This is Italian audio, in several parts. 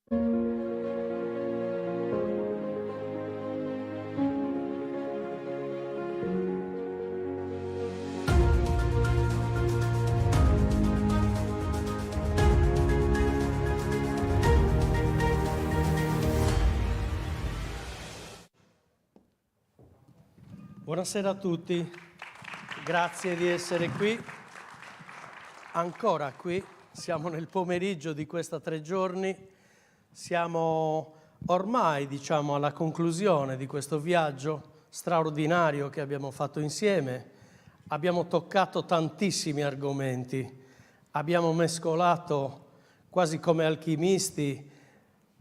Buonasera a tutti, grazie di essere qui, ancora qui, siamo nel pomeriggio di questa 3 giorni, siamo ormai alla conclusione di questo viaggio straordinario che abbiamo fatto insieme, abbiamo toccato tantissimi argomenti, abbiamo mescolato quasi come alchimisti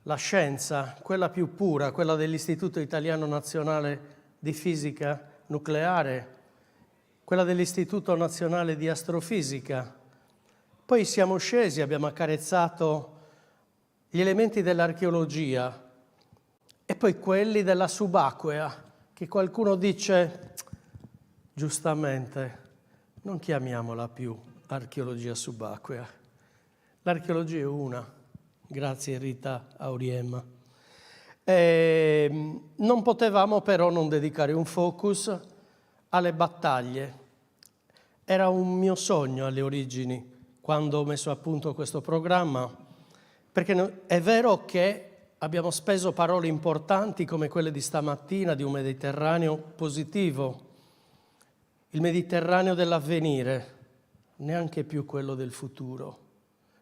la scienza, quella più pura, quella dell'Istituto Italiano Nazionale di Fisica Nucleare, quella dell'Istituto Nazionale di Astrofisica. Poi siamo scesi, abbiamo accarezzato gli elementi dell'archeologia e poi quelli della subacquea, che qualcuno dice, giustamente, non chiamiamola più archeologia subacquea. L'archeologia è una, grazie Rita Auriemma. Non potevamo però non dedicare un focus alle battaglie. Era un mio sogno alle origini, quando ho messo a punto questo programma, perché è vero che abbiamo speso parole importanti come quelle di stamattina, di un Mediterraneo positivo, il Mediterraneo dell'avvenire, neanche più quello del futuro,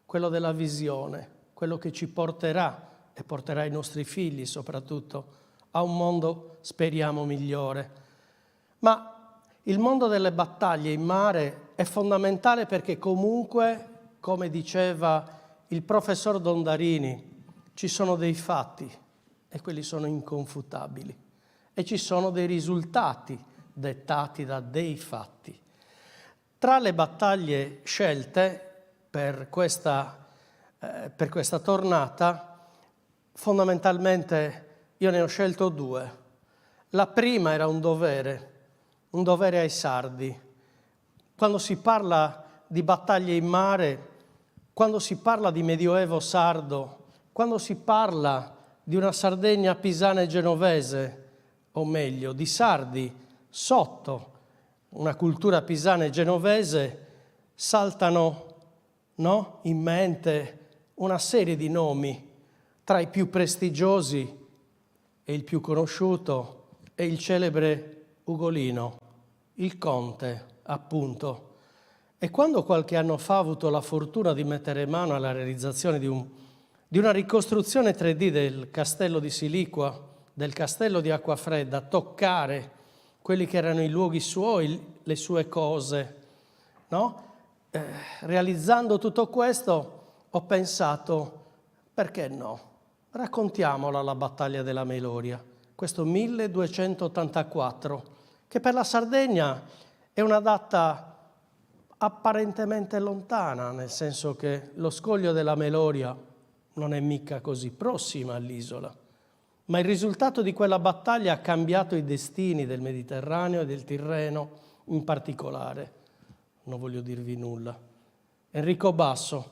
quello della visione, quello che ci porterà e porterà i nostri figli soprattutto a un mondo, speriamo, migliore. Ma il mondo delle battaglie in mare è fondamentale perché comunque, come diceva il professor Dondarini, ci sono dei fatti e quelli sono inconfutabili e ci sono dei risultati dettati da dei fatti. Tra le battaglie scelte per questa tornata, fondamentalmente io ne ho scelto 2. La prima era un dovere ai sardi. Quando si parla di battaglie in mare, quando si parla di Medioevo sardo, quando si parla di una Sardegna pisana e genovese, o meglio, di sardi sotto una cultura pisana e genovese, saltano in mente una serie di nomi. Tra i più prestigiosi e il più conosciuto è il celebre Ugolino, il conte, appunto. E quando qualche anno fa ho avuto la fortuna di mettere mano alla realizzazione di una ricostruzione 3D del castello di Siliqua, del castello di Acquafredda, toccare quelli che erano i luoghi suoi, le sue cose, realizzando tutto questo ho pensato, perché no? Raccontiamola la battaglia della Meloria, questo 1284, che per la Sardegna è una data apparentemente lontana, nel senso che lo scoglio della Meloria non è mica così prossima all'isola, ma il risultato di quella battaglia ha cambiato i destini del Mediterraneo e del Tirreno in particolare. Non voglio dirvi nulla. Enrico Basso.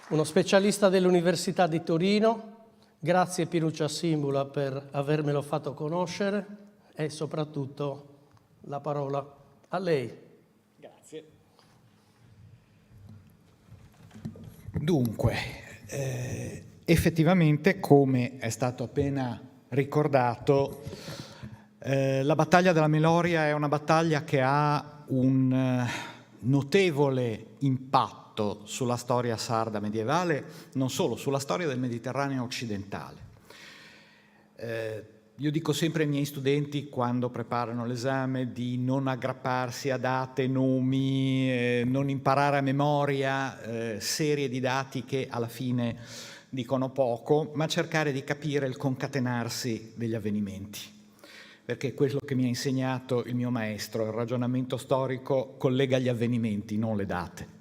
Uno specialista dell'Università di Torino, grazie Pinuccia Simbula per avermelo fatto conoscere e soprattutto la parola a lei. Grazie. Dunque, effettivamente, come è stato appena ricordato, la battaglia della Meloria è una battaglia che ha un notevole impatto sulla storia sarda medievale, non solo, sulla storia del Mediterraneo occidentale. Io dico sempre ai miei studenti, quando preparano l'esame, di non aggrapparsi a date, nomi, non imparare a memoria serie di dati che alla fine dicono poco, ma cercare di capire il concatenarsi degli avvenimenti. Perché è quello che mi ha insegnato il mio maestro, il ragionamento storico collega gli avvenimenti, non le date.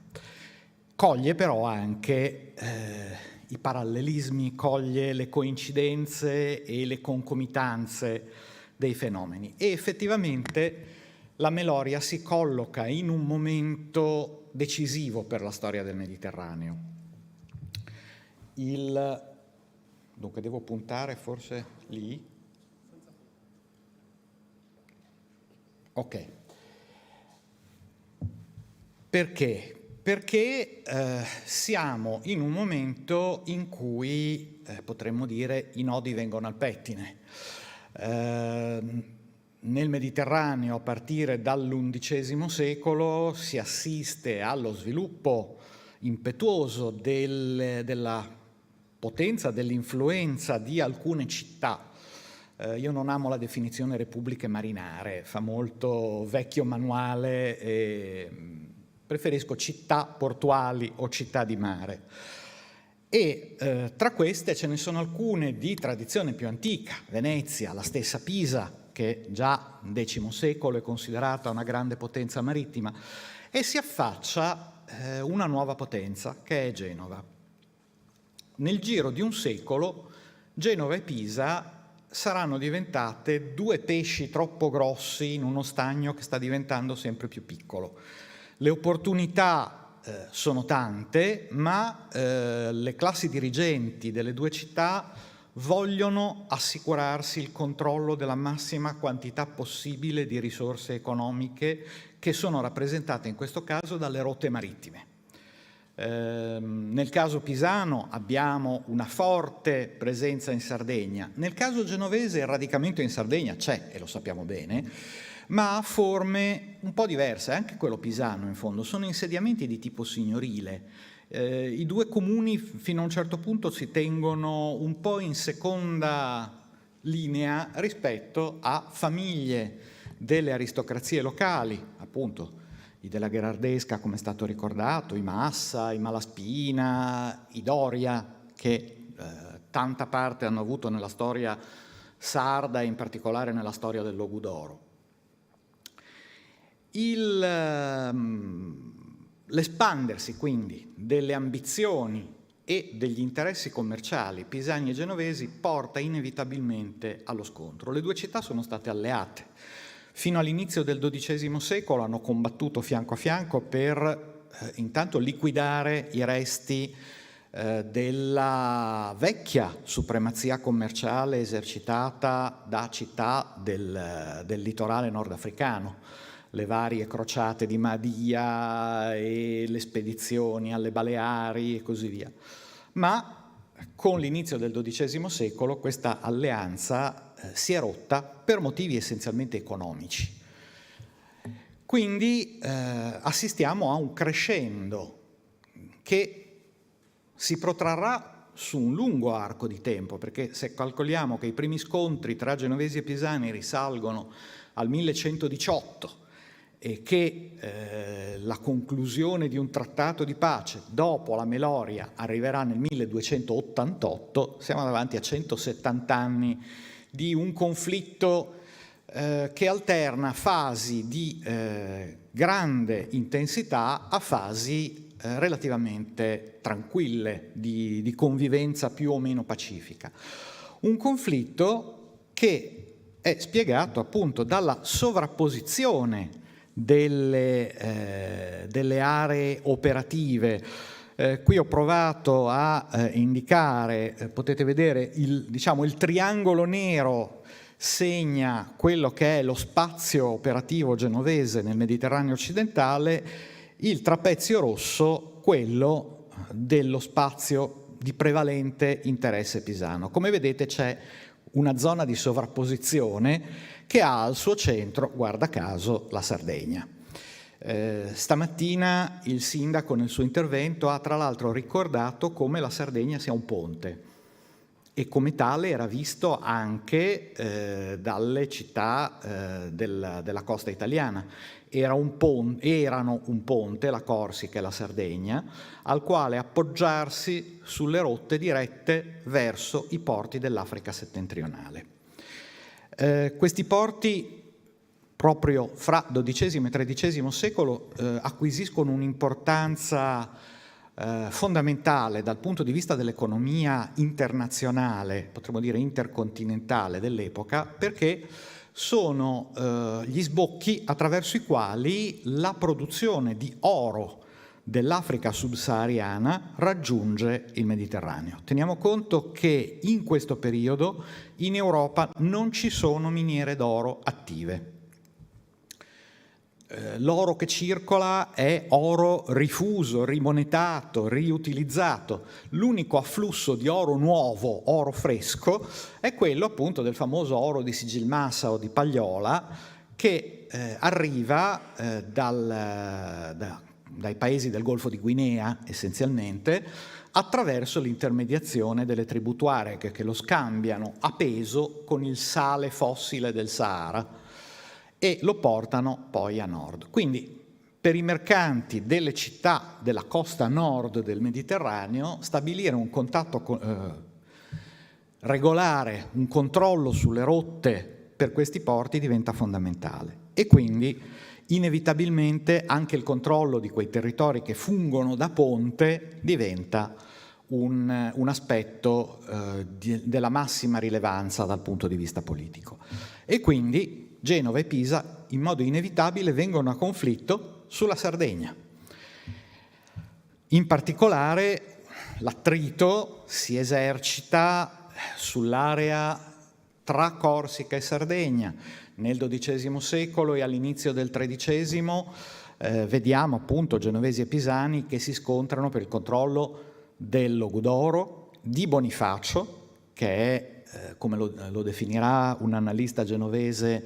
Coglie però anche i parallelismi, coglie le coincidenze e le concomitanze dei fenomeni. E effettivamente la Meloria si colloca in un momento decisivo per la storia del Mediterraneo. Dunque devo puntare forse lì? Ok. Perché? Perché siamo in un momento in cui, potremmo dire, i nodi vengono al pettine. Nel Mediterraneo, a partire dall'XI secolo, si assiste allo sviluppo impetuoso della potenza, dell'influenza di alcune città. Io non amo la definizione repubbliche marinare, fa molto vecchio manuale e preferisco città portuali o città di mare. E tra queste ce ne sono alcune di tradizione più antica, Venezia, la stessa Pisa, che già nel X secolo è considerata una grande potenza marittima, e si affaccia una nuova potenza, che è Genova. Nel giro di un secolo, Genova e Pisa saranno diventate due pesci troppo grossi in uno stagno che sta diventando sempre più piccolo. Le opportunità sono tante, ma le classi dirigenti delle due città vogliono assicurarsi il controllo della massima quantità possibile di risorse economiche che sono rappresentate in questo caso dalle rotte marittime. Nel caso pisano abbiamo una forte presenza in Sardegna, nel caso genovese il radicamento in Sardegna c'è, e lo sappiamo bene, ma ha forme un po' diverse, anche quello pisano in fondo, sono insediamenti di tipo signorile. I due comuni fino a un certo punto si tengono un po' in seconda linea rispetto a famiglie delle aristocrazie locali, appunto i della Gherardesca, come è stato ricordato, i Massa, i Malaspina, i Doria, che tanta parte hanno avuto nella storia sarda e in particolare nella storia del Logudoro. L'espandersi quindi delle ambizioni e degli interessi commerciali pisani e genovesi porta inevitabilmente allo scontro. Le due città sono state alleate. Fino all'inizio del XII secolo hanno combattuto fianco a fianco per intanto liquidare i resti della vecchia supremazia commerciale esercitata da città del litorale nordafricano, le varie crociate di Mahdia e le spedizioni alle Baleari e così via. Ma con l'inizio del XII secolo questa alleanza si è rotta per motivi essenzialmente economici. Quindi assistiamo a un crescendo che si protrarrà su un lungo arco di tempo, perché se calcoliamo che i primi scontri tra genovesi e pisani risalgono al 1118 e che la conclusione di un trattato di pace dopo la Meloria arriverà nel 1288, siamo davanti a 170 anni di un conflitto che alterna fasi di grande intensità a fasi relativamente tranquille, di convivenza più o meno pacifica. Un conflitto che è spiegato appunto dalla sovrapposizione delle aree operative. Qui ho provato a indicare, potete vedere, il triangolo nero segna quello che è lo spazio operativo genovese nel Mediterraneo occidentale, il trapezio rosso quello dello spazio di prevalente interesse pisano. Come vedete c'è una zona di sovrapposizione che ha al suo centro, guarda caso, la Sardegna. Stamattina il sindaco nel suo intervento ha tra l'altro ricordato come la Sardegna sia un ponte e come tale era visto anche dalle città della costa italiana. Erano un ponte, la Corsica e la Sardegna, al quale appoggiarsi sulle rotte dirette verso i porti dell'Africa settentrionale. Questi porti proprio fra XII e XIII secolo acquisiscono un'importanza fondamentale dal punto di vista dell'economia internazionale, potremmo dire intercontinentale dell'epoca, perché sono gli sbocchi attraverso i quali la produzione di oro dell'Africa subsahariana raggiunge il Mediterraneo. Teniamo conto che in questo periodo in Europa non ci sono miniere d'oro attive. L'oro che circola è oro rifuso, rimonetato, riutilizzato. L'unico afflusso di oro nuovo, oro fresco, è quello appunto del famoso oro di Sigilmassa o di Pagliola, che arriva dai paesi del Golfo di Guinea, essenzialmente, attraverso l'intermediazione delle tribù Tuareg, che lo scambiano a peso con il sale fossile del Sahara e lo portano poi a nord. Quindi per i mercanti delle città della costa nord del Mediterraneo stabilire un contatto regolare, un controllo sulle rotte per questi porti diventa fondamentale, e quindi inevitabilmente anche il controllo di quei territori che fungono da ponte diventa un aspetto della massima rilevanza dal punto di vista politico. E quindi Genova e Pisa in modo inevitabile vengono a conflitto sulla Sardegna. In particolare l'attrito si esercita sull'area tra Corsica e Sardegna. Nel XII secolo e all'inizio del XIII vediamo appunto genovesi e pisani che si scontrano per il controllo del Logudoro, di Bonifacio, che è come lo definirà un annalista genovese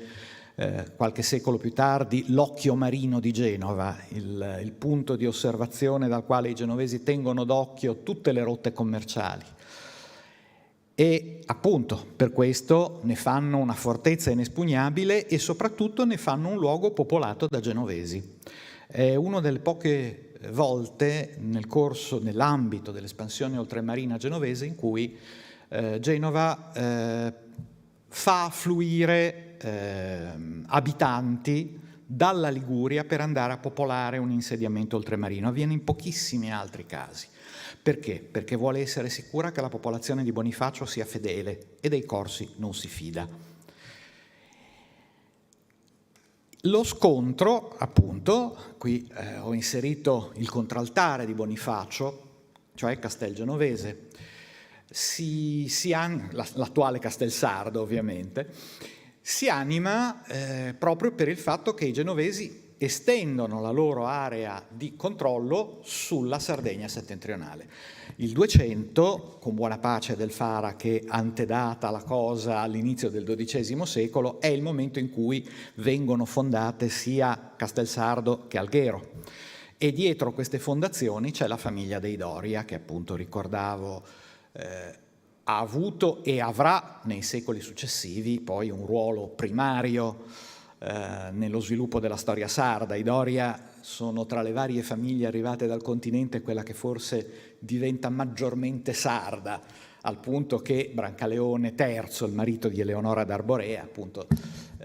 qualche secolo più tardi, l'occhio marino di Genova, il punto di osservazione dal quale i genovesi tengono d'occhio tutte le rotte commerciali. E appunto per questo ne fanno una fortezza inespugnabile e soprattutto ne fanno un luogo popolato da genovesi. È una delle poche volte nell'ambito dell'espansione oltremarina genovese in cui Genova fa affluire abitanti dalla Liguria per andare a popolare un insediamento oltremarino. Avviene in pochissimi altri casi. Perché? Perché vuole essere sicura che la popolazione di Bonifacio sia fedele e dei corsi non si fida. Lo scontro, appunto, qui ho inserito il contraltare di Bonifacio, cioè Castelgenovese, l'attuale Castelsardo ovviamente, si anima proprio per il fatto che i genovesi estendono la loro area di controllo sulla Sardegna settentrionale. Il 200, con buona pace del Fara che antedata la cosa all'inizio del XII secolo, è il momento in cui vengono fondate sia Castelsardo che Alghero. E dietro queste fondazioni c'è la famiglia dei Doria, che appunto ricordavo ha avuto e avrà nei secoli successivi poi un ruolo primario nello sviluppo della storia sarda. I Doria sono tra le varie famiglie arrivate dal continente quella che forse diventa maggiormente sarda, al punto che Brancaleone III, il marito di Eleonora d'Arborea, appunto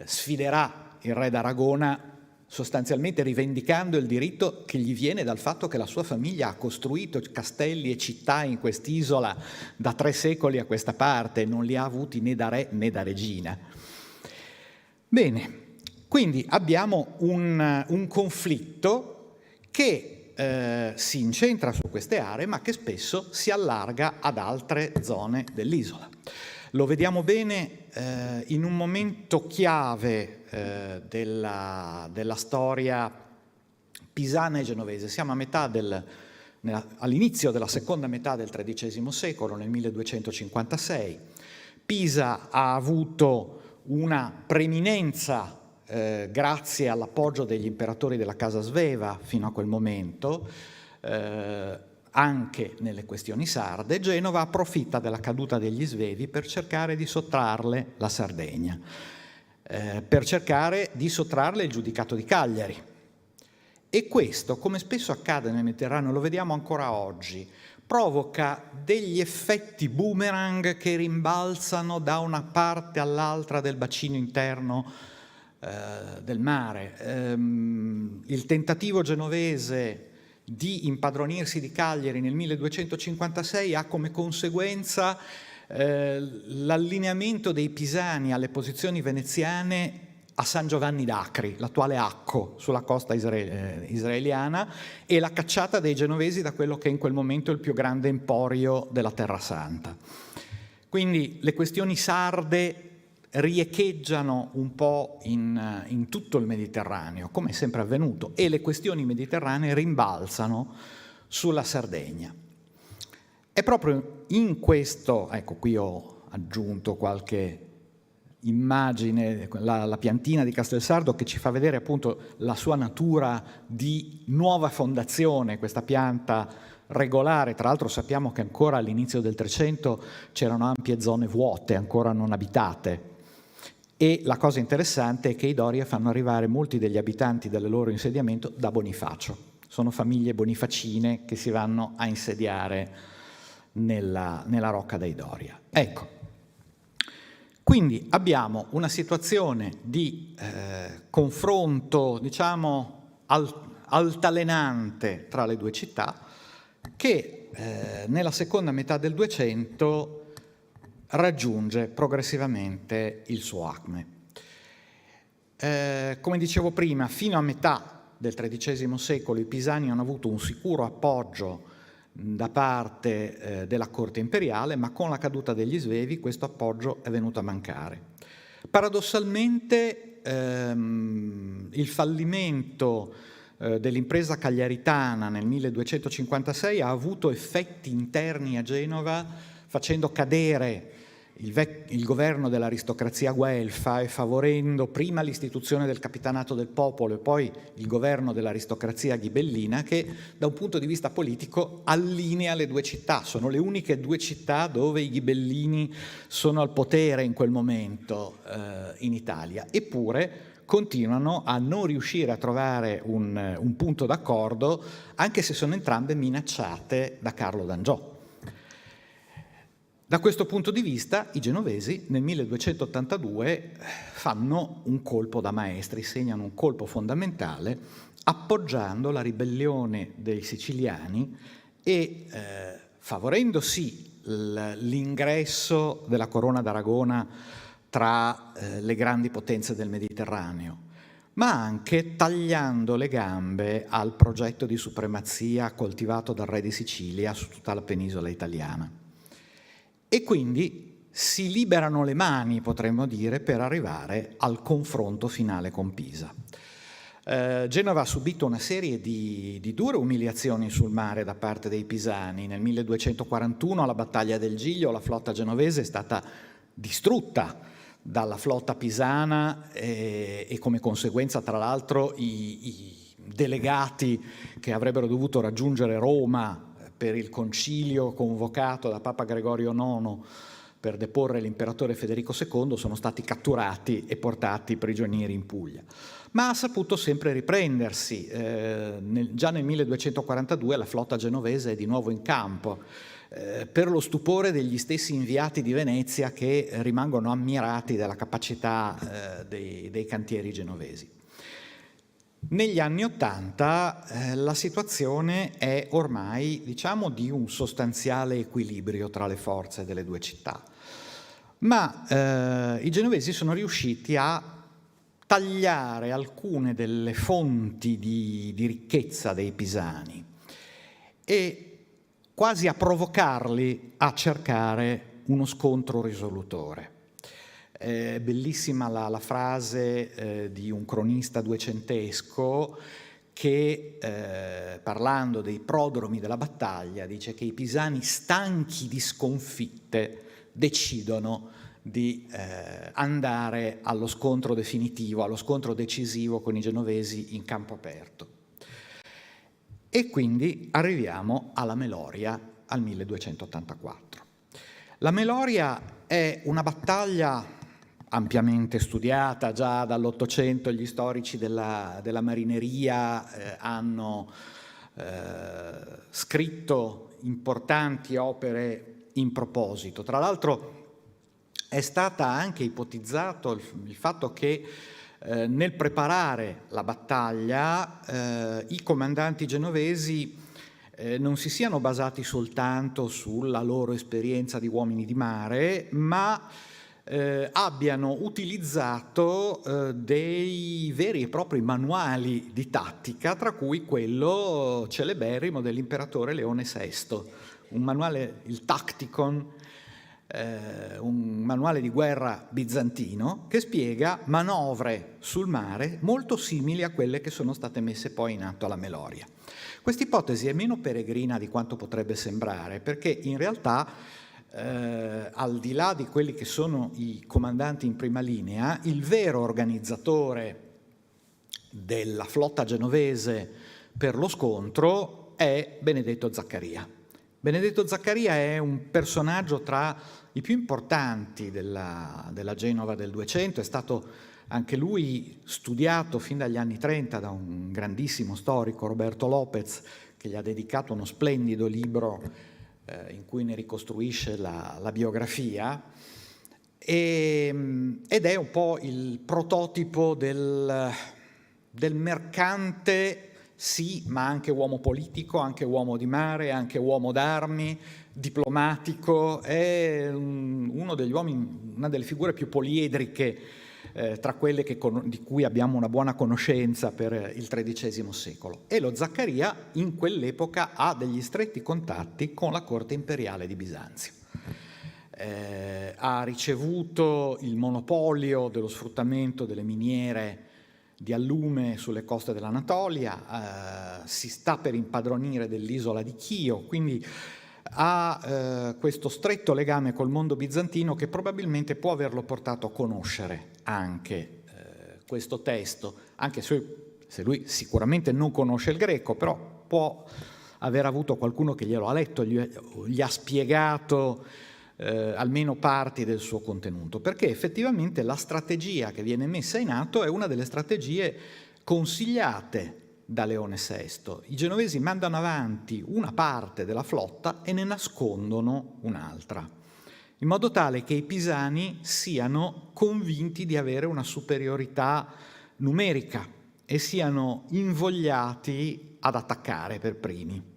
sfiderà il re d'Aragona sostanzialmente rivendicando il diritto che gli viene dal fatto che la sua famiglia ha costruito castelli e città in quest'isola da 3 secoli a questa parte, non li ha avuti né da re né da regina. Bene, quindi abbiamo un conflitto che si incentra su queste aree, ma che spesso si allarga ad altre zone dell'isola. Lo vediamo bene in un momento chiave della storia pisana e genovese. Siamo all'inizio della seconda metà del XIII secolo, nel 1256. Pisa ha avuto una preminenza grazie all'appoggio degli imperatori della Casa Sveva fino a quel momento, anche nelle questioni sarde. Genova approfitta della caduta degli Svevi per cercare di sottrarle la Sardegna, per cercare di sottrarle il giudicato di Cagliari. E questo, come spesso accade nel Mediterraneo, lo vediamo ancora oggi, provoca degli effetti boomerang che rimbalzano da una parte all'altra del bacino interno del mare. Il tentativo genovese di impadronirsi di Cagliari nel 1256 ha come conseguenza l'allineamento dei pisani alle posizioni veneziane a San Giovanni d'Acri, l'attuale Acco, sulla costa israeliana, e la cacciata dei genovesi da quello che in quel momento è il più grande emporio della Terra Santa. Quindi le questioni sarde riecheggiano un po' in tutto il Mediterraneo, come è sempre avvenuto, e le questioni mediterranee rimbalzano sulla Sardegna. È proprio in questo, ecco qui ho aggiunto qualche immagine, la piantina di Castelsardo che ci fa vedere appunto la sua natura di nuova fondazione, questa pianta regolare. Tra l'altro sappiamo che ancora all'inizio del 300 c'erano ampie zone vuote, ancora non abitate, e la cosa interessante è che i Doria fanno arrivare molti degli abitanti del loro insediamento da Bonifacio. Sono famiglie bonifacine che si vanno a insediare nella Rocca dei Doria. Ecco, quindi abbiamo una situazione di confronto, diciamo, altalenante tra le due città, che nella seconda metà del 200 raggiunge progressivamente il suo acme. Come dicevo prima, fino a metà del XIII secolo i pisani hanno avuto un sicuro appoggio da parte della corte imperiale, ma con la caduta degli Svevi questo appoggio è venuto a mancare. Paradossalmente il fallimento dell'impresa cagliaritana nel 1256 ha avuto effetti interni a Genova, facendo cadere il governo dell'aristocrazia guelfa e favorendo prima l'istituzione del capitanato del popolo e poi il governo dell'aristocrazia ghibellina, che da un punto di vista politico allinea le due città. Sono le uniche due città dove i ghibellini sono al potere in quel momento in Italia, eppure continuano a non riuscire a trovare un punto d'accordo, anche se sono entrambe minacciate da Carlo d'Angiò. Da questo punto di vista i genovesi nel 1282 fanno un colpo da maestri, segnano un colpo fondamentale appoggiando la ribellione dei siciliani e favorendo sì l'ingresso della Corona d'Aragona tra le grandi potenze del Mediterraneo, ma anche tagliando le gambe al progetto di supremazia coltivato dal re di Sicilia su tutta la penisola italiana. E quindi si liberano le mani, potremmo dire, per arrivare al confronto finale con Pisa. Genova ha subito una serie di dure umiliazioni sul mare da parte dei pisani. Nel 1241, alla battaglia del Giglio, la flotta genovese è stata distrutta dalla flotta pisana e come conseguenza, tra l'altro, i delegati che avrebbero dovuto raggiungere Roma per il concilio convocato da Papa Gregorio IX per deporre l'imperatore Federico II sono stati catturati e portati prigionieri in Puglia. Ma ha saputo sempre riprendersi. Già nel 1242 la flotta genovese è di nuovo in campo, per lo stupore degli stessi inviati di Venezia che rimangono ammirati dalla capacità dei cantieri genovesi. Negli anni '80 la situazione è ormai, diciamo, di un sostanziale equilibrio tra le forze delle due città, ma i genovesi sono riusciti a tagliare alcune delle fonti di ricchezza dei pisani e quasi a provocarli a cercare uno scontro risolutore. È bellissima la frase di un cronista duecentesco che, parlando dei prodromi della battaglia, dice che i pisani, stanchi di sconfitte, decidono di andare allo scontro definitivo, allo scontro decisivo con i genovesi in campo aperto. E quindi arriviamo alla Meloria, al 1284. La Meloria è una battaglia ampiamente studiata già dall'Ottocento. Gli storici della marineria hanno scritto importanti opere in proposito. Tra l'altro è stata anche ipotizzato il fatto che nel preparare la battaglia i comandanti genovesi non si siano basati soltanto sulla loro esperienza di uomini di mare, ma abbiano utilizzato dei veri e propri manuali di tattica, tra cui quello celeberrimo dell'imperatore Leone VI, un manuale, il Tacticon, un manuale di guerra bizantino che spiega manovre sul mare molto simili a quelle che sono state messe poi in atto alla Meloria. Questa ipotesi è meno peregrina di quanto potrebbe sembrare, perché in realtà al di là di quelli che sono i comandanti in prima linea, il vero organizzatore della flotta genovese per lo scontro è Benedetto Zaccaria. Benedetto Zaccaria è un personaggio tra i più importanti della Genova del 200, è stato anche lui studiato fin dagli anni 30 da un grandissimo storico, Roberto Lopez, che gli ha dedicato uno splendido libro in cui ne ricostruisce la biografia, ed è un po' il prototipo del mercante, sì, ma anche uomo politico, anche uomo di mare, anche uomo d'armi, diplomatico. È uno degli uomini, una delle figure più poliedriche tra quelle di cui abbiamo una buona conoscenza per il XIII secolo. E lo Zaccaria in quell'epoca ha degli stretti contatti con la corte imperiale di Bisanzio. Ha ricevuto il monopolio dello sfruttamento delle miniere di allume sulle coste dell'Anatolia, si sta per impadronire dell'isola di Chio, quindi ha questo stretto legame col mondo bizantino che probabilmente può averlo portato a conoscere anche questo testo, anche se lui sicuramente non conosce il greco, però può aver avuto qualcuno che glielo ha letto, gli ha spiegato almeno parti del suo contenuto, perché effettivamente la strategia che viene messa in atto è una delle strategie consigliate da Leone VI. I genovesi mandano avanti una parte della flotta e ne nascondono un'altra, in modo tale che i pisani siano convinti di avere una superiorità numerica e siano invogliati ad attaccare per primi.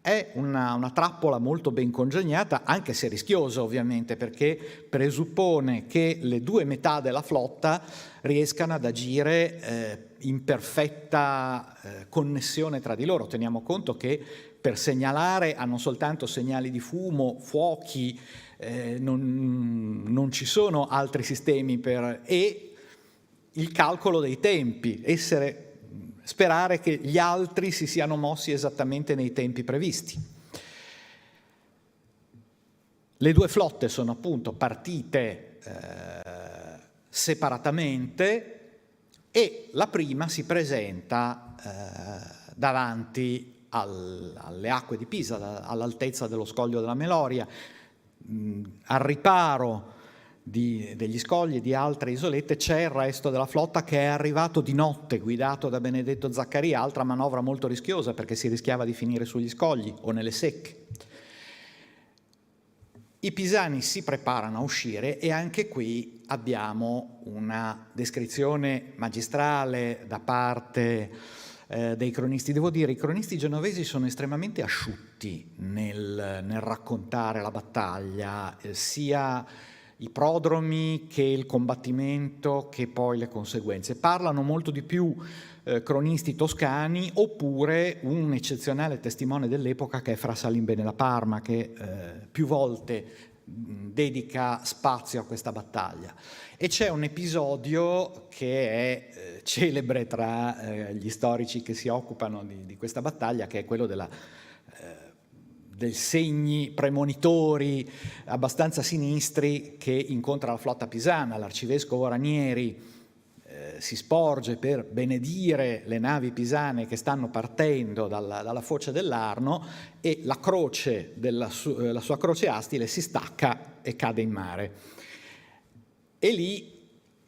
È una trappola molto ben congegnata, anche se rischiosa ovviamente, perché presuppone che le due metà della flotta riescano ad agire in perfetta connessione tra di loro. Teniamo conto che per segnalare hanno soltanto segnali di fumo, fuochi, non ci sono altri sistemi e il calcolo dei tempi, sperare che gli altri si siano mossi esattamente nei tempi previsti. Le due flotte sono appunto partite separatamente e la prima si presenta davanti alle acque di Pisa, all'altezza dello scoglio della Meloria, al riparo degli scogli e di altre isolette c'è il resto della flotta che è arrivato di notte, guidato da Benedetto Zaccaria, altra manovra molto rischiosa perché si rischiava di finire sugli scogli o nelle secche. I pisani si preparano a uscire e anche qui abbiamo una descrizione magistrale da parte dei cronisti. Devo dire, i cronisti genovesi sono estremamente asciutti nel raccontare la battaglia, sia i prodromi che il combattimento che poi le conseguenze. Parlano molto di più cronisti toscani oppure un eccezionale testimone dell'epoca che è Fra Salimbene da Parma, che più volte dedica spazio a questa battaglia. E c'è un episodio che è celebre tra gli storici che si occupano di questa battaglia, che è quello dei segni premonitori abbastanza sinistri che incontra la flotta pisana. L'arcivescovo Ranieri si sporge per benedire le navi pisane che stanno partendo dalla foce dell'Arno e la sua croce astile si stacca e cade in mare. E lì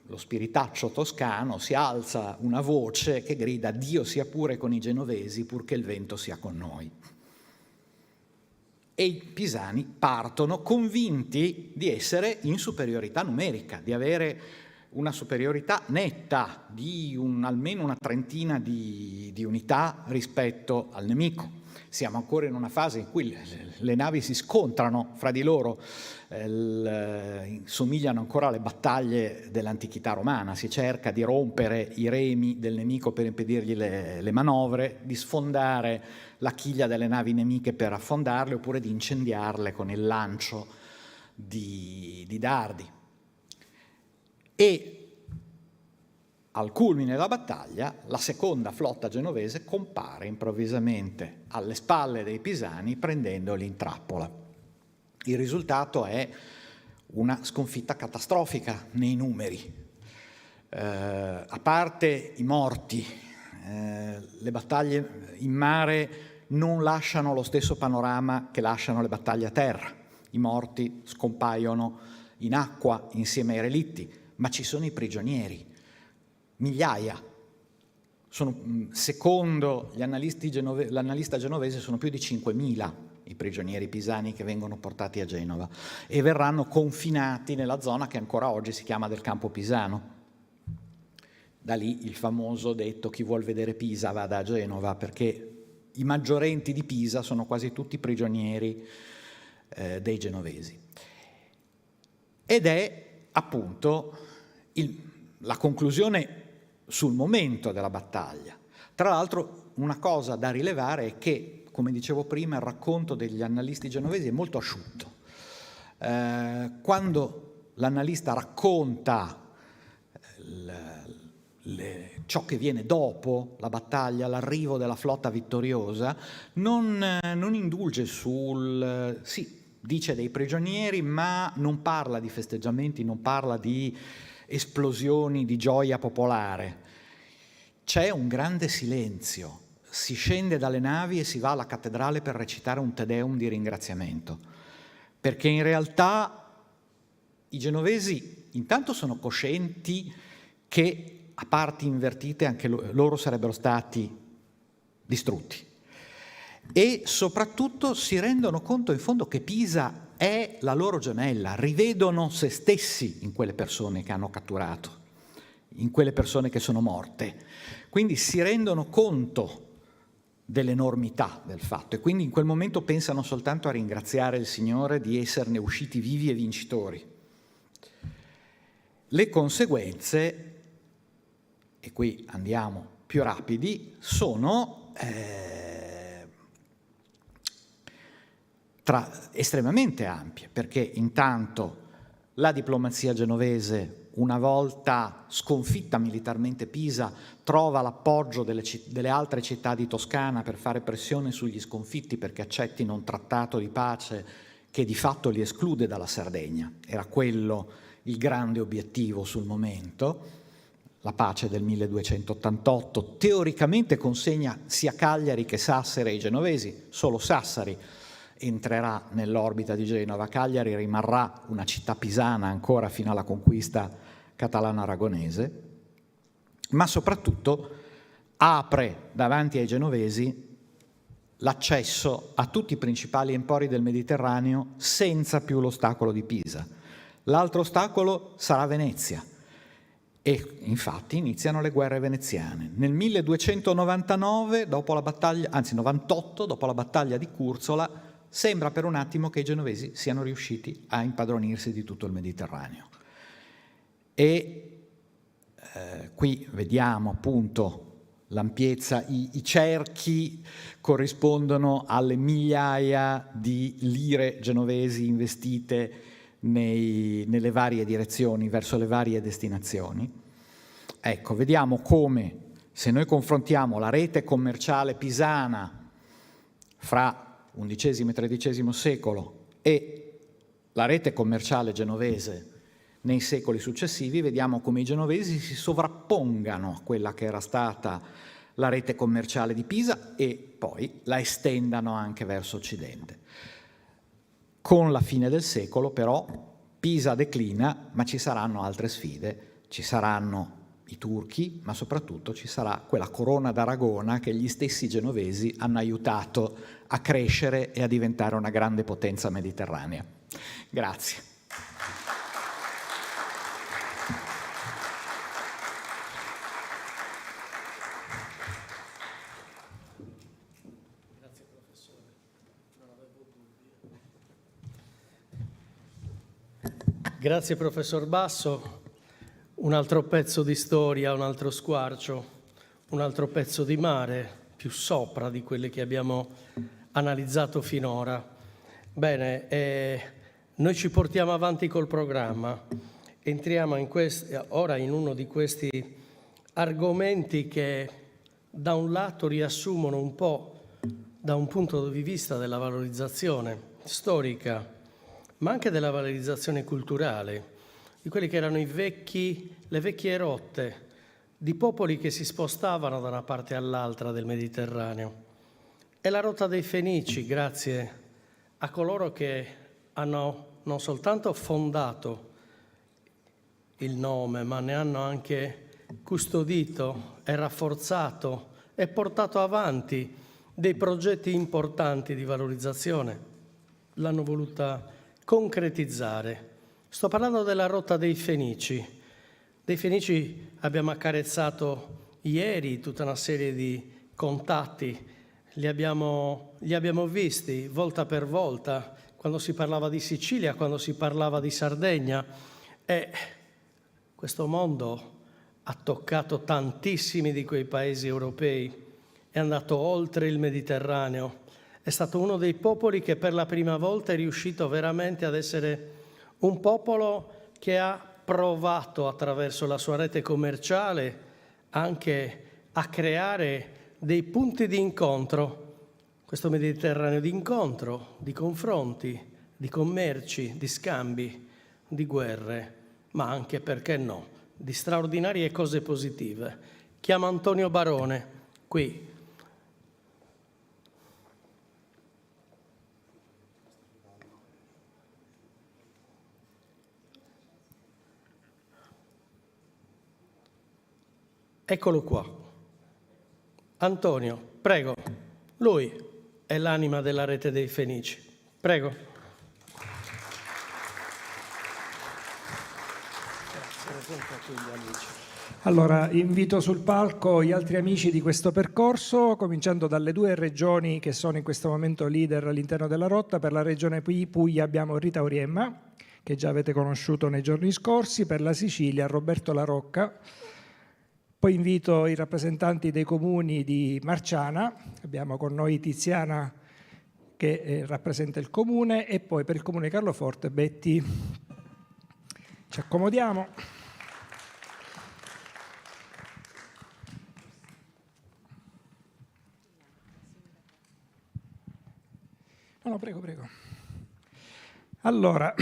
lo spiritaccio toscano si alza una voce che grida: Dio sia pure con i genovesi purché il vento sia con noi. E i pisani partono convinti di essere in superiorità numerica, di avere una superiorità netta di almeno una trentina di unità rispetto al nemico. Siamo ancora in una fase in cui le navi si scontrano fra di loro, somigliano ancora alle battaglie dell'antichità romana, si cerca di rompere i remi del nemico per impedirgli le manovre, di sfondare la chiglia delle navi nemiche per affondarle, oppure di incendiarle con il lancio di dardi. E al culmine della battaglia, la seconda flotta genovese compare improvvisamente alle spalle dei pisani, prendendoli in trappola. Il risultato è una sconfitta catastrofica nei numeri. A parte i morti, le battaglie in mare non lasciano lo stesso panorama che lasciano le battaglie a terra. I morti scompaiono in acqua insieme ai relitti, ma ci sono i prigionieri. Migliaia. Secondo l'annalista genovese sono più di 5.000 i prigionieri pisani che vengono portati a Genova e verranno confinati nella zona che ancora oggi si chiama del Campo Pisano. Da lì il famoso detto: chi vuol vedere Pisa vada a Genova, perché i maggiorenti di Pisa sono quasi tutti prigionieri dei genovesi. Ed è appunto la conclusione sul momento della battaglia. Tra l'altro, una cosa da rilevare è che, come dicevo prima, il racconto degli annalisti genovesi è molto asciutto. Quando l'annalista racconta ciò che viene dopo la battaglia, l'arrivo della flotta vittoriosa, non indulge sì, dice dei prigionieri, ma non parla di festeggiamenti, non parla di esplosioni di gioia popolare. C'è un grande silenzio. Si scende dalle navi e si va alla cattedrale per recitare un Te Deum di ringraziamento, perché in realtà i genovesi intanto sono coscienti che a parti invertite anche loro sarebbero stati distrutti, e soprattutto si rendono conto in fondo che Pisa è la loro gemella, rivedono se stessi in quelle persone che hanno catturato, in quelle persone che sono morte, quindi si rendono conto dell'enormità del fatto e quindi in quel momento pensano soltanto a ringraziare il Signore di esserne usciti vivi e vincitori. Le conseguenze, e qui andiamo più rapidi, sono estremamente ampie, perché intanto la diplomazia genovese, una volta sconfitta militarmente Pisa, trova l'appoggio delle altre città di Toscana per fare pressione sugli sconfitti perché accettino un trattato di pace che di fatto li esclude dalla Sardegna. Era quello il grande obiettivo sul momento. La pace del 1288 teoricamente consegna sia Cagliari che Sassari ai genovesi, solo Sassari entrerà nell'orbita di Genova. Cagliari rimarrà una città pisana ancora fino alla conquista catalano-aragonese, ma soprattutto apre davanti ai genovesi l'accesso a tutti i principali empori del Mediterraneo senza più l'ostacolo di Pisa. L'altro ostacolo sarà Venezia. E infatti iniziano le guerre veneziane. Nel 1299, dopo la battaglia, anzi 98, dopo la battaglia di Curzola, sembra per un attimo che i genovesi siano riusciti a impadronirsi di tutto il Mediterraneo. E qui vediamo appunto l'ampiezza, i cerchi corrispondono alle migliaia di lire genovesi investite nelle varie direzioni, verso le varie destinazioni. Ecco, vediamo come, se noi confrontiamo la rete commerciale pisana fra XI e XIII secolo e la rete commerciale genovese nei secoli successivi, vediamo come i genovesi si sovrappongano a quella che era stata la rete commerciale di Pisa e poi la estendano anche verso occidente. Con la fine del secolo, però, Pisa declina, ma ci saranno altre sfide, ci saranno i turchi, ma soprattutto ci sarà quella corona d'Aragona che gli stessi genovesi hanno aiutato a crescere e a diventare una grande potenza mediterranea. Grazie. Grazie professor Basso. Un altro pezzo di storia, un altro squarcio, un altro pezzo di mare, più sopra di quelli che abbiamo analizzato finora. Bene, noi ci portiamo avanti col programma. Entriamo ora in uno di questi argomenti che da un lato riassumono un po' da un punto di vista della valorizzazione storica, ma anche della valorizzazione culturale, di quelli che erano le vecchie rotte di popoli che si spostavano da una parte all'altra del Mediterraneo. È la rotta dei Fenici, grazie a coloro che hanno non soltanto fondato il nome, ma ne hanno anche custodito e rafforzato e portato avanti dei progetti importanti di valorizzazione. L'hanno voluta concretizzare. Sto parlando della rotta dei Fenici. Dei Fenici abbiamo accarezzato ieri tutta una serie di contatti, li abbiamo visti volta per volta, quando si parlava di Sicilia, quando si parlava di Sardegna, e questo mondo ha toccato tantissimi di quei paesi europei, è andato oltre il Mediterraneo, è stato uno dei popoli che per la prima volta è riuscito veramente ad essere un popolo che ha provato attraverso la sua rete commerciale anche a creare dei punti di incontro, questo Mediterraneo di incontro, di confronti, di commerci, di scambi, di guerre, ma anche, perché no, di straordinarie cose positive. Chiamo Antonio Barone, qui. Eccolo qua. Antonio, prego. Lui è l'anima della rete dei Fenici. Prego. Allora, invito sul palco gli altri amici di questo percorso, cominciando dalle due regioni che sono in questo momento leader all'interno della rotta. Per la regione Puglia abbiamo Rita Auriemma, che già avete conosciuto nei giorni scorsi, per la Sicilia Roberto La Rocca. Poi invito i rappresentanti dei comuni di Marciana, abbiamo con noi Tiziana che rappresenta il comune, e poi per il comune di Carloforte Betty. Ci accomodiamo. No, prego. Allora,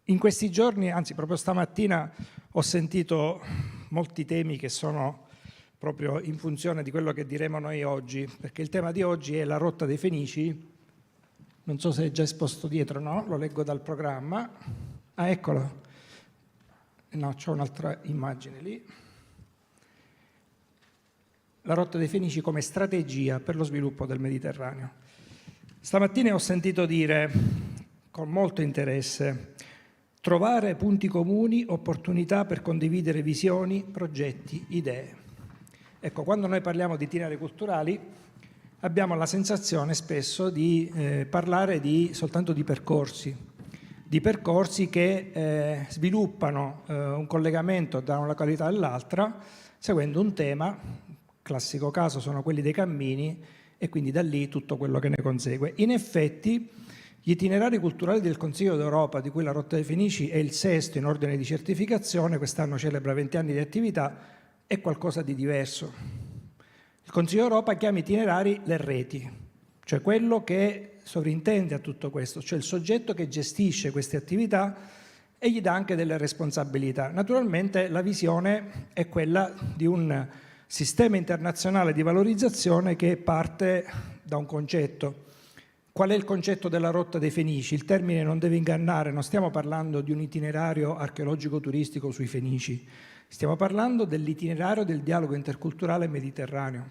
in questi giorni, anzi proprio stamattina, ho sentito molti temi che sono proprio in funzione di quello che diremo noi oggi, perché il tema di oggi è la rotta dei Fenici. Non so se è già esposto dietro, no? Lo leggo dal programma. Ah, eccolo. No, c'ho un'altra immagine lì. La rotta dei Fenici come strategia per lo sviluppo del Mediterraneo. Stamattina ho sentito dire, con molto interesse, trovare punti comuni, opportunità per condividere visioni, progetti, idee. Ecco, quando noi parliamo di itinerari culturali abbiamo la sensazione spesso di parlare soltanto di percorsi che sviluppano un collegamento da una località all'altra seguendo un tema. Classico caso sono quelli dei cammini, e quindi da lì tutto quello che ne consegue. In effetti gli itinerari culturali del Consiglio d'Europa, di cui la Rotta dei Fenici è il sesto in ordine di certificazione, quest'anno celebra 20 anni di attività, è qualcosa di diverso. Il Consiglio d'Europa chiama itinerari le reti, cioè quello che sovrintende a tutto questo, cioè il soggetto che gestisce queste attività e gli dà anche delle responsabilità. Naturalmente la visione è quella di un sistema internazionale di valorizzazione che parte da un concetto. Qual è il concetto della rotta dei Fenici? Il termine non deve ingannare, non stiamo parlando di un itinerario archeologico-turistico sui Fenici, stiamo parlando dell'itinerario del dialogo interculturale mediterraneo.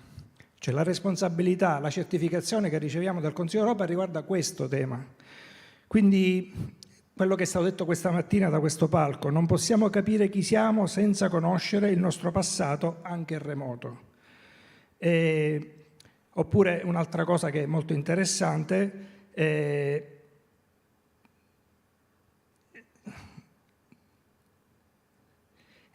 Cioè la responsabilità, la certificazione che riceviamo dal Consiglio d'Europa riguarda questo tema. Quindi quello che è stato detto questa mattina da questo palco, non possiamo capire chi siamo senza conoscere il nostro passato, anche remoto. Oppure un'altra cosa che è molto interessante,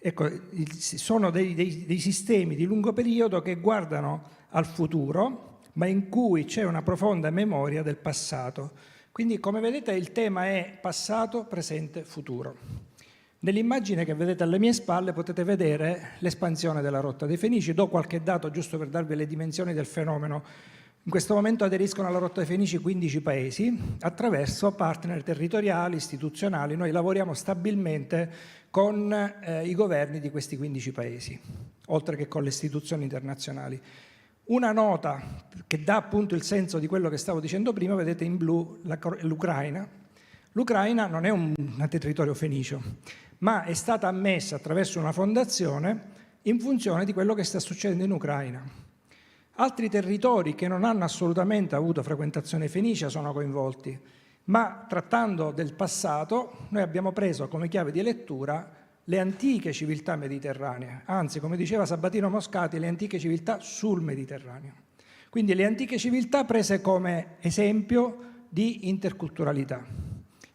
Ecco, sono dei sistemi di lungo periodo che guardano al futuro, ma in cui c'è una profonda memoria del passato. Quindi, come vedete, il tema è passato, presente, futuro. Nell'immagine che vedete alle mie spalle potete vedere l'espansione della rotta dei Fenici. Do qualche dato giusto per darvi le dimensioni del fenomeno. In questo momento aderiscono alla rotta dei Fenici 15 paesi attraverso partner territoriali, istituzionali. Noi lavoriamo stabilmente con i governi di questi 15 paesi, oltre che con le istituzioni internazionali. Una nota che dà appunto il senso di quello che stavo dicendo prima, vedete in blu l'Ucraina. L'Ucraina non è un territorio fenicio, ma è stata ammessa attraverso una fondazione in funzione di quello che sta succedendo in Ucraina. Altri territori che non hanno assolutamente avuto frequentazione fenicia sono coinvolti, ma trattando del passato noi abbiamo preso come chiave di lettura le antiche civiltà mediterranee, anzi, come diceva Sabatino Moscati, le antiche civiltà sul Mediterraneo. Quindi le antiche civiltà prese come esempio di interculturalità.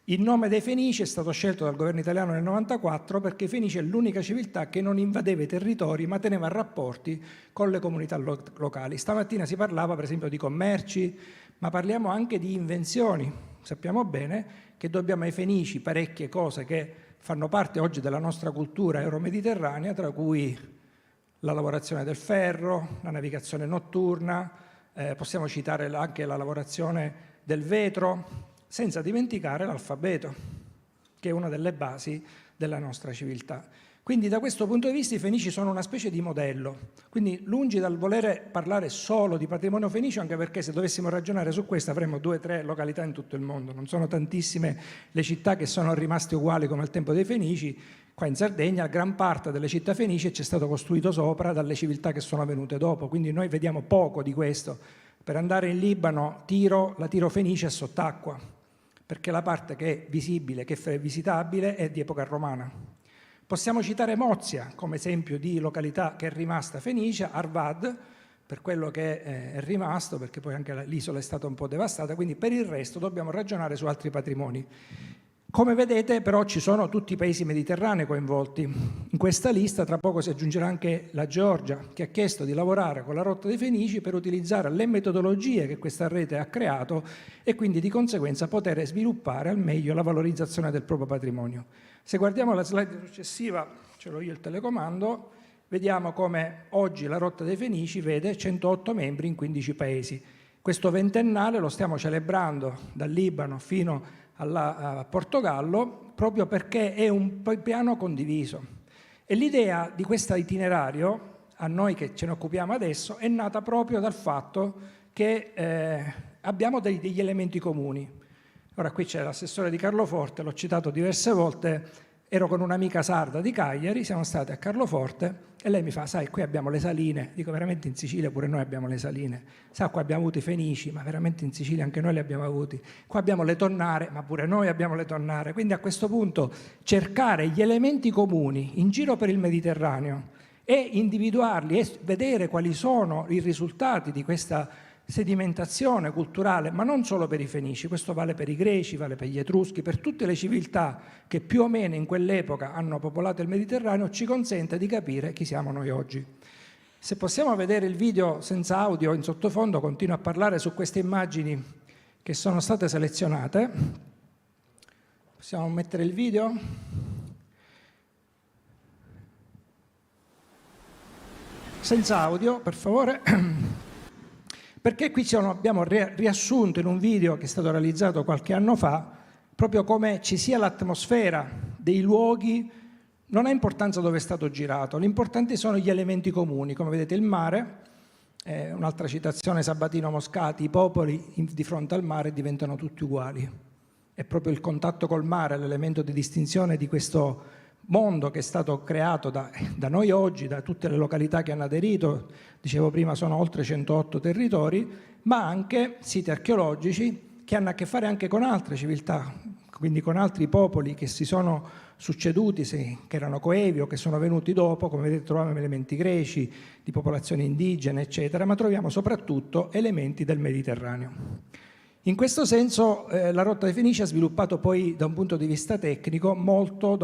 Il nome dei Fenici è stato scelto dal governo italiano nel 1994 perché i Fenici è l'unica civiltà che non invadeva i territori ma teneva rapporti con le comunità locali. Stamattina si parlava per esempio di commerci, ma parliamo anche di invenzioni. Sappiamo bene che dobbiamo ai Fenici parecchie cose che fanno parte oggi della nostra cultura euromediterranea, tra cui la lavorazione del ferro, la navigazione notturna, possiamo citare anche la lavorazione del vetro, senza dimenticare l'alfabeto, che è una delle basi della nostra civiltà. Quindi da questo punto di vista i Fenici sono una specie di modello, quindi lungi dal volere parlare solo di patrimonio fenicio, anche perché se dovessimo ragionare su questo avremmo 2 o 3 località in tutto il mondo, non sono tantissime le città che sono rimaste uguali come al tempo dei Fenici. Qua in Sardegna gran parte delle città fenicie c'è stato costruito sopra dalle civiltà che sono venute dopo, quindi noi vediamo poco di questo. Per andare in Libano la Tiro Fenice è sott'acqua, perché la parte che è visibile, che è visitabile, è di epoca romana. Possiamo citare Mozia come esempio di località che è rimasta fenicia, Arvad, per quello che è rimasto, perché poi anche l'isola è stata un po' devastata, quindi per il resto dobbiamo ragionare su altri patrimoni. Come vedete però ci sono tutti i paesi mediterranei coinvolti. In questa lista tra poco si aggiungerà anche la Georgia, che ha chiesto di lavorare con la rotta dei Fenici per utilizzare le metodologie che questa rete ha creato e quindi di conseguenza poter sviluppare al meglio la valorizzazione del proprio patrimonio. Se guardiamo la slide successiva, ce l'ho io il telecomando, vediamo come oggi la rotta dei Fenici vede 108 membri in 15 paesi. Questo ventennale lo stiamo celebrando dal Libano fino a Portogallo, proprio perché è un piano condiviso. E l'idea di questo itinerario, a noi che ce ne occupiamo adesso, è nata proprio dal fatto che abbiamo degli elementi comuni. Ora qui c'è l'assessore di Carloforte, l'ho citato diverse volte, ero con un'amica sarda di Cagliari, siamo stati a Carloforte e lei mi fa, sai, qui abbiamo le saline, dico veramente in Sicilia pure noi abbiamo le saline, sa, qua abbiamo avuto i Fenici, ma veramente in Sicilia anche noi li abbiamo avuti, qua abbiamo le tonnare, ma pure noi abbiamo le tonnare, quindi a questo punto cercare gli elementi comuni in giro per il Mediterraneo e individuarli e vedere quali sono i risultati di questa sedimentazione culturale, ma non solo per i Fenici, questo vale per i Greci, vale per gli Etruschi, per tutte le civiltà che più o meno in quell'epoca hanno popolato il Mediterraneo, ci consente di capire chi siamo noi oggi. Se possiamo vedere il video senza audio in sottofondo, continuo a parlare su queste immagini che sono state selezionate. Possiamo mettere il video? Senza audio, per favore. Perché qui abbiamo riassunto in un video che è stato realizzato qualche anno fa, proprio come ci sia l'atmosfera dei luoghi, non ha importanza dove è stato girato, l'importante sono gli elementi comuni, come vedete il mare, un'altra citazione Sabatino Moscati, i popoli di fronte al mare diventano tutti uguali. È proprio il contatto col mare l'elemento di distinzione di questo mondo che è stato creato da noi oggi, da tutte le località che hanno aderito, dicevo prima sono oltre 108 territori, ma anche siti archeologici che hanno a che fare anche con altre civiltà, quindi con altri popoli che si sono succeduti, che erano coevi o che sono venuti dopo, come vedete troviamo elementi greci, di popolazioni indigene, eccetera, ma troviamo soprattutto elementi del Mediterraneo. In questo senso la Rotta dei Fenici ha sviluppato poi da un punto di vista tecnico molto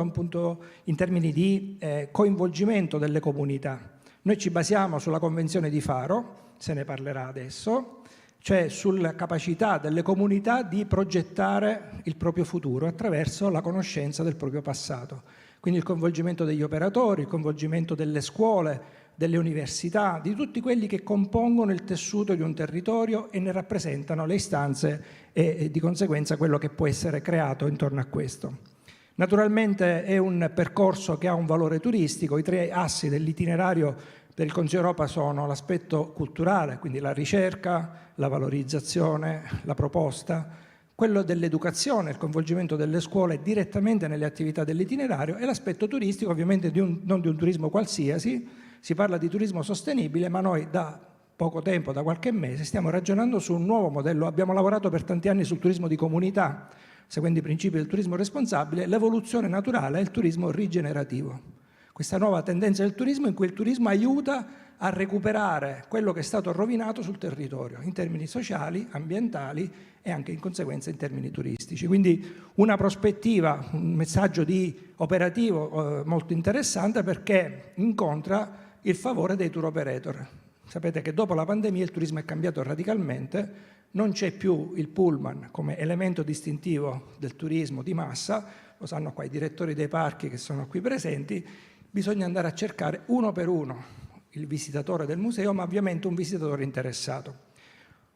in termini di coinvolgimento delle comunità. Noi ci basiamo sulla Convenzione di Faro, se ne parlerà adesso, cioè sulla capacità delle comunità di progettare il proprio futuro attraverso la conoscenza del proprio passato. Quindi il coinvolgimento degli operatori, il coinvolgimento delle scuole, delle università, di tutti quelli che compongono il tessuto di un territorio e ne rappresentano le istanze e di conseguenza quello che può essere creato intorno a questo. Naturalmente è un percorso che ha un valore turistico. I 3 assi dell'itinerario per il Consiglio Europa sono l'aspetto culturale, quindi la ricerca, la valorizzazione, la proposta, quello dell'educazione, il coinvolgimento delle scuole direttamente nelle attività dell'itinerario, e l'aspetto turistico, ovviamente non di un turismo qualsiasi. Si parla di turismo sostenibile, ma noi da poco tempo, da qualche mese, stiamo ragionando su un nuovo modello. Abbiamo lavorato per tanti anni sul turismo di comunità, seguendo i principi del turismo responsabile. L'evoluzione naturale è il turismo rigenerativo. Questa nuova tendenza del turismo in cui il turismo aiuta a recuperare quello che è stato rovinato sul territorio, in termini sociali, ambientali e anche in conseguenza in termini turistici. Quindi una prospettiva, un messaggio operativo molto interessante, perché incontra il favore dei tour operator. Sapete che dopo la pandemia il turismo è cambiato radicalmente, non c'è più il pullman come elemento distintivo del turismo di massa, lo sanno qua i direttori dei parchi che sono qui presenti, bisogna andare a cercare uno per uno il visitatore del museo, ma ovviamente un visitatore interessato.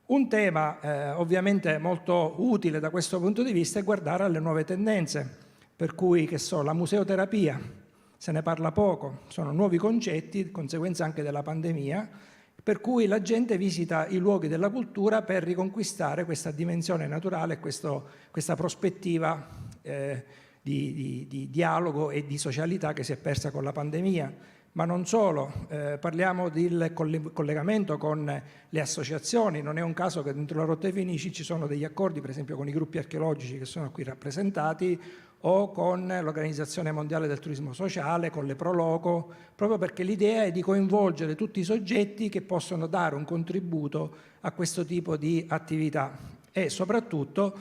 Un tema ovviamente molto utile da questo punto di vista è guardare alle nuove tendenze, per cui la museoterapia, se ne parla poco, sono nuovi concetti, conseguenza anche della pandemia, per cui la gente visita i luoghi della cultura per riconquistare questa dimensione naturale, questa prospettiva di dialogo e di socialità che si è persa con la pandemia. Ma non solo, parliamo del collegamento con le associazioni. Non è un caso che dentro la Rotta dei Fenici ci sono degli accordi, per esempio con i gruppi archeologici che sono qui rappresentati, o con l'Organizzazione Mondiale del Turismo Sociale, con le Proloco, proprio perché l'idea è di coinvolgere tutti i soggetti che possono dare un contributo a questo tipo di attività e soprattutto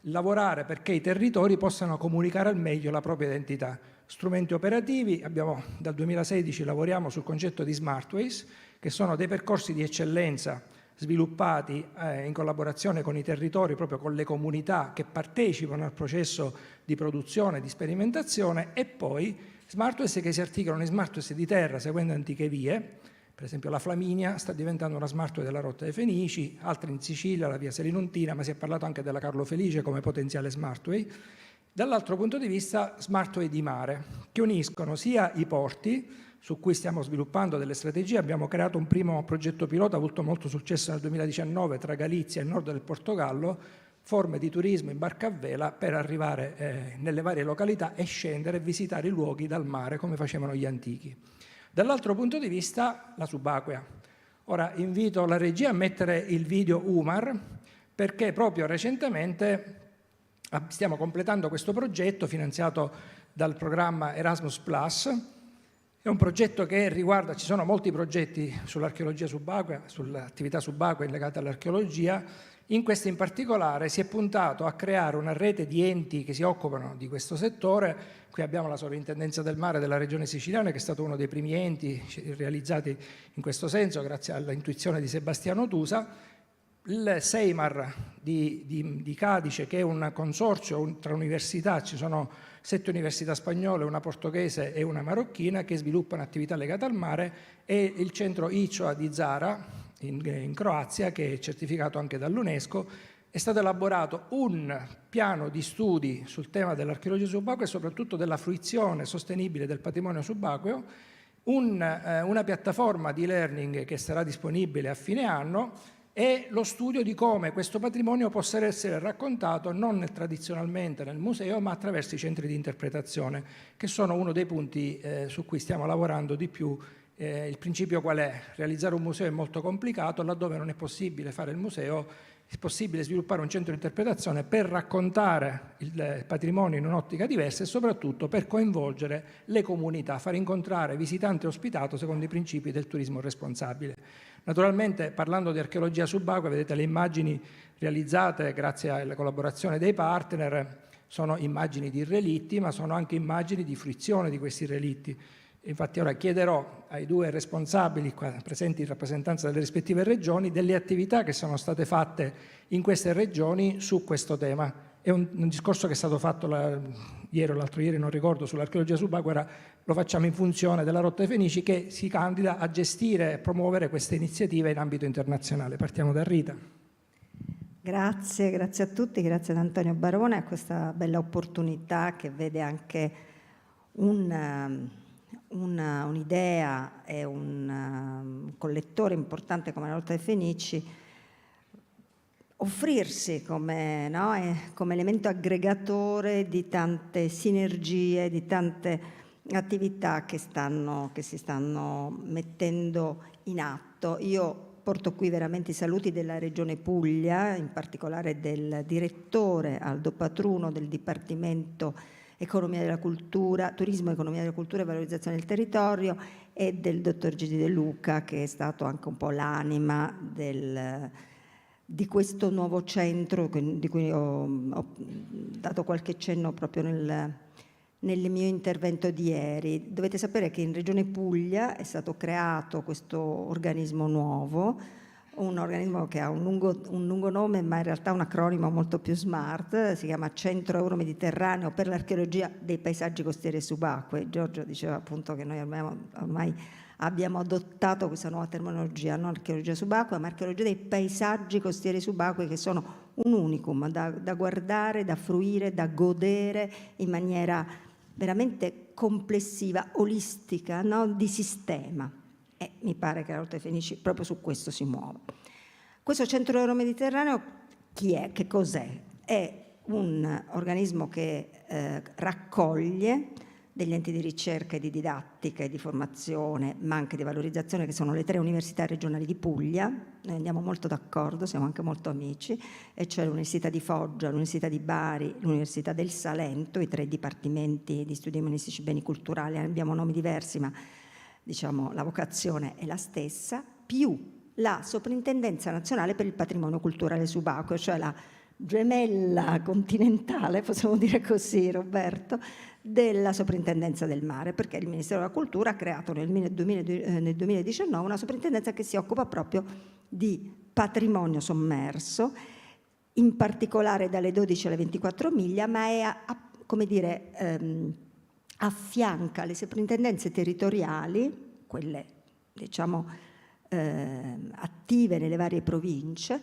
lavorare perché i territori possano comunicare al meglio la propria identità. Strumenti operativi, dal 2016 lavoriamo sul concetto di Smartways, che sono dei percorsi di eccellenza sviluppati in collaborazione con i territori, proprio con le comunità che partecipano al processo di produzione, di sperimentazione, e poi Smartways che si articolano in Smartways di terra seguendo antiche vie. Per esempio la Flaminia sta diventando una Smartway della Rotta dei Fenici, altre in Sicilia, la via Selinuntina, ma si è parlato anche della Carlo Felice come potenziale Smartway. Dall'altro punto di vista Smartway di mare, che uniscono sia i porti, su cui stiamo sviluppando delle strategie. Abbiamo creato un primo progetto pilota, ha avuto molto successo nel 2019 tra Galizia e il nord del Portogallo, forme di turismo in barca a vela per arrivare nelle varie località e scendere e visitare i luoghi dal mare come facevano gli antichi. Dall'altro punto di vista la subacquea. Ora invito la regia a mettere il video Umar, perché proprio recentemente stiamo completando questo progetto finanziato dal programma Erasmus+. È un progetto che riguarda, ci sono molti progetti sull'archeologia subacquea, sulle attività subacquee legate all'archeologia. In questo in particolare si è puntato a creare una rete di enti che si occupano di questo settore. Qui abbiamo la Sovrintendenza del Mare della Regione Siciliana, che è stato uno dei primi enti realizzati in questo senso, grazie all'intuizione di Sebastiano Tusa. Il Seimar di Cadice, che è un consorzio tra università, ci sono 7 università spagnole, una portoghese e una marocchina che sviluppano attività legate al mare, e il centro ICOA di Zara in Croazia, che è certificato anche dall'UNESCO. È stato elaborato un piano di studi sul tema dell'archeologia subacquea e soprattutto della fruizione sostenibile del patrimonio subacqueo, una piattaforma di learning che sarà disponibile a fine anno, e lo studio di come questo patrimonio possa essere raccontato non tradizionalmente nel museo, ma attraverso i centri di interpretazione, che sono uno dei punti su cui stiamo lavorando di più Il principio qual è? Realizzare un museo è molto complicato, laddove non è possibile fare il museo è possibile sviluppare un centro di interpretazione per raccontare il patrimonio in un'ottica diversa e soprattutto per coinvolgere le comunità, far incontrare visitante e ospitato secondo i principi del turismo responsabile. Naturalmente, parlando di archeologia subacquea, vedete le immagini realizzate grazie alla collaborazione dei partner, sono immagini di relitti, ma sono anche immagini di fruizione di questi relitti. Infatti ora chiederò ai due responsabili qua presenti in rappresentanza delle rispettive regioni delle attività che sono state fatte in queste regioni su questo tema. È un discorso che è stato fatto ieri o l'altro ieri, non ricordo, sull'archeologia subacquea, lo facciamo in funzione della Rotta dei Fenici che si candida a gestire e promuovere queste iniziative in ambito internazionale. Partiamo da Rita. Grazie a tutti, grazie ad Antonio Barone a questa bella opportunità che vede anche un'idea e un collettore importante come la Rotta dei Fenici offrirsi come elemento aggregatore di tante sinergie, di tante attività che si stanno mettendo in atto. Io porto qui veramente i saluti della Regione Puglia, in particolare del direttore Aldo Patruno del Dipartimento Economia della Cultura, Turismo, Economia della Cultura e Valorizzazione del Territorio e del dottor Gigi De Luca, che è stato anche un po' l'anima di questo nuovo centro di cui ho dato qualche cenno proprio nel mio intervento di ieri. Dovete sapere che in Regione Puglia è stato creato questo organismo nuovo, un organismo che ha un lungo nome, ma in realtà un acronimo molto più smart, si chiama Centro Euro-Mediterraneo per l'archeologia dei paesaggi costieri e subacquei. Giorgio diceva appunto che noi ormai abbiamo adottato questa nuova terminologia, non archeologia subacquea, ma archeologia dei paesaggi costieri e subacquei, che sono un unicum da guardare, da fruire, da godere in maniera veramente complessiva, olistica, no? Di sistema. E mi pare che la Rotta dei Fenici proprio su questo si muove. Questo Centro Euro-Mediterraneo chi è? Che cos'è? È un organismo che raccoglie degli enti di ricerca e di didattica e di formazione, ma anche di valorizzazione, che sono le 3 università regionali di Puglia. Noi andiamo molto d'accordo, siamo anche molto amici, e cioè l'Università di Foggia, l'Università di Bari, l'Università del Salento, i 3 dipartimenti di studi umanistici e beni culturali, abbiamo nomi diversi, ma diciamo la vocazione è la stessa, più la Soprintendenza Nazionale per il Patrimonio Culturale Subacqueo, cioè la gemella continentale, possiamo dire così, Roberto, della Soprintendenza del Mare, perché il Ministero della Cultura ha creato nel 2019 una soprintendenza che si occupa proprio di patrimonio sommerso, in particolare dalle 12 alle 24 miglia, ma è, come dire, affianca le soprintendenze territoriali, quelle diciamo attive nelle varie province,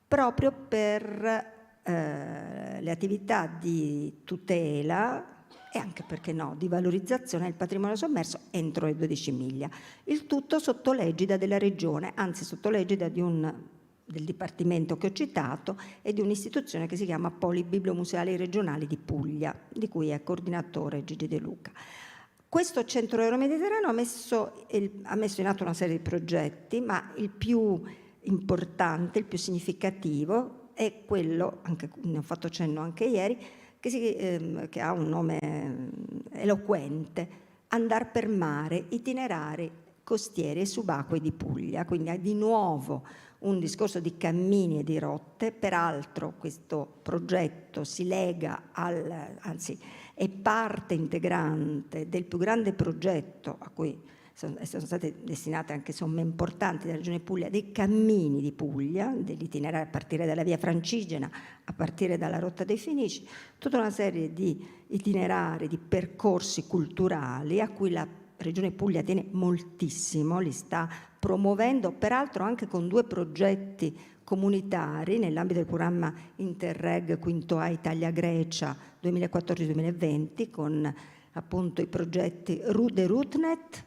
proprio per le attività di tutela e anche, perché no, di valorizzazione del patrimonio sommerso entro le 12 miglia. Il tutto sotto l'egida della Regione, anzi sotto l'egida del Dipartimento che ho citato e di un'istituzione che si chiama Poli Bibliomuseali Regionali di Puglia, di cui è coordinatore Gigi De Luca. Questo Centro Euro-Mediterraneo ha messo in atto una serie di progetti, ma il più importante, il più significativo è quello, anche ne ho fatto cenno anche ieri, che ha un nome eloquente: Andar per mare, itinerari costieri e subacquei di Puglia. Quindi è di nuovo un discorso di cammini e di rotte. Peraltro questo progetto si lega anzi è parte integrante del più grande progetto a cui sono state destinate anche somme importanti della Regione Puglia, dei cammini di Puglia, degli itinerari a partire dalla via Francigena, a partire dalla Rotta dei Fenici, tutta una serie di itinerari, di percorsi culturali a cui la Regione Puglia tiene moltissimo, li sta promuovendo, peraltro anche con 2 progetti comunitari nell'ambito del programma Interreg Quinto A Italia-Grecia 2014-2020, con appunto i progetti De Rutnet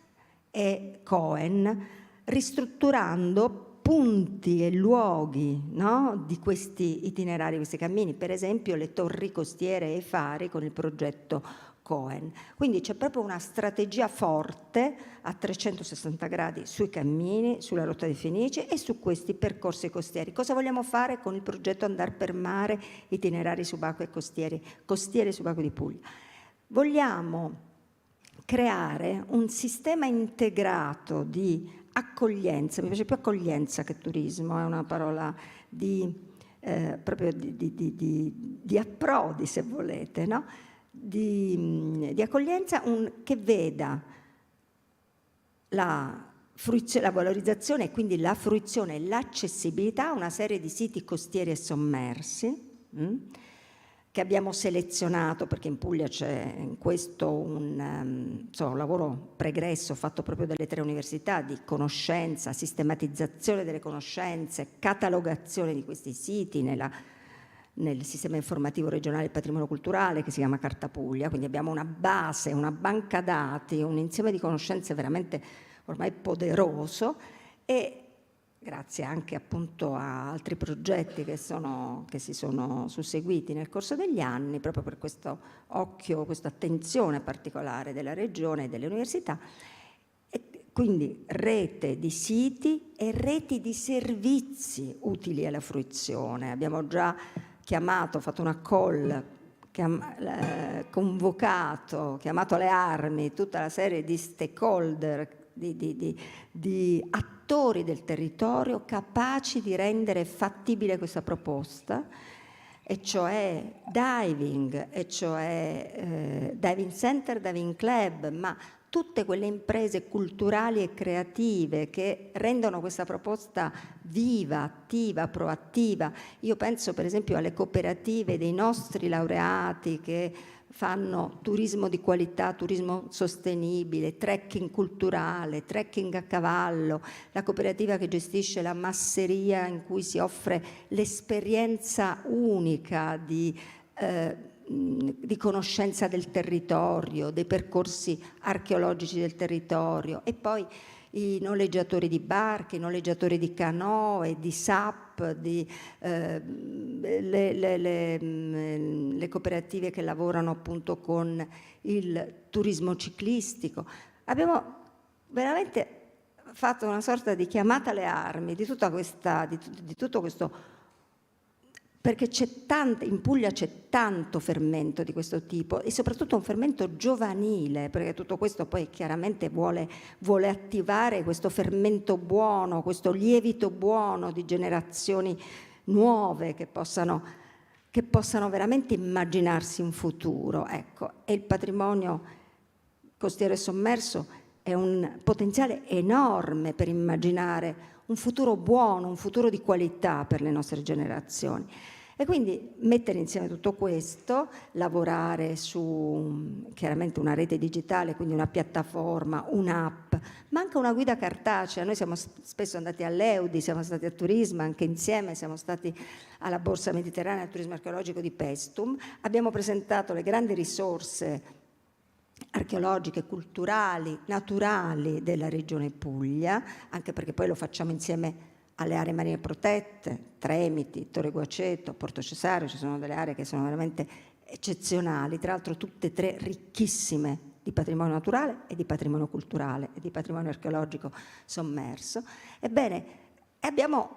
e Cohen, ristrutturando punti e luoghi, no, di questi itinerari, questi cammini, per esempio le torri costiere e i fari con il progetto Cohen. Quindi c'è proprio una strategia forte a 360 gradi sui cammini, sulla rotta dei Fenici e su questi percorsi costieri. Cosa vogliamo fare con il progetto Andar per Mare, itinerari subacquei e costieri subacquei di Puglia? Vogliamo creare un sistema integrato di accoglienza, mi piace più accoglienza che turismo, è una parola proprio di approdi, se volete, no? Di accoglienza che veda la valorizzazione e quindi la fruizione e l'accessibilità a una serie di siti costieri e sommersi che abbiamo selezionato, perché in Puglia c'è in questo un lavoro pregresso fatto proprio dalle 3 università di conoscenza, sistematizzazione delle conoscenze, catalogazione di questi siti nel sistema informativo regionale del patrimonio culturale che si chiama Carta Puglia, quindi abbiamo una base, una banca dati, un insieme di conoscenze veramente ormai poderoso e grazie anche appunto a altri progetti che si sono susseguiti nel corso degli anni, proprio per questo occhio, questa attenzione particolare della regione e delle università, e quindi rete di siti e reti di servizi utili alla fruizione. Abbiamo già fatto una call, convocato, chiamato alle armi tutta la serie di stakeholder, di attori del territorio capaci di rendere fattibile questa proposta, e cioè diving, diving center, diving club, ma tutte quelle imprese culturali e creative che rendono questa proposta viva, attiva, proattiva. Io penso per esempio alle cooperative dei nostri laureati che fanno turismo di qualità, turismo sostenibile, trekking culturale, trekking a cavallo, la cooperativa che gestisce la masseria in cui si offre l'esperienza unica di conoscenza del territorio, dei percorsi archeologici del territorio, e poi i noleggiatori di barche, i noleggiatori di canoe, di SAP, le cooperative che lavorano appunto con il turismo ciclistico. Abbiamo veramente fatto una sorta di chiamata alle armi di tutto questo, perché in Puglia c'è tanto fermento di questo tipo e soprattutto un fermento giovanile, perché tutto questo poi chiaramente vuole attivare questo fermento buono, questo lievito buono di generazioni nuove che possano veramente immaginarsi un futuro. Ecco, e il patrimonio costiero e sommerso è un potenziale enorme per immaginare un futuro buono, un futuro di qualità per le nostre generazioni. E quindi mettere insieme tutto questo, lavorare su chiaramente una rete digitale, quindi una piattaforma, un'app, ma anche una guida cartacea. Noi siamo spesso andati all'Eudi, siamo stati a Turismo anche insieme, siamo stati alla Borsa Mediterranea del Turismo Archeologico di Paestum, abbiamo presentato le grandi risorse archeologiche, culturali, naturali della regione Puglia, anche perché poi lo facciamo insieme alle aree marine protette, Tremiti, Torre Guaceto, Porto Cesario. Ci sono delle aree che sono veramente eccezionali, tra l'altro tutte e 3 ricchissime di patrimonio naturale e di patrimonio culturale e di patrimonio archeologico sommerso. Ebbene, abbiamo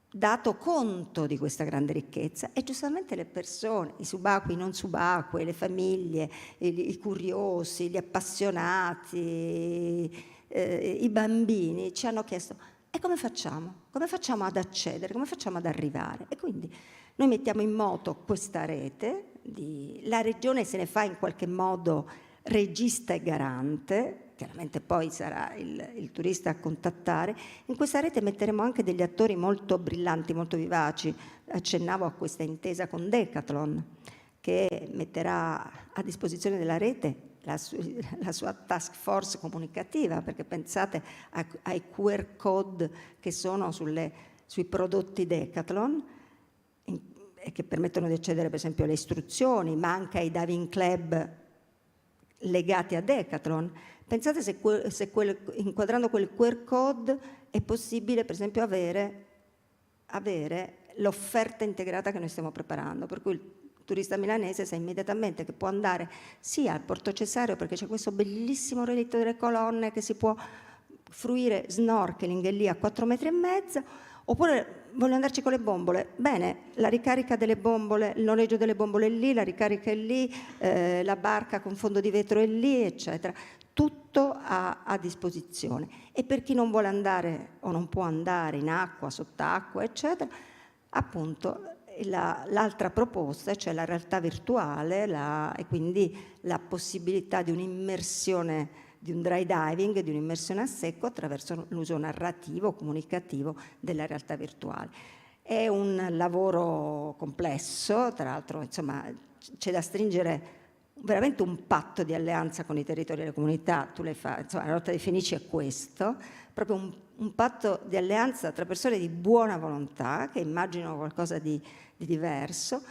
dato conto di questa grande ricchezza e giustamente le persone, i subacquei, i non subacquei, le famiglie, i curiosi, gli appassionati, i bambini ci hanno chiesto: e come facciamo? Come facciamo ad accedere? Come facciamo ad arrivare? E quindi noi mettiamo in moto questa rete, la regione se ne fa in qualche modo regista e garante, chiaramente poi sarà il turista a contattare. In questa rete metteremo anche degli attori molto brillanti, molto vivaci. Accennavo a questa intesa con Decathlon, che metterà a disposizione della rete la sua task force comunicativa, perché pensate ai QR code che sono sui prodotti Decathlon e che permettono di accedere per esempio alle istruzioni, ma anche ai diving club legati a Decathlon. Pensate se inquadrando quel QR code è possibile per esempio avere l'offerta integrata che noi stiamo preparando, per cui turista milanese sa immediatamente che può andare sia al Porto Cesareo, perché c'è questo bellissimo relitto delle colonne che si può fruire snorkeling lì a 4,5 metri, oppure voglio andarci con le bombole. Bene, la ricarica delle bombole, il noleggio delle bombole è lì, la ricarica è lì, la barca con fondo di vetro è lì, eccetera. Tutto a disposizione. E per chi non vuole andare o non può andare in acqua, sott'acqua, eccetera, appunto l'altra proposta, cioè la realtà virtuale e quindi la possibilità di un'immersione, di un dry diving, di un'immersione a secco attraverso l'uso narrativo, comunicativo della realtà virtuale. È un lavoro complesso, tra l'altro, insomma, c'è da stringere veramente un patto di alleanza con i territori e le comunità. Tu le fai, insomma, la Rotta dei Fenici è questo, proprio un patto di alleanza tra persone di buona volontà che immaginano qualcosa di diverso.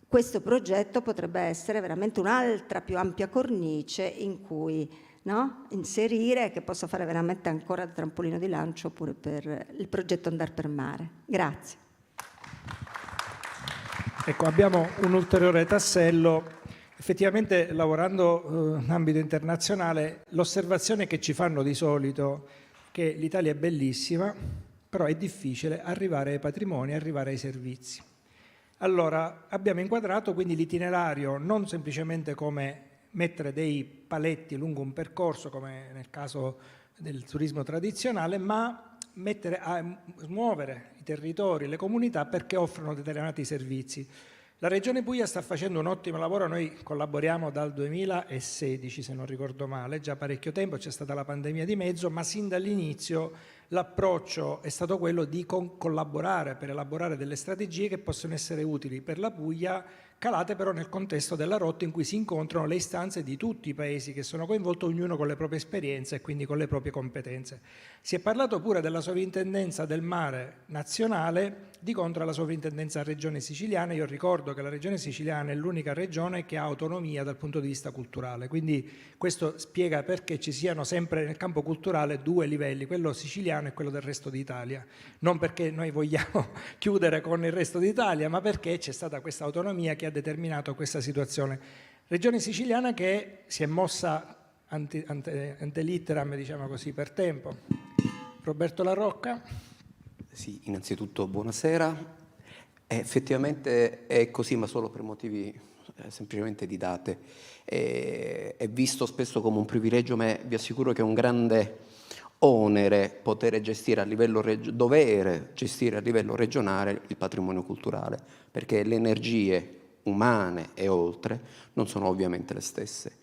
Questo progetto potrebbe essere veramente un'altra più ampia cornice in cui, no, inserire, che possa fare veramente ancora da trampolino di lancio pure per il progetto Andar per Mare. Grazie. Ecco, abbiamo un ulteriore tassello. Effettivamente, lavorando in ambito internazionale, l'osservazione che ci fanno di solito è che l'Italia è bellissima, però è difficile arrivare ai patrimoni, arrivare ai servizi. Allora, abbiamo inquadrato quindi l'itinerario non semplicemente come mettere dei paletti lungo un percorso, come nel caso del turismo tradizionale, ma mettere a muovere i territori, le comunità perché offrono determinati servizi. La Regione Puglia sta facendo un ottimo lavoro, noi collaboriamo dal 2016 se non ricordo male, già parecchio tempo, c'è stata la pandemia di mezzo, ma sin dall'inizio l'approccio è stato quello di collaborare per elaborare delle strategie che possono essere utili per la Puglia, calate però nel contesto della rotta in cui si incontrano le istanze di tutti i paesi che sono coinvolti, ognuno con le proprie esperienze e quindi con le proprie competenze. Si è parlato pure della sovrintendenza del mare nazionale, di contro alla sovrintendenza regione siciliana. Io ricordo che la regione siciliana è l'unica regione che ha autonomia dal punto di vista culturale, quindi questo spiega perché ci siano sempre nel campo culturale due livelli, quello siciliano e quello del resto d'Italia, non perché noi vogliamo chiudere con il resto d'Italia, ma perché c'è stata questa autonomia che ha determinato questa situazione. Regione siciliana che si è mossa ante litteram, diciamo così, per tempo. Roberto La Rocca. Sì, innanzitutto buonasera. Effettivamente è così, ma solo per motivi semplicemente di date. È visto spesso come un privilegio, ma vi assicuro che è un grande onere poter gestire a livello dovere gestire a livello regionale il patrimonio culturale, perché le energie umane e oltre non sono ovviamente le stesse.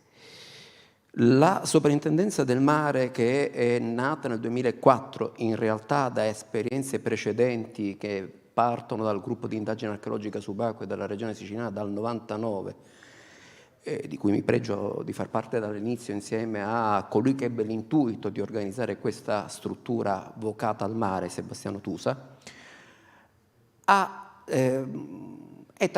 La Soprintendenza del Mare, che è nata nel 2004 in realtà da esperienze precedenti che partono dal gruppo di indagine archeologica subacquea della regione siciliana dal 99, di cui mi pregio di far parte dall'inizio insieme a colui che ebbe l'intuito di organizzare questa struttura vocata al mare, Sebastiano Tusa, è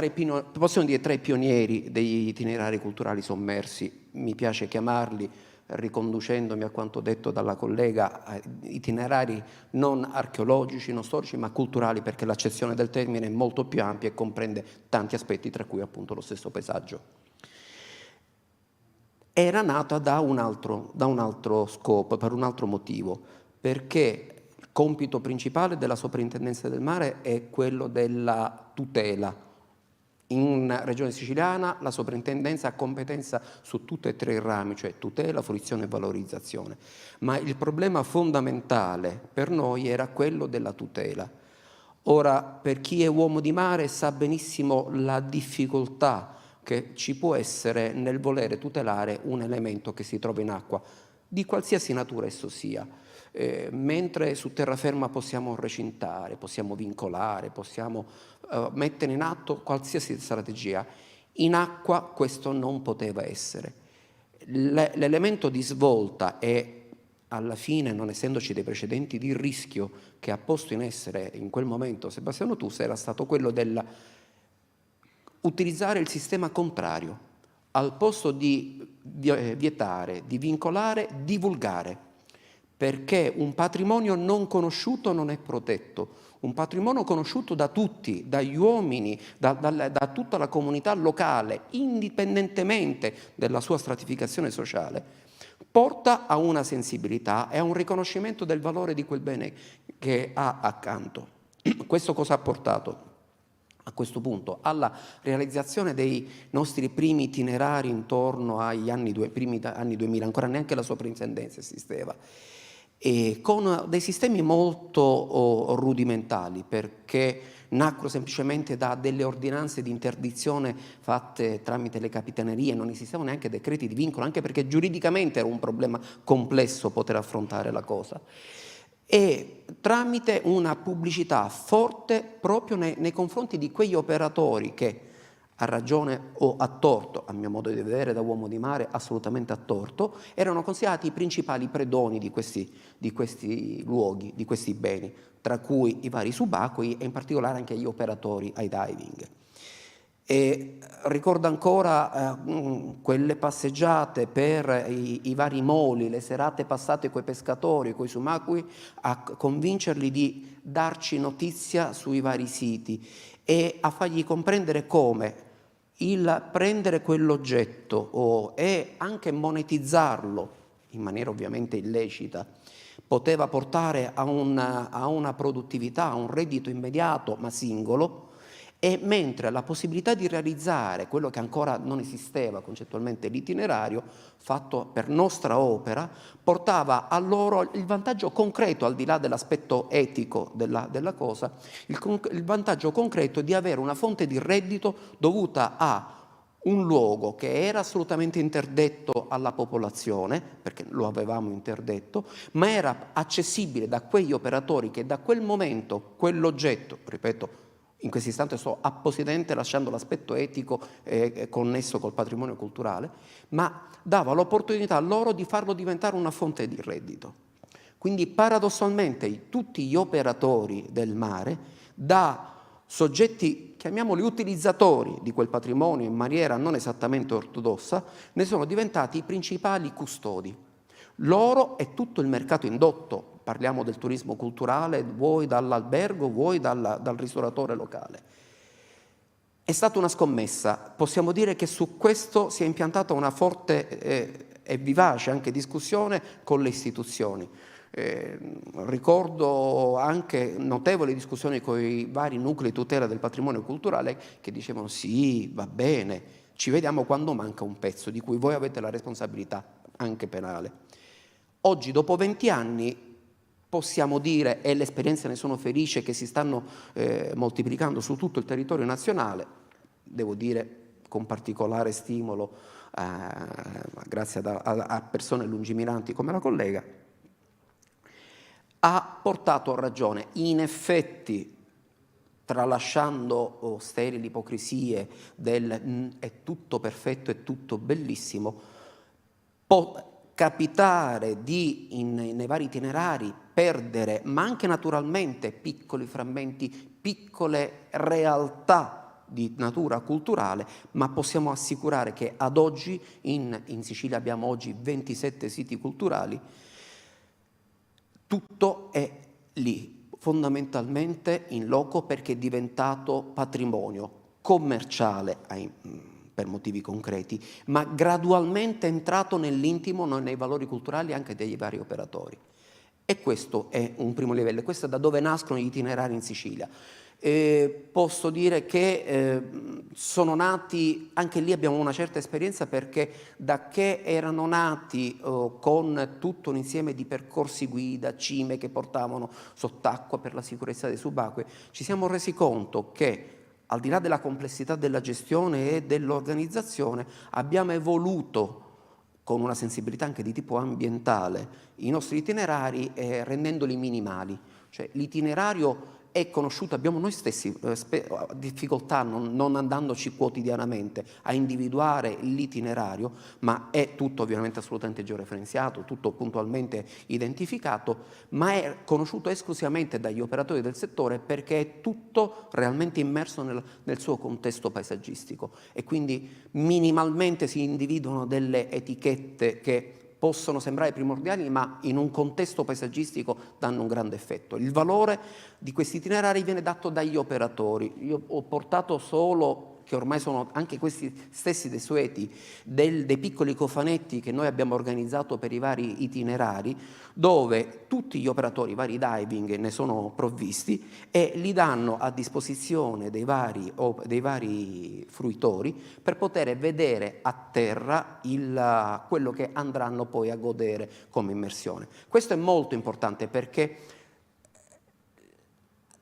possiamo dire tra i pionieri degli itinerari culturali sommersi. Mi piace chiamarli, riconducendomi a quanto detto dalla collega, itinerari non archeologici, non storici, ma culturali, perché l'accezione del termine è molto più ampia e comprende tanti aspetti, tra cui appunto lo stesso paesaggio. Era nata da un altro scopo, per un altro motivo, perché il compito principale della Soprintendenza del Mare è quello della tutela. In Regione Siciliana la Soprintendenza ha competenza su tutti e tre i rami, cioè tutela, fruizione e valorizzazione, ma il problema fondamentale per noi era quello della tutela. Ora, per chi è uomo di mare sa benissimo la difficoltà che ci può essere nel volere tutelare un elemento che si trova in acqua, di qualsiasi natura esso sia. Mentre su terraferma possiamo recintare, possiamo vincolare, possiamo mettere in atto qualsiasi strategia, in acqua questo non poteva essere. L'elemento di svolta e alla fine, non essendoci dei precedenti di rischio che ha posto in essere in quel momento Sebastiano Tusa, era stato quello del utilizzare il sistema contrario, al posto di vietare, di vincolare, divulgare, perché un patrimonio non conosciuto non è protetto. Un patrimonio conosciuto da tutti, dagli uomini, da tutta la comunità locale, indipendentemente dalla sua stratificazione sociale, porta a una sensibilità e a un riconoscimento del valore di quel bene che ha accanto. Questo cosa ha portato? A questo punto alla realizzazione dei nostri primi itinerari intorno agli primi anni 2000, ancora neanche la soprintendenza esisteva, e con dei sistemi molto rudimentali, perché nacquero semplicemente da delle ordinanze di interdizione fatte tramite le capitanerie, non esistevano neanche decreti di vincolo, anche perché giuridicamente era un problema complesso poter affrontare la cosa. E tramite una pubblicità forte proprio nei confronti di quegli operatori che, a ragione o a torto, a mio modo di vedere da uomo di mare, assolutamente a torto, erano considerati i principali predoni di questi luoghi, di questi beni, tra cui i vari subacquei e in particolare anche gli operatori ai diving. E ricordo ancora quelle passeggiate per i vari moli, le serate passate coi pescatori, coi subacquei, a convincerli di darci notizia sui vari siti e a fargli comprendere come il prendere quell'oggetto e anche monetizzarlo in maniera ovviamente illecita poteva portare a una produttività, a un reddito immediato ma singolo, e mentre la possibilità di realizzare quello che ancora non esisteva concettualmente, l'itinerario fatto per nostra opera, portava a loro il vantaggio concreto, al di là dell'aspetto etico della cosa, il vantaggio concreto di avere una fonte di reddito dovuta a un luogo che era assolutamente interdetto alla popolazione, perché lo avevamo interdetto, ma era accessibile da quegli operatori che da quel momento quell'oggetto, ripeto, in questo istante sto appositamente lasciando l'aspetto etico connesso col patrimonio culturale, ma dava l'opportunità a loro di farlo diventare una fonte di reddito. Quindi paradossalmente tutti gli operatori del mare, da soggetti, chiamiamoli utilizzatori di quel patrimonio in maniera non esattamente ortodossa, ne sono diventati i principali custodi. Loro e tutto il mercato indotto, parliamo del turismo culturale, vuoi dall'albergo, vuoi dal ristoratore locale. È stata una scommessa, possiamo dire che su questo si è impiantata una forte e vivace anche discussione con le istituzioni. Ricordo anche notevoli discussioni con i vari nuclei tutela del patrimonio culturale che dicevano sì, va bene, ci vediamo quando manca un pezzo di cui voi avete la responsabilità anche penale. Oggi, dopo 20 anni, possiamo dire, e le esperienze ne sono felice, che si stanno moltiplicando su tutto il territorio nazionale, devo dire con particolare stimolo grazie a persone lungimiranti come la collega, ha portato a ragione. In effetti, tralasciando sterili ipocrisie del è tutto perfetto, è tutto bellissimo, può capitare di, nei vari itinerari, perdere, ma anche naturalmente piccoli frammenti, piccole realtà di natura culturale, ma possiamo assicurare che ad oggi, in Sicilia abbiamo oggi 27 siti culturali, tutto è lì, fondamentalmente in loco, perché è diventato patrimonio commerciale per motivi concreti, ma gradualmente entrato nell'intimo, nei valori culturali anche dei vari operatori. E questo è un primo livello, questo è da dove nascono gli itinerari in Sicilia. Posso dire che sono nati, anche lì abbiamo una certa esperienza, perché da che erano nati con tutto un insieme di percorsi guida, cime che portavano sott'acqua per la sicurezza dei subacquei, ci siamo resi conto che al di là della complessità della gestione e dell'organizzazione, abbiamo evoluto con una sensibilità anche di tipo ambientale i nostri itinerari, rendendoli minimali. Cioè l'itinerario è conosciuto, abbiamo noi stessi difficoltà non andandoci quotidianamente a individuare l'itinerario, ma è tutto ovviamente assolutamente georeferenziato, tutto puntualmente identificato, ma è conosciuto esclusivamente dagli operatori del settore perché è tutto realmente immerso nel suo contesto paesaggistico, e quindi minimalmente si individuano delle etichette che possono sembrare primordiali, ma in un contesto paesaggistico danno un grande effetto. Il valore di questi itinerari viene dato dagli operatori. Io ho portato solo, che ormai sono anche questi stessi desueti, dei piccoli cofanetti che noi abbiamo organizzato per i vari itinerari, dove tutti gli operatori, i vari diving ne sono provvisti e li danno a disposizione dei vari fruitori per poter vedere a terra quello che andranno poi a godere come immersione. Questo è molto importante perché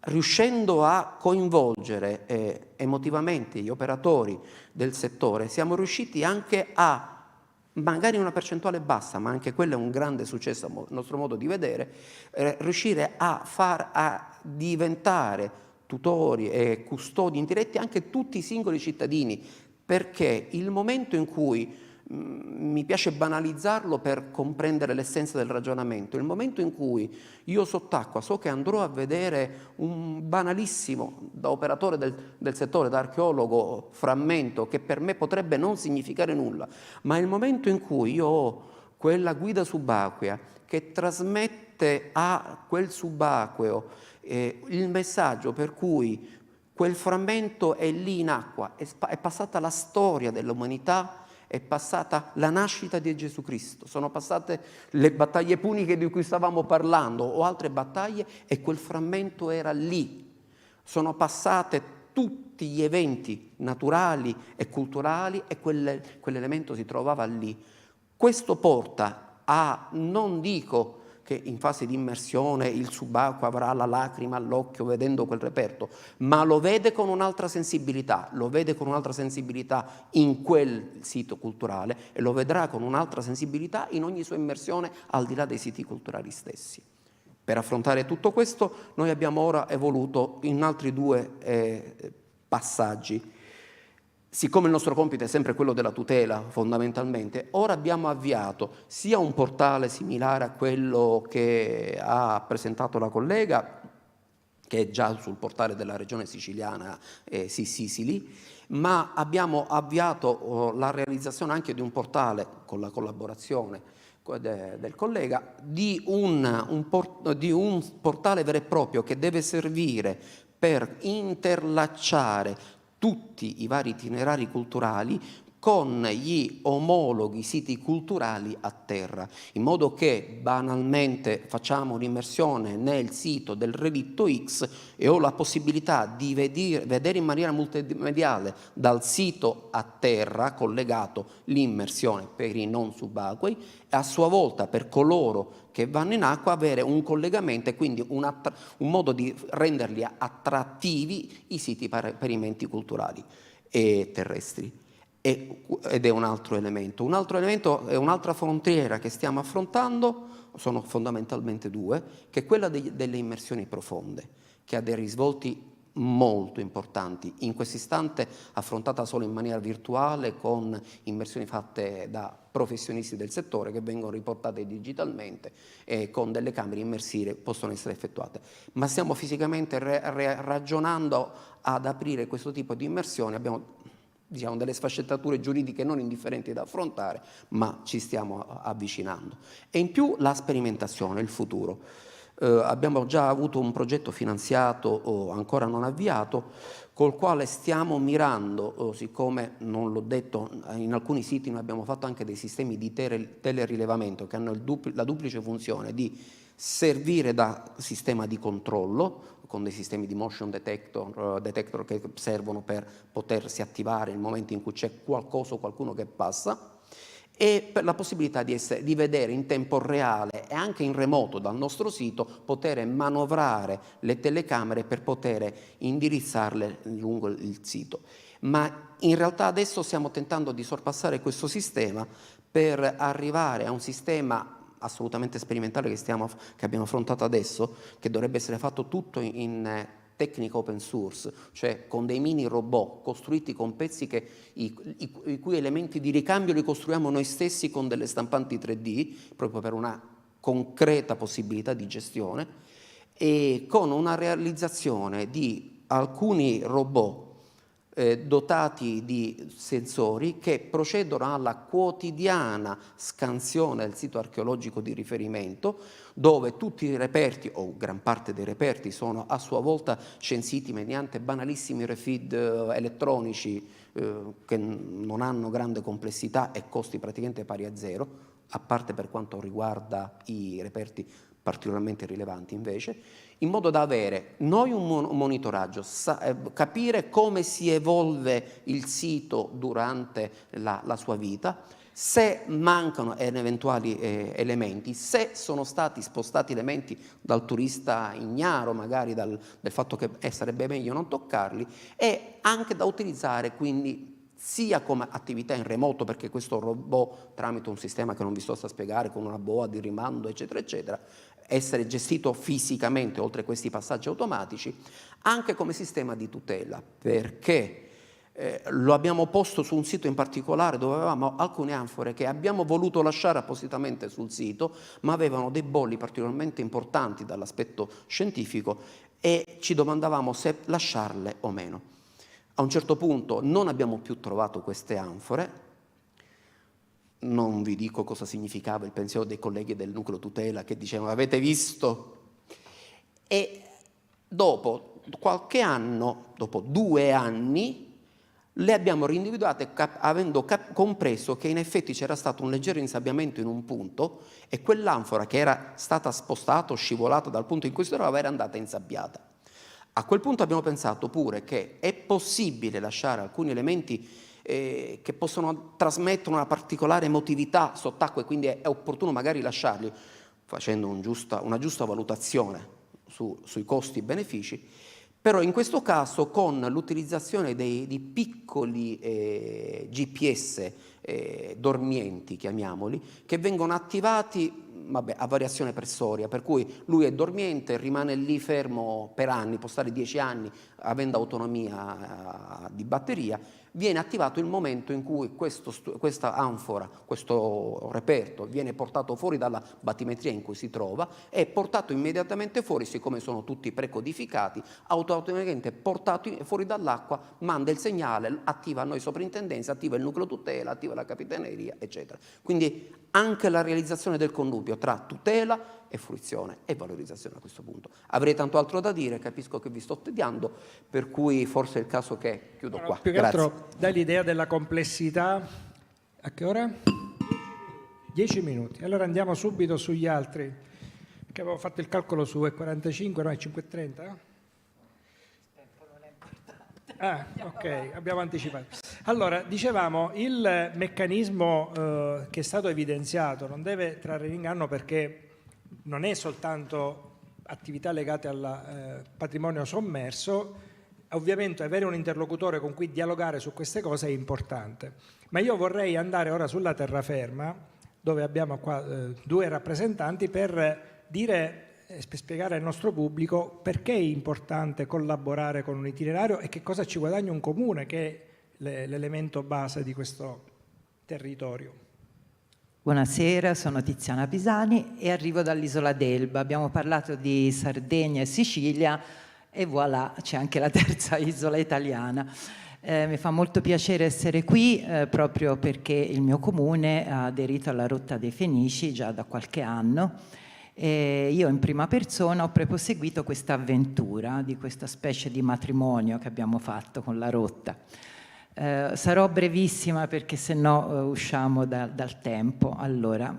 riuscendo a coinvolgere emotivamente gli operatori del settore, siamo riusciti anche a, magari una percentuale bassa, ma anche quello è un grande successo a nostro modo di vedere, riuscire a diventare tutori e custodi indiretti anche tutti i singoli cittadini, perché il momento in cui mi piace banalizzarlo per comprendere l'essenza del ragionamento. Il momento in cui io sott'acqua so che andrò a vedere un banalissimo, da operatore del settore, da archeologo, frammento che per me potrebbe non significare nulla, ma il momento in cui io ho quella guida subacquea che trasmette a quel subacqueo il messaggio per cui quel frammento è lì in acqua, è passata la storia dell'umanità, è passata la nascita di Gesù Cristo, sono passate le battaglie puniche di cui stavamo parlando o altre battaglie e quel frammento era lì, sono passate tutti gli eventi naturali e culturali e quell'elemento si trovava lì. Questo porta a, non dico che in fase di immersione il subacqueo avrà la lacrima all'occhio vedendo quel reperto, ma lo vede con un'altra sensibilità, in quel sito culturale e lo vedrà con un'altra sensibilità in ogni sua immersione al di là dei siti culturali stessi. Per affrontare tutto questo noi abbiamo ora evoluto in altri due passaggi. Siccome il nostro compito è sempre quello della tutela, fondamentalmente, ora abbiamo avviato sia un portale similare a quello che ha presentato la collega, che è già sul portale della regione siciliana Sicily, ma abbiamo avviato la realizzazione anche di un portale, con la collaborazione del collega, di un portale vero e proprio che deve servire per interlacciare tutti i vari itinerari culturali con gli omologhi siti culturali a terra, in modo che banalmente facciamo un'immersione nel sito del relitto X e ho la possibilità di vedere in maniera multimediale dal sito a terra collegato l'immersione per i non subacquei e a sua volta per coloro che vanno in acqua avere un collegamento e quindi un modo di renderli attrattivi i siti parimenti culturali e terrestri. Ed è un altro elemento. Un altro elemento è un'altra frontiera che stiamo affrontando, sono fondamentalmente due, che è quella delle immersioni profonde, che ha dei risvolti molto importanti, in questo istante affrontata solo in maniera virtuale con immersioni fatte da professionisti del settore che vengono riportate digitalmente e con delle camere immersive possono essere effettuate. Ma stiamo fisicamente ragionando ad aprire questo tipo di immersioni, abbiamo delle sfaccettature giuridiche non indifferenti da affrontare, ma ci stiamo avvicinando. E in più la sperimentazione, il futuro. Abbiamo già avuto un progetto finanziato o ancora non avviato, col quale stiamo mirando, siccome non l'ho detto, in alcuni siti noi abbiamo fatto anche dei sistemi di telerilevamento che hanno la duplice funzione di servire da sistema di controllo, con dei sistemi di motion detector che servono per potersi attivare nel momento in cui c'è qualcosa o qualcuno che passa, e per la possibilità di vedere in tempo reale e anche in remoto dal nostro sito, poter manovrare le telecamere per poter indirizzarle lungo il sito. Ma in realtà adesso stiamo tentando di sorpassare questo sistema per arrivare a un sistema assolutamente sperimentale che abbiamo affrontato adesso, che dovrebbe essere fatto tutto in tecnica open source, cioè con dei mini robot costruiti con pezzi i cui elementi di ricambio li costruiamo noi stessi con delle stampanti 3D, proprio per una concreta possibilità di gestione, e con una realizzazione di alcuni robot dotati di sensori che procedono alla quotidiana scansione del sito archeologico di riferimento, dove tutti i reperti o gran parte dei reperti sono a sua volta censiti mediante banalissimi refeed elettronici che non hanno grande complessità e costi praticamente pari a zero, a parte per quanto riguarda i reperti particolarmente rilevanti invece, in modo da avere noi un monitoraggio, capire come si evolve il sito durante la sua vita, se mancano eventuali elementi, se sono stati spostati elementi dal turista ignaro, magari del fatto che sarebbe meglio non toccarli, e anche da utilizzare quindi sia come attività in remoto, perché questo robot tramite un sistema che non vi sto a spiegare, con una boa di rimando eccetera eccetera, essere gestito fisicamente oltre questi passaggi automatici, anche come sistema di tutela, perché lo abbiamo posto su un sito in particolare dove avevamo alcune anfore che abbiamo voluto lasciare appositamente sul sito, ma avevano dei bolli particolarmente importanti dall'aspetto scientifico e ci domandavamo se lasciarle o meno. A un certo punto non abbiamo più trovato queste anfore, non vi dico cosa significava il pensiero dei colleghi del nucleo tutela che dicevano avete visto? E dopo qualche anno, dopo 2 anni, le abbiamo rindividuate avendo compreso che in effetti c'era stato un leggero insabbiamento in un punto e quell'anfora che era stata spostata o scivolata dal punto in cui si trovava era andata insabbiata. A quel punto abbiamo pensato pure che è possibile lasciare alcuni elementi che possono trasmettere una particolare emotività sott'acqua e quindi è opportuno magari lasciarli facendo una giusta valutazione sui costi e benefici. Però in questo caso con l'utilizzazione di piccoli GPS dormienti, chiamiamoli, che vengono attivati a variazione pressoria, per cui lui è dormiente, rimane lì fermo per anni, può stare 10 anni avendo autonomia di batteria, viene attivato il momento in cui questa anfora, questo reperto viene portato fuori dalla battimetria in cui si trova, è portato immediatamente fuori, siccome sono tutti precodificati, automaticamente portato fuori dall'acqua, manda il segnale, attiva noi soprintendenza, attiva il nucleo tutela, attiva la capitaneria, eccetera. Quindi anche la realizzazione del connubio tra tutela e fruizione e valorizzazione a questo punto. Avrei tanto altro da dire, capisco che vi sto tediando, per cui forse è il caso che chiudo qua. Più che altro dai l'idea della complessità. A che ora? 10 minuti. Allora andiamo subito sugli altri, perché avevo fatto il calcolo su 45, no, è 5:30? Ah, ok, abbiamo anticipato. Allora, dicevamo, il meccanismo che è stato evidenziato non deve trarre in inganno, perché non è soltanto attività legate al patrimonio sommerso. Ovviamente avere un interlocutore con cui dialogare su queste cose è importante, ma io vorrei andare ora sulla terraferma, dove abbiamo qua 2 rappresentanti, per dire e spiegare al nostro pubblico perché è importante collaborare con un itinerario e che cosa ci guadagna un comune, che è l'elemento base di questo territorio. Buonasera, sono Tiziana Pisani e arrivo dall'isola d'Elba. Abbiamo parlato di Sardegna e Sicilia e voilà, c'è anche la terza isola italiana. Mi fa molto piacere essere qui proprio perché il mio comune ha aderito alla Rotta dei Fenici già da qualche anno e io in prima persona ho proprio seguito questa avventura di questa specie di matrimonio che abbiamo fatto con la Rotta. Sarò brevissima perché se no usciamo dal tempo. Allora,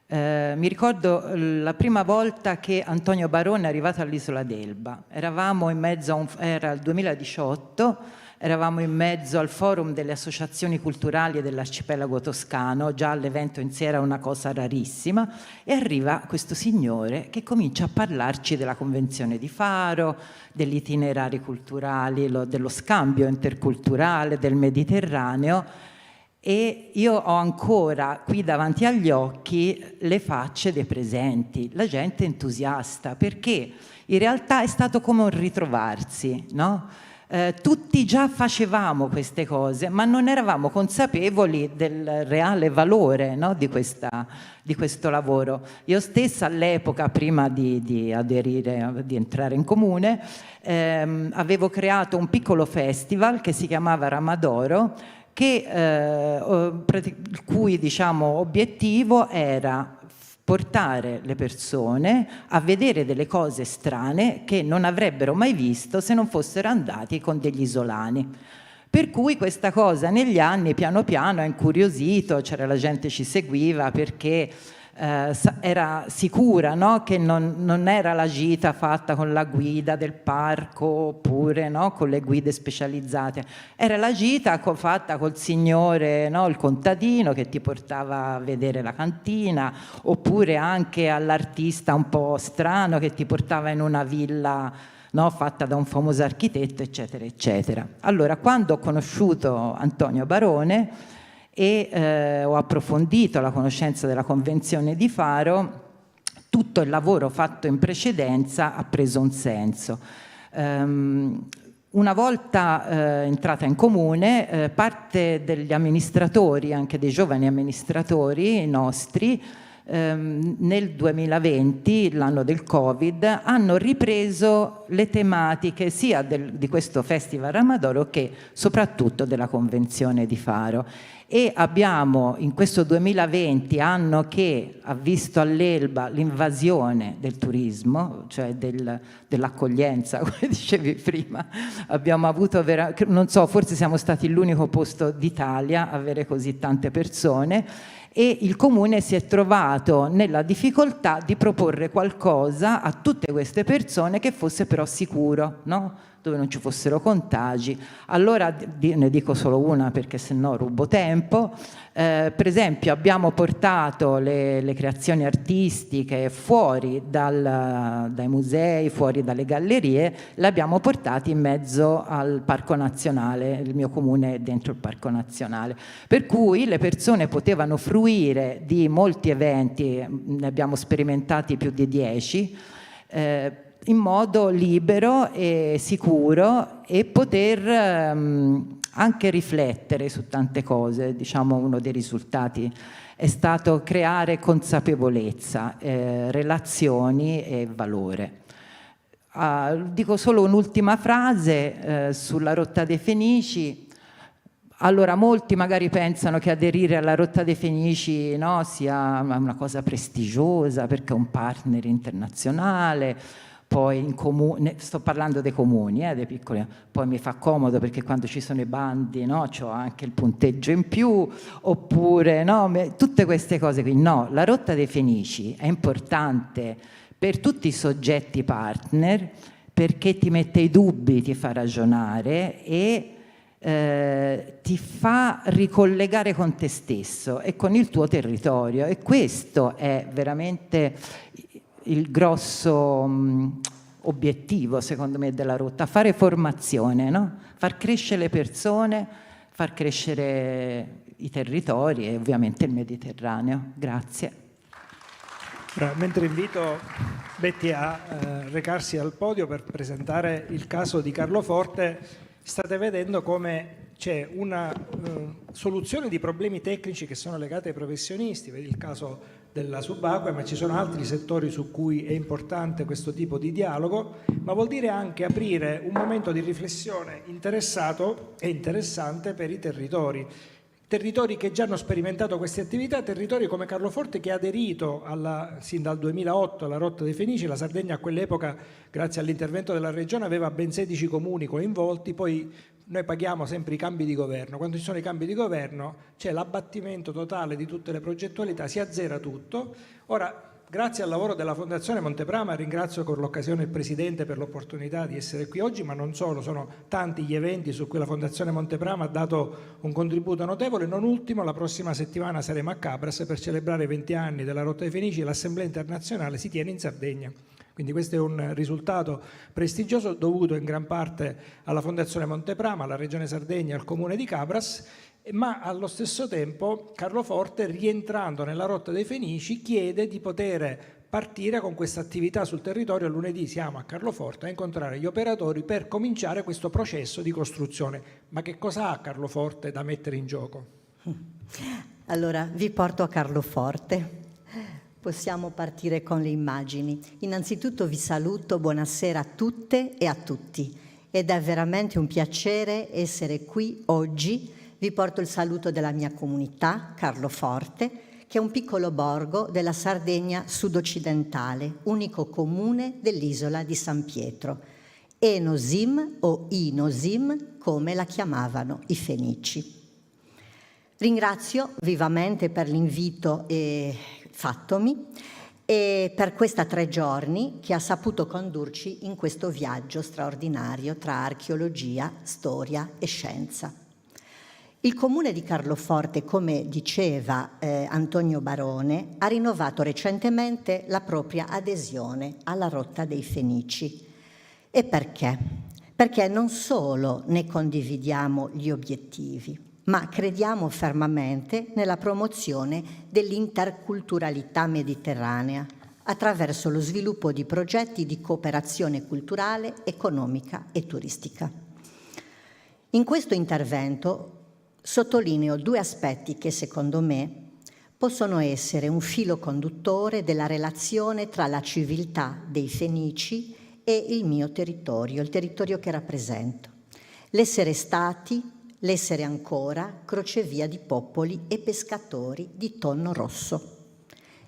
mi ricordo la prima volta che Antonio Barone è arrivato all'isola d'Elba. Eravamo in mezzo era il 2018, eravamo in mezzo al forum delle associazioni culturali dell'arcipelago toscano, già l'evento in sé era una cosa rarissima, e arriva questo signore che comincia a parlarci della Convenzione di Faro, degli itinerari culturali, dello scambio interculturale, del Mediterraneo, e io ho ancora qui davanti agli occhi le facce dei presenti, la gente entusiasta, perché in realtà è stato come un ritrovarsi, no? Tutti già facevamo queste cose, ma non eravamo consapevoli del reale valore, no, di questo lavoro. Io stessa all'epoca, prima di aderire, di entrare in comune, avevo creato un piccolo festival che si chiamava Ramadoro, il cui, diciamo, obiettivo era portare le persone a vedere delle cose strane che non avrebbero mai visto se non fossero andati con degli isolani. Per cui questa cosa negli anni piano piano ha incuriosito, c'era la gente che ci seguiva perché era sicura, no? Che non era la gita fatta con la guida del parco oppure, no, con le guide specializzate, era la gita fatta col signore, no, il contadino che ti portava a vedere la cantina, oppure anche all'artista un po' strano che ti portava in una villa, no, fatta da un famoso architetto, eccetera, eccetera. Allora, quando ho conosciuto Antonio Barone e ho approfondito la conoscenza della Convenzione di Faro, tutto il lavoro fatto in precedenza ha preso un senso. Una volta entrata in comune, parte degli amministratori, anche dei giovani amministratori nostri, nel 2020, l'anno del Covid, hanno ripreso le tematiche sia di questo Festival Ramadoro che soprattutto della Convenzione di Faro. E abbiamo in questo 2020, anno che ha visto all'Elba l'invasione del turismo, cioè dell'accoglienza, come dicevi prima, abbiamo avuto, non so, forse siamo stati l'unico posto d'Italia a avere così tante persone, e il comune si è trovato nella difficoltà di proporre qualcosa a tutte queste persone che fosse però sicuro, no? Dove non ci fossero contagi. Allora ne dico solo una perché sennò rubo tempo. Per esempio abbiamo portato le creazioni artistiche fuori dai musei, fuori dalle gallerie, le abbiamo portate in mezzo al Parco Nazionale, il mio comune è dentro il Parco Nazionale, per cui le persone potevano fruire di molti eventi, ne abbiamo sperimentati più di 10, in modo libero e sicuro, e poter anche riflettere su tante cose. Diciamo, uno dei risultati è stato creare consapevolezza, relazioni e valore. Dico solo un'ultima frase sulla Rotta dei Fenici. Allora, molti magari pensano che aderire alla Rotta dei Fenici, no, sia una cosa prestigiosa perché è un partner internazionale. Poi in comune, sto parlando dei comuni, dei piccoli, poi mi fa comodo perché quando ci sono i bandi, no, c'ho anche il punteggio in più, oppure no, tutte queste cose qui. No, la Rotta dei Fenici è importante per tutti i soggetti partner perché ti mette i dubbi, ti fa ragionare e ti fa ricollegare con te stesso e con il tuo territorio, e questo è veramente il grosso obiettivo, secondo me, della rotta: fare formazione, no? Far crescere le persone, far crescere i territori e ovviamente il Mediterraneo. Grazie. Mentre invito Betty a recarsi al podio per presentare il caso di Carlo Forte, state vedendo come c'è una soluzione di problemi tecnici che sono legati ai professionisti. Vedi il caso della subacquea, ma ci sono altri settori su cui è importante questo tipo di dialogo, ma vuol dire anche aprire un momento di riflessione interessato e interessante per i territori che già hanno sperimentato queste attività, territori come Carloforte che ha aderito sin dal 2008 alla Rotta dei Fenici. La Sardegna a quell'epoca, grazie all'intervento della Regione, aveva ben 16 comuni coinvolti. Poi noi paghiamo sempre i cambi di governo. Quando ci sono i cambi di governo c'è l'abbattimento totale di tutte le progettualità, si azzera tutto. Ora, grazie al lavoro della Fondazione Monteprama, ringrazio con l'occasione il Presidente per l'opportunità di essere qui oggi, ma non solo, sono tanti gli eventi su cui la Fondazione Monteprama ha dato un contributo notevole. Non ultimo, la prossima settimana saremo a Cabras per celebrare i 20 anni della Rotta dei Fenici. L'Assemblea internazionale si tiene in Sardegna. Quindi questo è un risultato prestigioso dovuto in gran parte alla Fondazione Monteprama, alla Regione Sardegna e al Comune di Cabras, ma allo stesso tempo Carlo Forte, rientrando nella Rotta dei Fenici, chiede di poter partire con questa attività sul territorio. Lunedì siamo a Carloforte a incontrare gli operatori per cominciare questo processo di costruzione. Ma che cosa ha Carloforte da mettere in gioco? Allora, vi porto a Carloforte. Possiamo partire con le immagini. Innanzitutto vi saluto, buonasera a tutte e a tutti. Ed è veramente un piacere essere qui oggi. Vi porto il saluto della mia comunità, Carloforte, che è un piccolo borgo della Sardegna sud-occidentale, unico comune dell'isola di San Pietro, Enosim o Inosim, come la chiamavano i Fenici. Ringrazio vivamente per l'invito fattomi e per questi 3 giorni che ha saputo condurci in questo viaggio straordinario tra archeologia, storia e scienza. Il comune di Carloforte, come diceva Antonio Barone, ha rinnovato recentemente la propria adesione alla Rotta dei Fenici. E perché? Perché non solo ne condividiamo gli obiettivi, ma crediamo fermamente nella promozione dell'interculturalità mediterranea attraverso lo sviluppo di progetti di cooperazione culturale, economica e turistica. In questo intervento sottolineo 2 aspetti che, secondo me, possono essere un filo conduttore della relazione tra la civiltà dei Fenici e il mio territorio, il territorio che rappresento. L'essere stati, l'essere ancora, crocevia di popoli e pescatori di tonno rosso.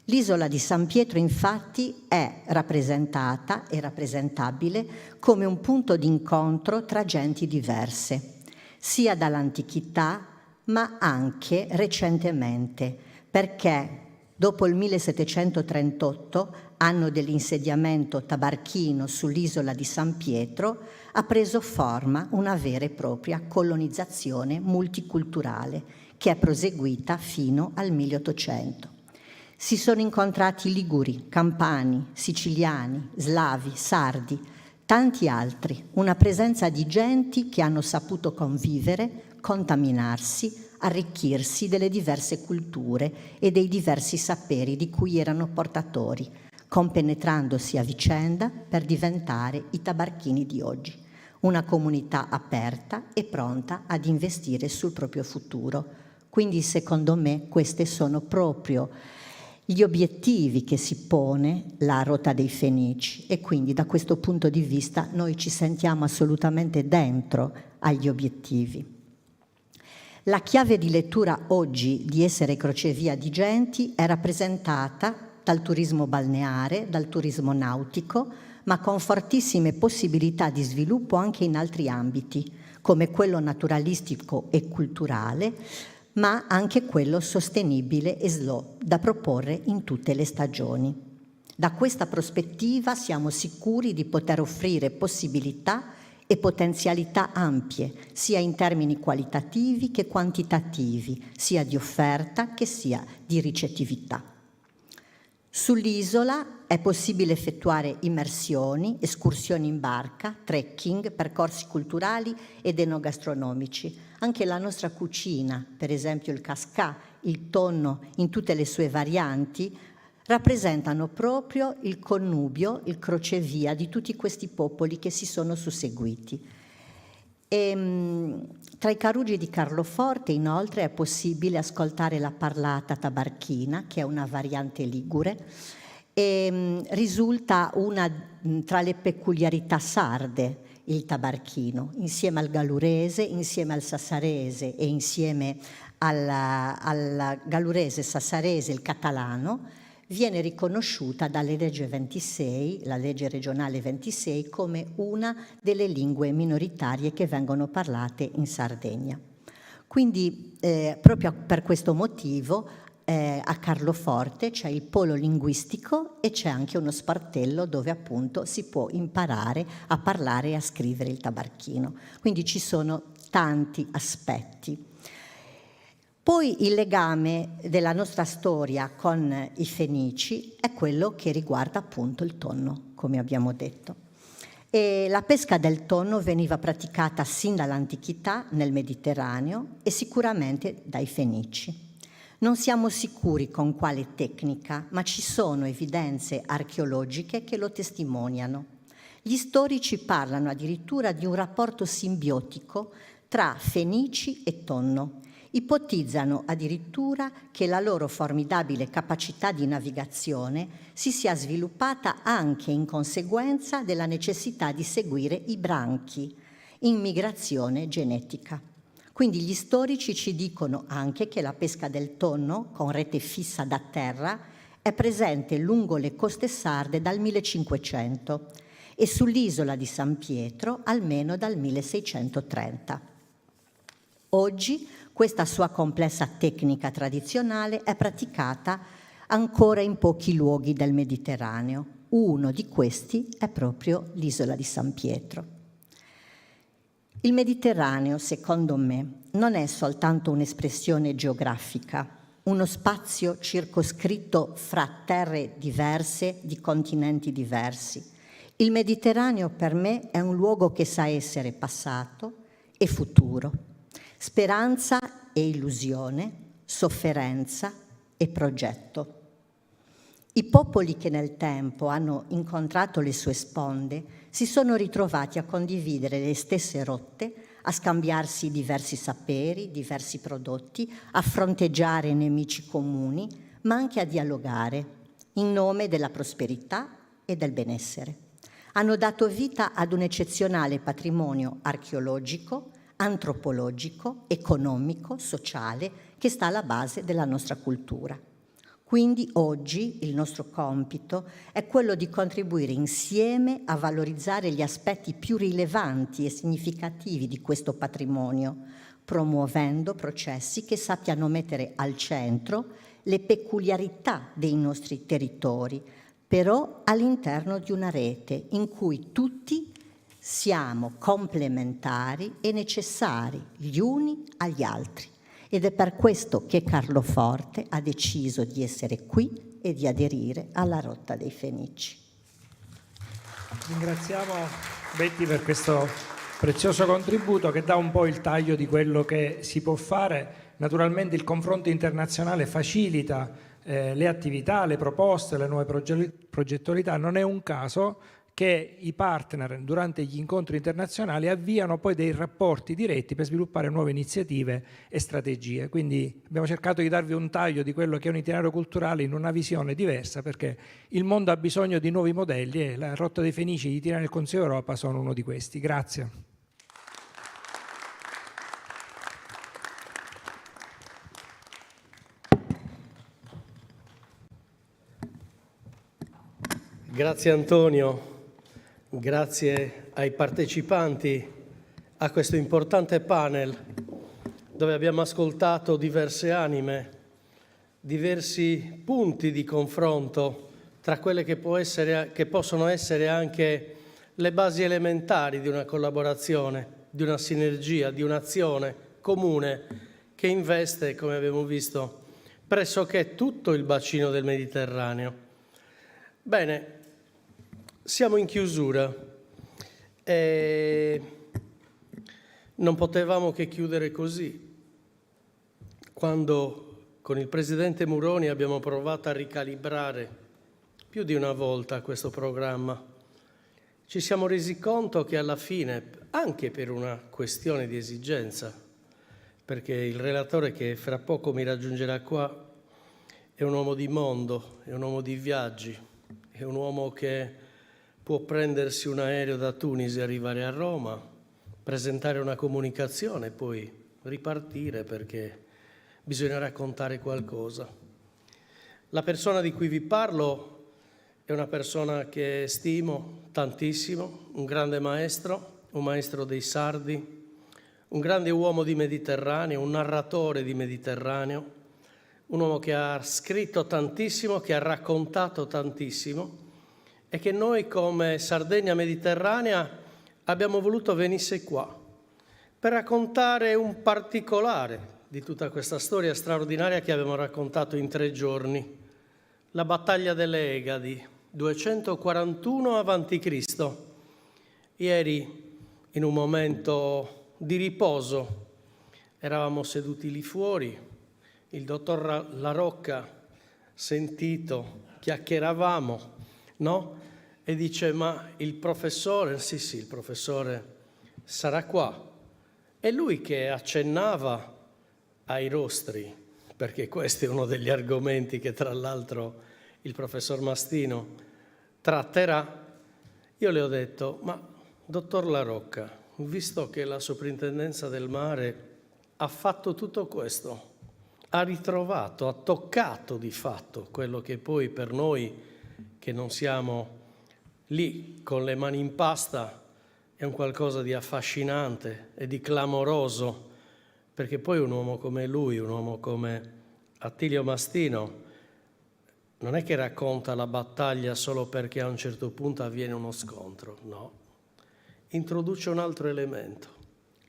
L'isola di San Pietro, infatti, è rappresentata e rappresentabile come un punto d'incontro tra genti diverse, sia dall'antichità ma anche recentemente, perché dopo il 1738, anno dell'insediamento tabarchino sull'isola di San Pietro, ha preso forma una vera e propria colonizzazione multiculturale che è proseguita fino al 1800. Si sono incontrati liguri, campani, siciliani, slavi, sardi, tanti altri, una presenza di genti che hanno saputo convivere, contaminarsi, arricchirsi delle diverse culture e dei diversi saperi di cui erano portatori, compenetrandosi a vicenda per diventare i tabarchini di oggi, una comunità aperta e pronta ad investire sul proprio futuro. Quindi, secondo me, questi sono proprio gli obiettivi che si pone la Rotta dei Fenici e quindi da questo punto di vista noi ci sentiamo assolutamente dentro agli obiettivi. La chiave di lettura oggi di essere crocevia di genti è rappresentata dal turismo balneare, dal turismo nautico, ma con fortissime possibilità di sviluppo anche in altri ambiti, come quello naturalistico e culturale, ma anche quello sostenibile e slow, da proporre in tutte le stagioni. Da questa prospettiva siamo sicuri di poter offrire possibilità e potenzialità ampie, sia in termini qualitativi che quantitativi, sia di offerta che sia di ricettività. Sull'isola è possibile effettuare immersioni, escursioni in barca, trekking, percorsi culturali ed enogastronomici. Anche la nostra cucina, per esempio il cascà, il tonno in tutte le sue varianti, rappresentano proprio il connubio, il crocevia di tutti questi popoli che si sono susseguiti. Tra i Carugi di Carloforte, inoltre, è possibile ascoltare la parlata tabarchina, che è una variante ligure, e risulta una tra le peculiarità sarde il tabarchino, insieme al gallurese, insieme al sassarese e insieme al gallurese, sassarese, il catalano, viene riconosciuta dalle legge 26, la legge regionale 26, come una delle lingue minoritarie che vengono parlate in Sardegna. Quindi, proprio per questo motivo, a Carloforte c'è il polo linguistico e c'è anche uno sportello dove appunto si può imparare a parlare e a scrivere il tabarchino. Quindi ci sono tanti aspetti. Poi il legame della nostra storia con i Fenici è quello che riguarda appunto il tonno, come abbiamo detto. E la pesca del tonno veniva praticata sin dall'antichità nel Mediterraneo e sicuramente dai Fenici. Non siamo sicuri con quale tecnica, ma ci sono evidenze archeologiche che lo testimoniano. Gli storici parlano addirittura di un rapporto simbiotico tra Fenici e tonno. Ipotizzano addirittura che la loro formidabile capacità di navigazione si sia sviluppata anche in conseguenza della necessità di seguire i branchi in migrazione genetica. Quindi gli storici ci dicono anche che la pesca del tonno con rete fissa da terra è presente lungo le coste sarde dal 1500 e sull'isola di San Pietro almeno dal 1630. Oggi questa sua complessa tecnica tradizionale è praticata ancora in pochi luoghi del Mediterraneo. Uno di questi è proprio l'isola di San Pietro. Il Mediterraneo, secondo me, non è soltanto un'espressione geografica, uno spazio circoscritto fra terre diverse, di continenti diversi. Il Mediterraneo per me è un luogo che sa essere passato e futuro, speranza e illusione, sofferenza e progetto. I popoli che nel tempo hanno incontrato le sue sponde si sono ritrovati a condividere le stesse rotte, a scambiarsi diversi saperi, diversi prodotti, a fronteggiare nemici comuni, ma anche a dialogare in nome della prosperità e del benessere. Hanno dato vita ad un eccezionale patrimonio archeologico, antropologico, economico, sociale, che sta alla base della nostra cultura. Quindi oggi il nostro compito è quello di contribuire insieme a valorizzare gli aspetti più rilevanti e significativi di questo patrimonio, promuovendo processi che sappiano mettere al centro le peculiarità dei nostri territori, però all'interno di una rete in cui tutti siamo complementari e necessari gli uni agli altri. Ed è per questo che Carlo Forte ha deciso di essere qui e di aderire alla rotta dei Fenici. Ringraziamo Betty per questo prezioso contributo che dà un po' il taglio di quello che si può fare. Naturalmente il confronto internazionale facilita le attività, le proposte, le nuove progettualità. Non è un caso che i partner durante gli incontri internazionali avviano poi dei rapporti diretti per sviluppare nuove iniziative e strategie. Quindi abbiamo cercato di darvi un taglio di quello che è un itinerario culturale in una visione diversa, perché il mondo ha bisogno di nuovi modelli e la Rotta dei Fenici e gli itinerari del Consiglio Europa sono uno di questi. Grazie. Grazie Antonio. Grazie ai partecipanti a questo importante panel dove abbiamo ascoltato diverse anime, diversi punti di confronto tra quelle che possono essere anche le basi elementari di una collaborazione, di una sinergia, di un'azione comune che investe, come abbiamo visto, pressoché tutto il bacino del Mediterraneo. Bene. Siamo in chiusura e non potevamo che chiudere così. Quando con il Presidente Muroni abbiamo provato a ricalibrare più di una volta questo programma, ci siamo resi conto che alla fine, anche per una questione di esigenza, perché il relatore che fra poco mi raggiungerà qua è un uomo di mondo, è un uomo di viaggi, è un uomo che può prendersi un aereo da Tunisi e arrivare a Roma, presentare una comunicazione e poi ripartire perché bisogna raccontare qualcosa. La persona di cui vi parlo è una persona che stimo tantissimo, un grande maestro, un maestro dei sardi, un grande uomo di Mediterraneo, un narratore di Mediterraneo, un uomo che ha scritto tantissimo, che ha raccontato tantissimo e che noi come Sardegna Mediterranea abbiamo voluto venisse qua per raccontare un particolare di tutta questa storia straordinaria che abbiamo raccontato in 3 giorni, la battaglia delle Egadi, 241 a.C. Ieri, in un momento di riposo, eravamo seduti lì fuori il dottor La Rocca, sentito, chiacchieravamo, no? E dice, ma il professore, sì, il professore sarà qua. E lui che accennava ai rostri, perché questo è uno degli argomenti che tra l'altro il professor Mastino tratterà, io le ho detto, ma dottor La Rocca, visto che la Soprintendenza del Mare ha fatto tutto questo, ha ritrovato, ha toccato di fatto quello che poi per noi che non siamo lì con le mani in pasta è un qualcosa di affascinante e di clamoroso, perché poi un uomo come lui, un uomo come Attilio Mastino, non è che racconta la battaglia solo perché a un certo punto avviene uno scontro, no. Introduce un altro elemento,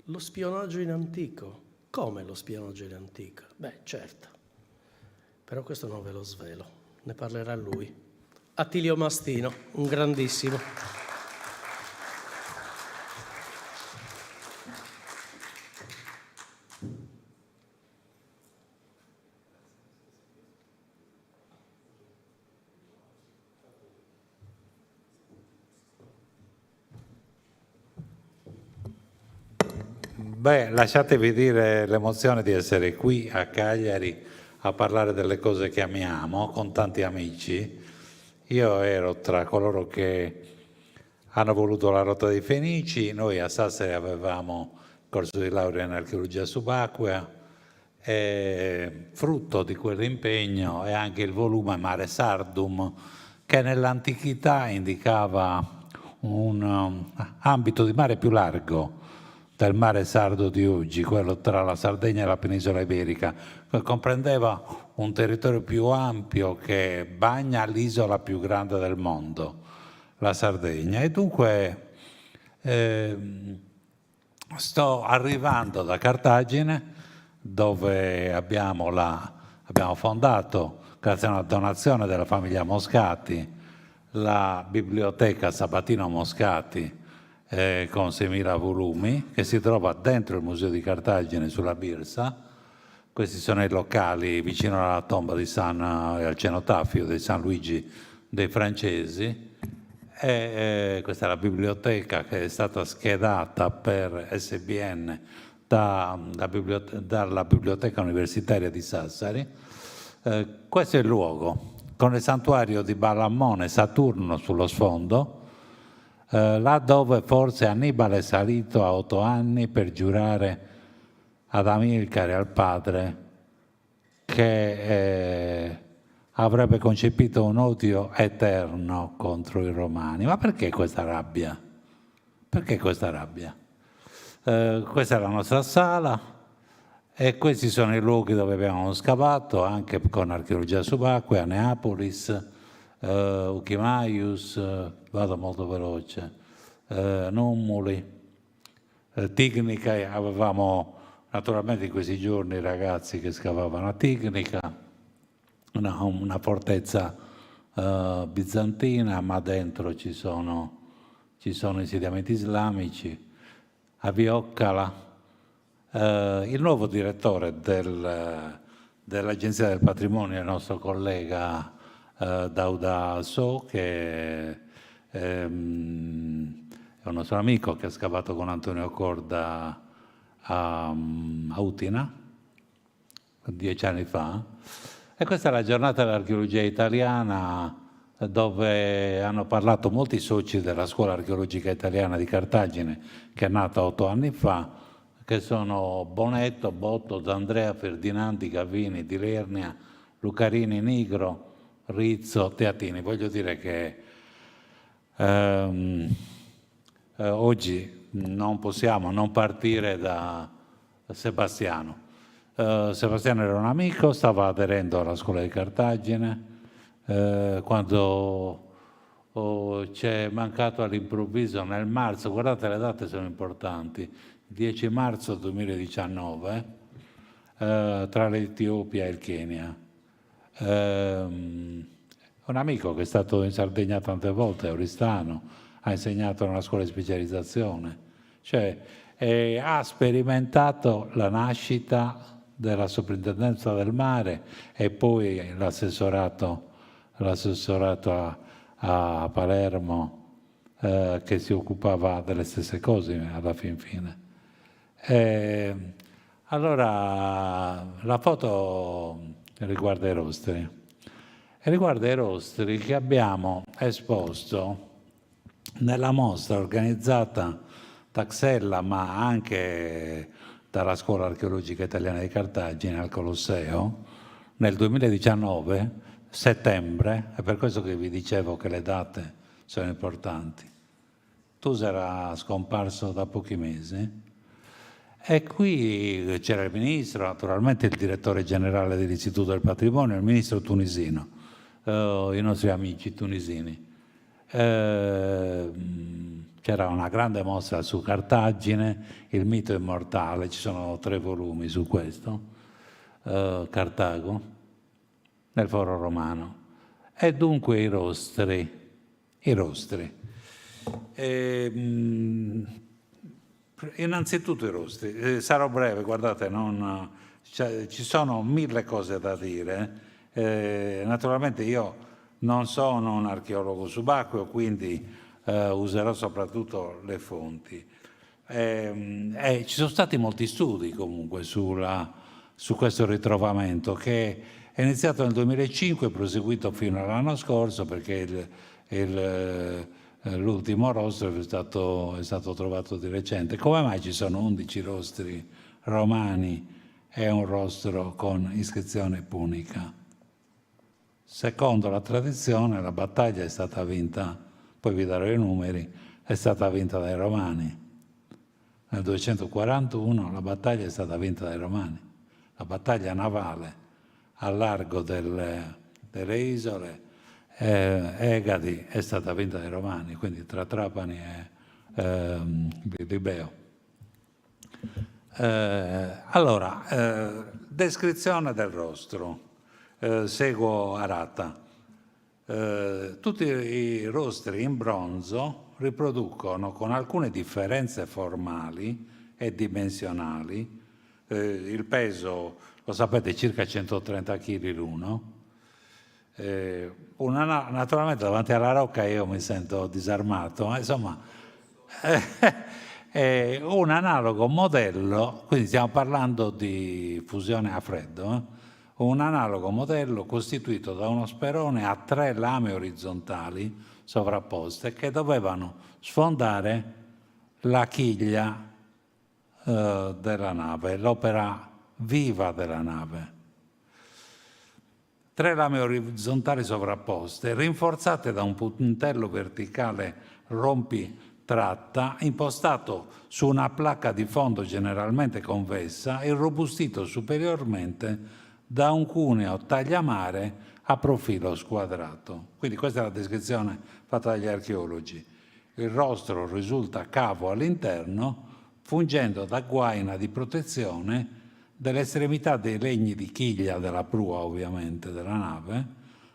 lo spionaggio in antico. Come lo spionaggio in antico? Beh, certo, però questo non ve lo svelo, ne parlerà lui. Attilio Mastino, un grandissimo. Beh, lasciatevi dire l'emozione di essere qui a Cagliari a parlare delle cose che amiamo con tanti amici. Io ero tra coloro che hanno voluto la rotta dei Fenici, noi a Sassari avevamo il corso di laurea in archeologia subacquea e frutto di quell'impegno è anche il volume Mare Sardum che nell'antichità indicava un ambito di mare più largo del mare sardo di oggi, quello tra la Sardegna e la penisola iberica, che comprendeva un territorio più ampio che bagna l'isola più grande del mondo, la Sardegna. E dunque sto arrivando da Cartagine, dove abbiamo fondato, grazie a una donazione della famiglia Moscati, la biblioteca Sabatino Moscati, con 6.000 volumi, che si trova dentro il Museo di Cartagine sulla Birsa. Questi sono i locali vicino alla tomba di al cenotafio di San Luigi dei Francesi. Questa è la biblioteca che è stata schedata per SBN dalla Biblioteca Universitaria di Sassari. Questo è il luogo, con il santuario di Balammone Saturno sullo sfondo, là dove forse Annibale è salito a 8 anni per giurare ad Amilcare, al padre, che avrebbe concepito un odio eterno contro i Romani. Ma perché questa rabbia? Perché questa rabbia? Questa è la nostra sala e questi sono i luoghi dove abbiamo scavato, anche con archeologia subacquea, Neapolis, Uchimaius, vado molto veloce, Nummuli, Tignica. Avevamo naturalmente in questi giorni ragazzi che scavavano a Tignica, una fortezza bizantina, ma dentro ci sono insediamenti islamici. A Vioccala, il nuovo direttore dell'Agenzia del Patrimonio è il nostro collega Dauda So, che è un nostro amico che ha scavato con Antonio Corda a Utina 10 anni fa. E questa è la giornata dell'archeologia italiana, dove hanno parlato molti soci della Scuola Archeologica Italiana di Cartagine, che è nata 8 anni fa, che sono Bonetto, Botto, D'Andrea, Ferdinandi, Gavini, Di Lernia, Lucarini, Nigro, Rizzo, Teatini. Voglio dire che oggi non possiamo non partire da Sebastiano. Sebastiano era un amico, stava aderendo alla Scuola di Cartagine. Quando ci è mancato all'improvviso nel marzo, guardate le date sono importanti, 10 marzo 2019, tra l'Etiopia e il Kenya. Un amico che è stato in Sardegna tante volte, Oristano, ha insegnato nella scuola di specializzazione, cioè ha sperimentato la nascita della Soprintendenza del Mare e poi l'assessorato a Palermo che si occupava delle stesse cose alla fin fine. Allora, la foto riguarda i rostri. E riguarda i rostri che abbiamo esposto nella mostra organizzata da Xella, ma anche dalla Scuola Archeologica Italiana di Cartagine al Colosseo, nel 2019, settembre, è per questo che vi dicevo che le date sono importanti. Tusa era scomparso da pochi mesi e qui c'era il ministro, naturalmente il direttore generale dell'Istituto del Patrimonio, il ministro tunisino, i nostri amici tunisini. C'era una grande mostra su Cartagine, il mito immortale, ci sono 3 volumi su questo, Cartago, nel Foro Romano. E dunque i rostri. Innanzitutto i rostri, sarò breve, guardate, ci sono 1000 cose da dire. Naturalmente io non sono un archeologo subacqueo, quindi userò soprattutto le fonti. Ci sono stati molti studi comunque su questo ritrovamento che è iniziato nel 2005 e proseguito fino all'anno scorso, perché l'ultimo rostro è stato trovato di recente. Come mai ci sono 11 rostri romani e un rostro con iscrizione punica? Secondo la tradizione la battaglia è stata vinta, poi vi darò i numeri, è stata vinta dai Romani. Nel 241 la battaglia è stata vinta dai Romani. La battaglia navale al largo delle isole Egadi è stata vinta dai Romani, quindi tra Trapani e Libeo. Allora, descrizione del rostro. Seguo Arata. Tutti i rostri in bronzo riproducono con alcune differenze formali e dimensionali il peso, lo sapete, circa 130 kg l'uno. Naturalmente davanti alla rocca io mi sento disarmato, ma insomma un analogo modello, quindi stiamo parlando di fusione a freddo, un analogo modello costituito da uno sperone a 3 lame orizzontali sovrapposte che dovevano sfondare la chiglia della nave, l'opera viva della nave. 3 lame orizzontali sovrapposte, rinforzate da un puntello verticale rompitratta, impostato su una placca di fondo generalmente convessa e irrobustito superiormente da un cuneo tagliamare a profilo squadrato. Quindi questa è la descrizione fatta dagli archeologi. Il rostro risulta cavo all'interno, fungendo da guaina di protezione dell'estremità dei legni di chiglia della prua, ovviamente, della nave,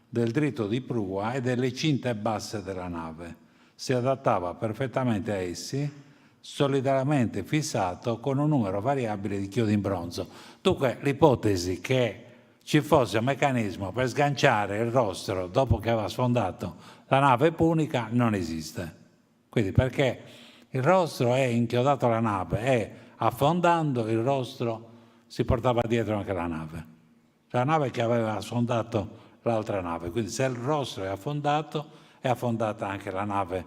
del dritto di prua e delle cinte basse della nave. Si adattava perfettamente a essi, solidariamente fissato con un numero variabile di chiodi in bronzo. Dunque, l'ipotesi che ci fosse un meccanismo per sganciare il rostro dopo che aveva sfondato la nave punica non esiste. Quindi perché il rostro è inchiodato alla nave e affondando il rostro si portava dietro anche la nave. La nave che aveva sfondato l'altra nave. Quindi se il rostro è affondata anche la nave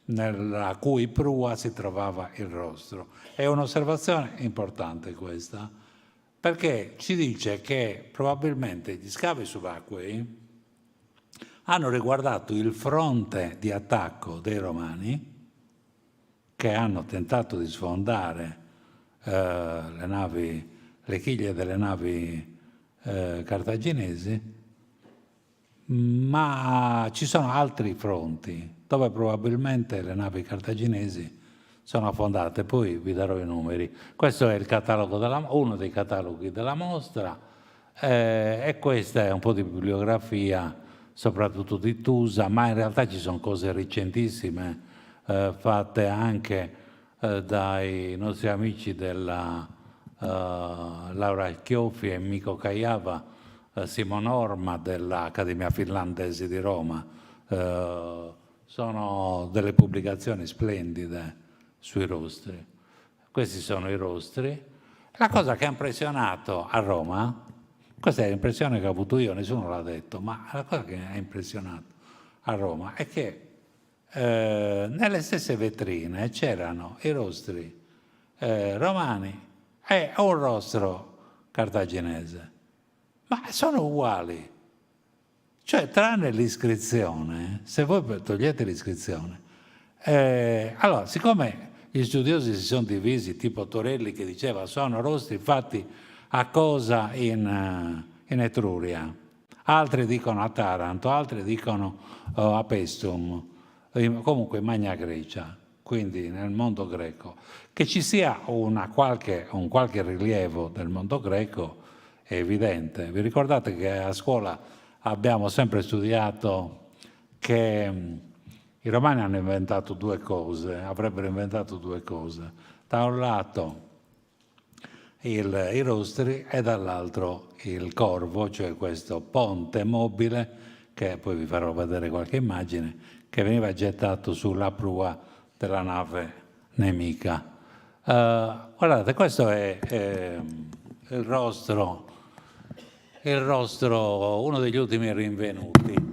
nella cui prua si trovava il rostro. È un'osservazione importante questa, perché ci dice che probabilmente gli scavi subacquei hanno riguardato il fronte di attacco dei Romani, che hanno tentato di sfondare le chiglie delle navi cartaginesi, ma ci sono altri fronti dove probabilmente le navi cartaginesi sono affondate. Poi vi darò i numeri. Questo è il catalogo uno dei cataloghi della mostra e questa è un po' di bibliografia, soprattutto di Tusa, ma in realtà ci sono cose recentissime fatte anche dai nostri amici della Laura Chioffi e Mikko Kaijava, Simon Orma dell'Accademia Finlandese di Roma. Sono delle pubblicazioni splendide sui rostri. Questi sono i rostri. La cosa che ha impressionato a Roma, questa è l'impressione che ho avuto io, nessuno l'ha detto, ma la cosa che ha impressionato a Roma è che nelle stesse vetrine c'erano i rostri romani e un rostro cartaginese, ma sono uguali. Cioè, tranne l'iscrizione, se voi togliete l'iscrizione, allora, siccome gli studiosi si sono divisi, tipo Torelli che diceva sono rostri fatti a Cosa in Etruria, altri dicono a Taranto, altri dicono a Paestum, comunque in Magna Grecia, quindi nel mondo greco. Che ci sia un qualche rilievo del mondo greco è evidente. Vi ricordate che a scuola abbiamo sempre studiato che i romani hanno inventato due cose, avrebbero inventato due cose. Da un lato i rostri e dall'altro il corvo, cioè questo ponte mobile, che poi vi farò vedere qualche immagine, che veniva gettato sulla prua della nave nemica. Guardate, questo è il rostro, uno degli ultimi rinvenuti.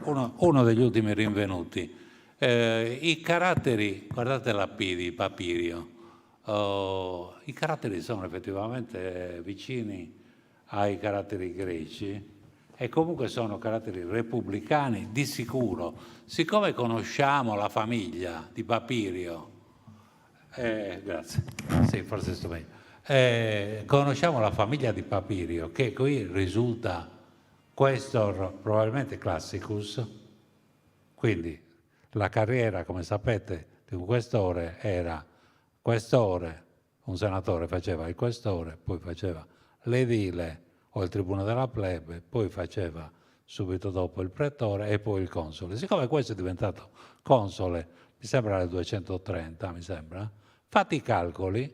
Uno degli ultimi rinvenuti. I caratteri, guardate la P di Papirio, i caratteri sono effettivamente vicini ai caratteri greci e comunque sono caratteri repubblicani di sicuro. Siccome conosciamo la famiglia di Papirio, grazie, sì, forse sto meglio, conosciamo la famiglia di Papirio, che qui risulta questor probabilmente classicus, quindi la carriera, come sapete, di un questore era questore, un senatore faceva il questore, poi faceva l'edile o il tribuno della plebe, poi faceva subito dopo il pretore e poi il console. Siccome questo è diventato console, mi sembra nel 230, mi sembra, fatti i calcoli,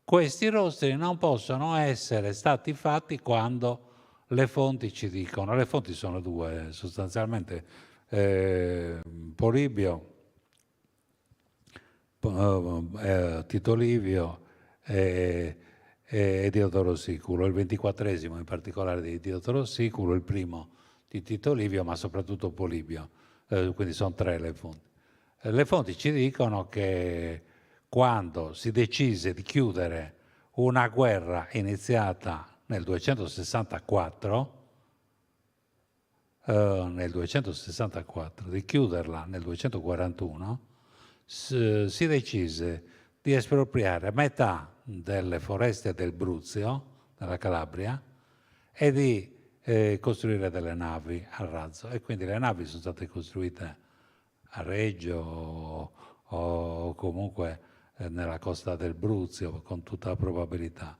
questi rostri non possono essere stati fatti quando le fonti ci dicono, le fonti sono due sostanzialmente, Polibio, Tito Livio e Diodoro Siculo, il 24esimo in particolare di Diodoro Siculo, il primo di Tito Livio, ma soprattutto Polibio, quindi sono tre le fonti. Le fonti ci dicono che quando si decise di chiudere una guerra iniziata nel 264, di chiuderla nel 241, si decise di espropriare metà delle foreste del Bruzio, della Calabria, e di costruire delle navi a razzo. E quindi le navi sono state costruite a Reggio o comunque nella costa del Bruzio, con tutta probabilità.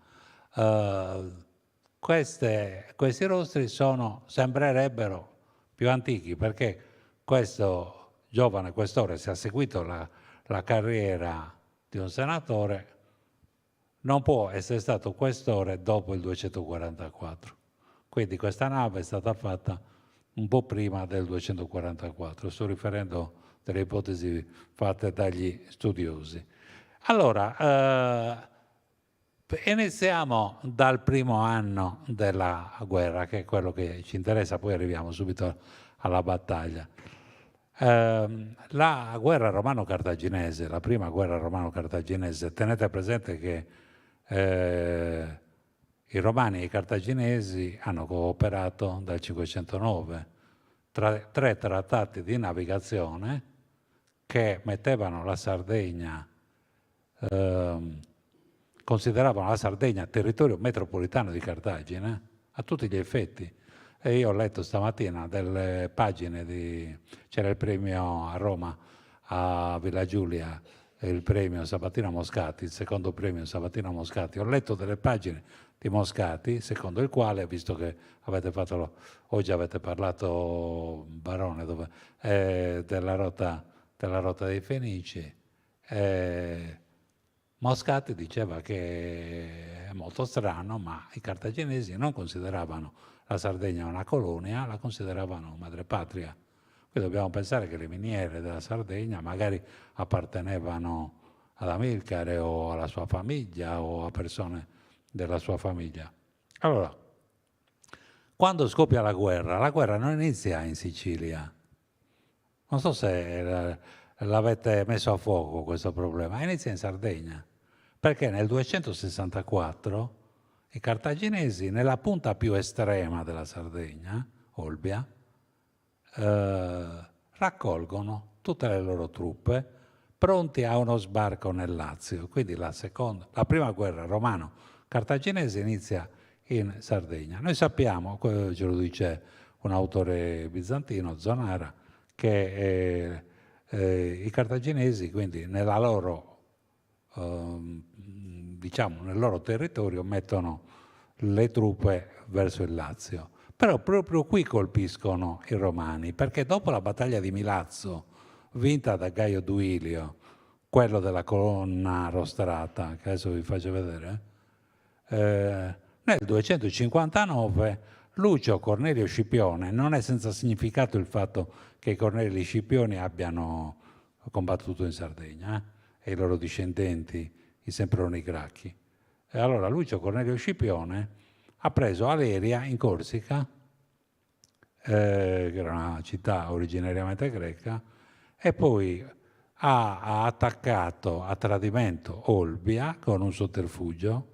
Questi rostri sembrerebbero più antichi, perché questo giovane questore, se ha seguito la carriera di un senatore, non può essere stato questore dopo il 244. Quindi questa nave è stata fatta un po' prima del 244, sto riferendo delle ipotesi fatte dagli studiosi. Allora, iniziamo dal primo anno della guerra, che è quello che ci interessa, poi arriviamo subito alla battaglia. La guerra romano-cartaginese, la prima guerra romano-cartaginese, tenete presente che i romani e i cartaginesi hanno cooperato dal 509, tre trattati di navigazione che mettevano la Sardegna, consideravano la Sardegna territorio metropolitano di Cartagine a tutti gli effetti. E io ho letto stamattina delle pagine c'era il premio a Roma, a Villa Giulia, il premio Sabatino Moscati, il secondo premio Sabatino Moscati. Ho letto delle pagine di Moscati, secondo il quale, visto che oggi avete parlato, Barone, della rotta dei Fenici, Moscati diceva che è molto strano, ma i cartaginesi non consideravano la Sardegna una colonia, la consideravano madrepatria. Qui dobbiamo pensare che le miniere della Sardegna magari appartenevano ad Amilcare o alla sua famiglia o a persone della sua famiglia. Allora, quando scoppia la guerra non inizia in Sicilia. Non so se l'avete messo a fuoco questo problema, inizia in Sardegna, perché nel 264 i cartaginesi, nella punta più estrema della Sardegna, Olbia, raccolgono tutte le loro truppe pronti a uno sbarco nel Lazio. Quindi la prima guerra romano-cartaginese inizia in Sardegna. Noi sappiamo, ce lo dice un autore bizantino, Zonara, che i cartaginesi, quindi nella loro, diciamo, nel loro territorio mettono le truppe verso il Lazio. Però proprio qui colpiscono i romani, perché dopo la battaglia di Milazzo, vinta da Gaio Duilio, quello della colonna rostrata, che adesso vi faccio vedere, nel 259 Lucio Cornelio Scipione, non è senza significato il fatto che i Cornelii Scipioni abbiano combattuto in Sardegna, e i loro discendenti, i Semproni Gracchi. E allora Lucio Cornelio Scipione ha preso Aleria in Corsica, che era una città originariamente greca, e poi ha attaccato a tradimento Olbia con un sotterfugio,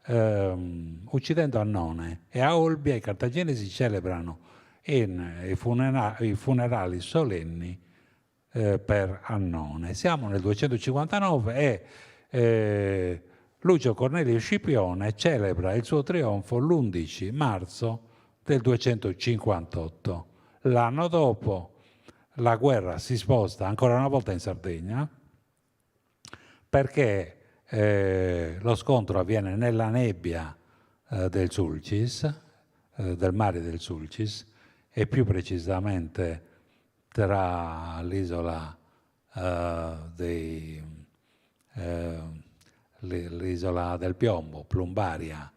uccidendo Annone. E a Olbia i cartaginesi celebrano i funerali solenni per Annone. Siamo nel 259 e Lucio Cornelio Scipione celebra il suo trionfo l'11 marzo del 258. L'anno dopo la guerra si sposta ancora una volta in Sardegna, perché lo scontro avviene nella nebbia del Sulcis, del mare del Sulcis, e più precisamente tra l'isola l'isola del Piombo, Plumbaria,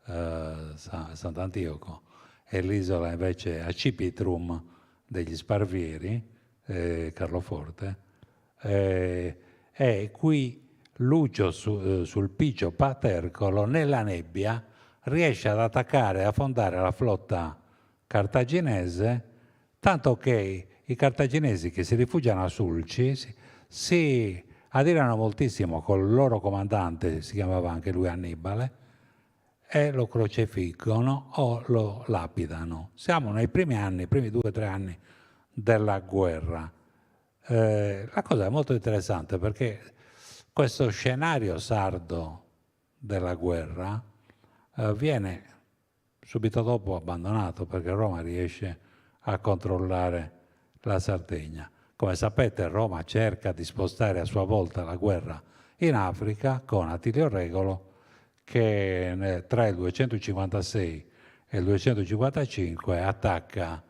Sant'Antioco, e l'isola invece Accipitrum degli Sparvieri, Carloforte, e qui Lucio sul Picio Patercolo, nella nebbia, riesce ad attaccare e affondare la flotta cartaginese, tanto che i cartaginesi che si rifugiano a Sulci si adirano moltissimo col loro comandante, si chiamava anche lui Annibale, e lo crocefiggono o lo lapidano. Siamo nei primi 2 o 3 anni della guerra. La cosa è molto interessante perché questo scenario sardo della guerra viene subito dopo abbandonato, perché Roma riesce a controllare la Sardegna. Come sapete, Roma cerca di spostare a sua volta la guerra in Africa con Attilio Regolo, che tra il 256 e il 255 attacca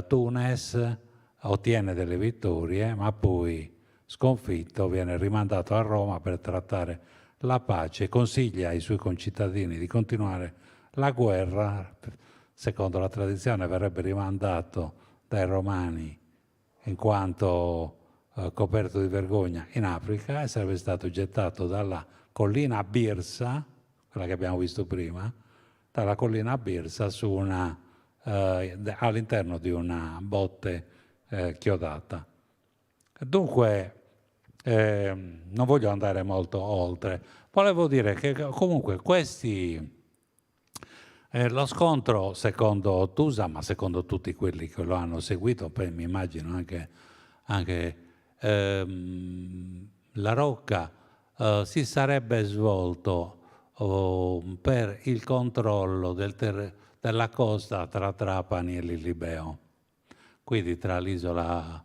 Tunes, ottiene delle vittorie, ma poi sconfitto viene rimandato a Roma per trattare la pace, consiglia ai suoi concittadini di continuare la guerra. Secondo la tradizione verrebbe rimandato dai romani in quanto coperto di vergogna in Africa, e sarebbe stato gettato dalla collina Birsa, quella che abbiamo visto prima, dalla collina Birsa su all'interno di una botte chiodata. Dunque, non voglio andare molto oltre, volevo dire che comunque lo scontro, secondo Tusa, ma secondo tutti quelli che lo hanno seguito, poi mi immagino anche La Rocca, si sarebbe svolto per il controllo della costa tra Trapani e Lillibeo, quindi tra l'isola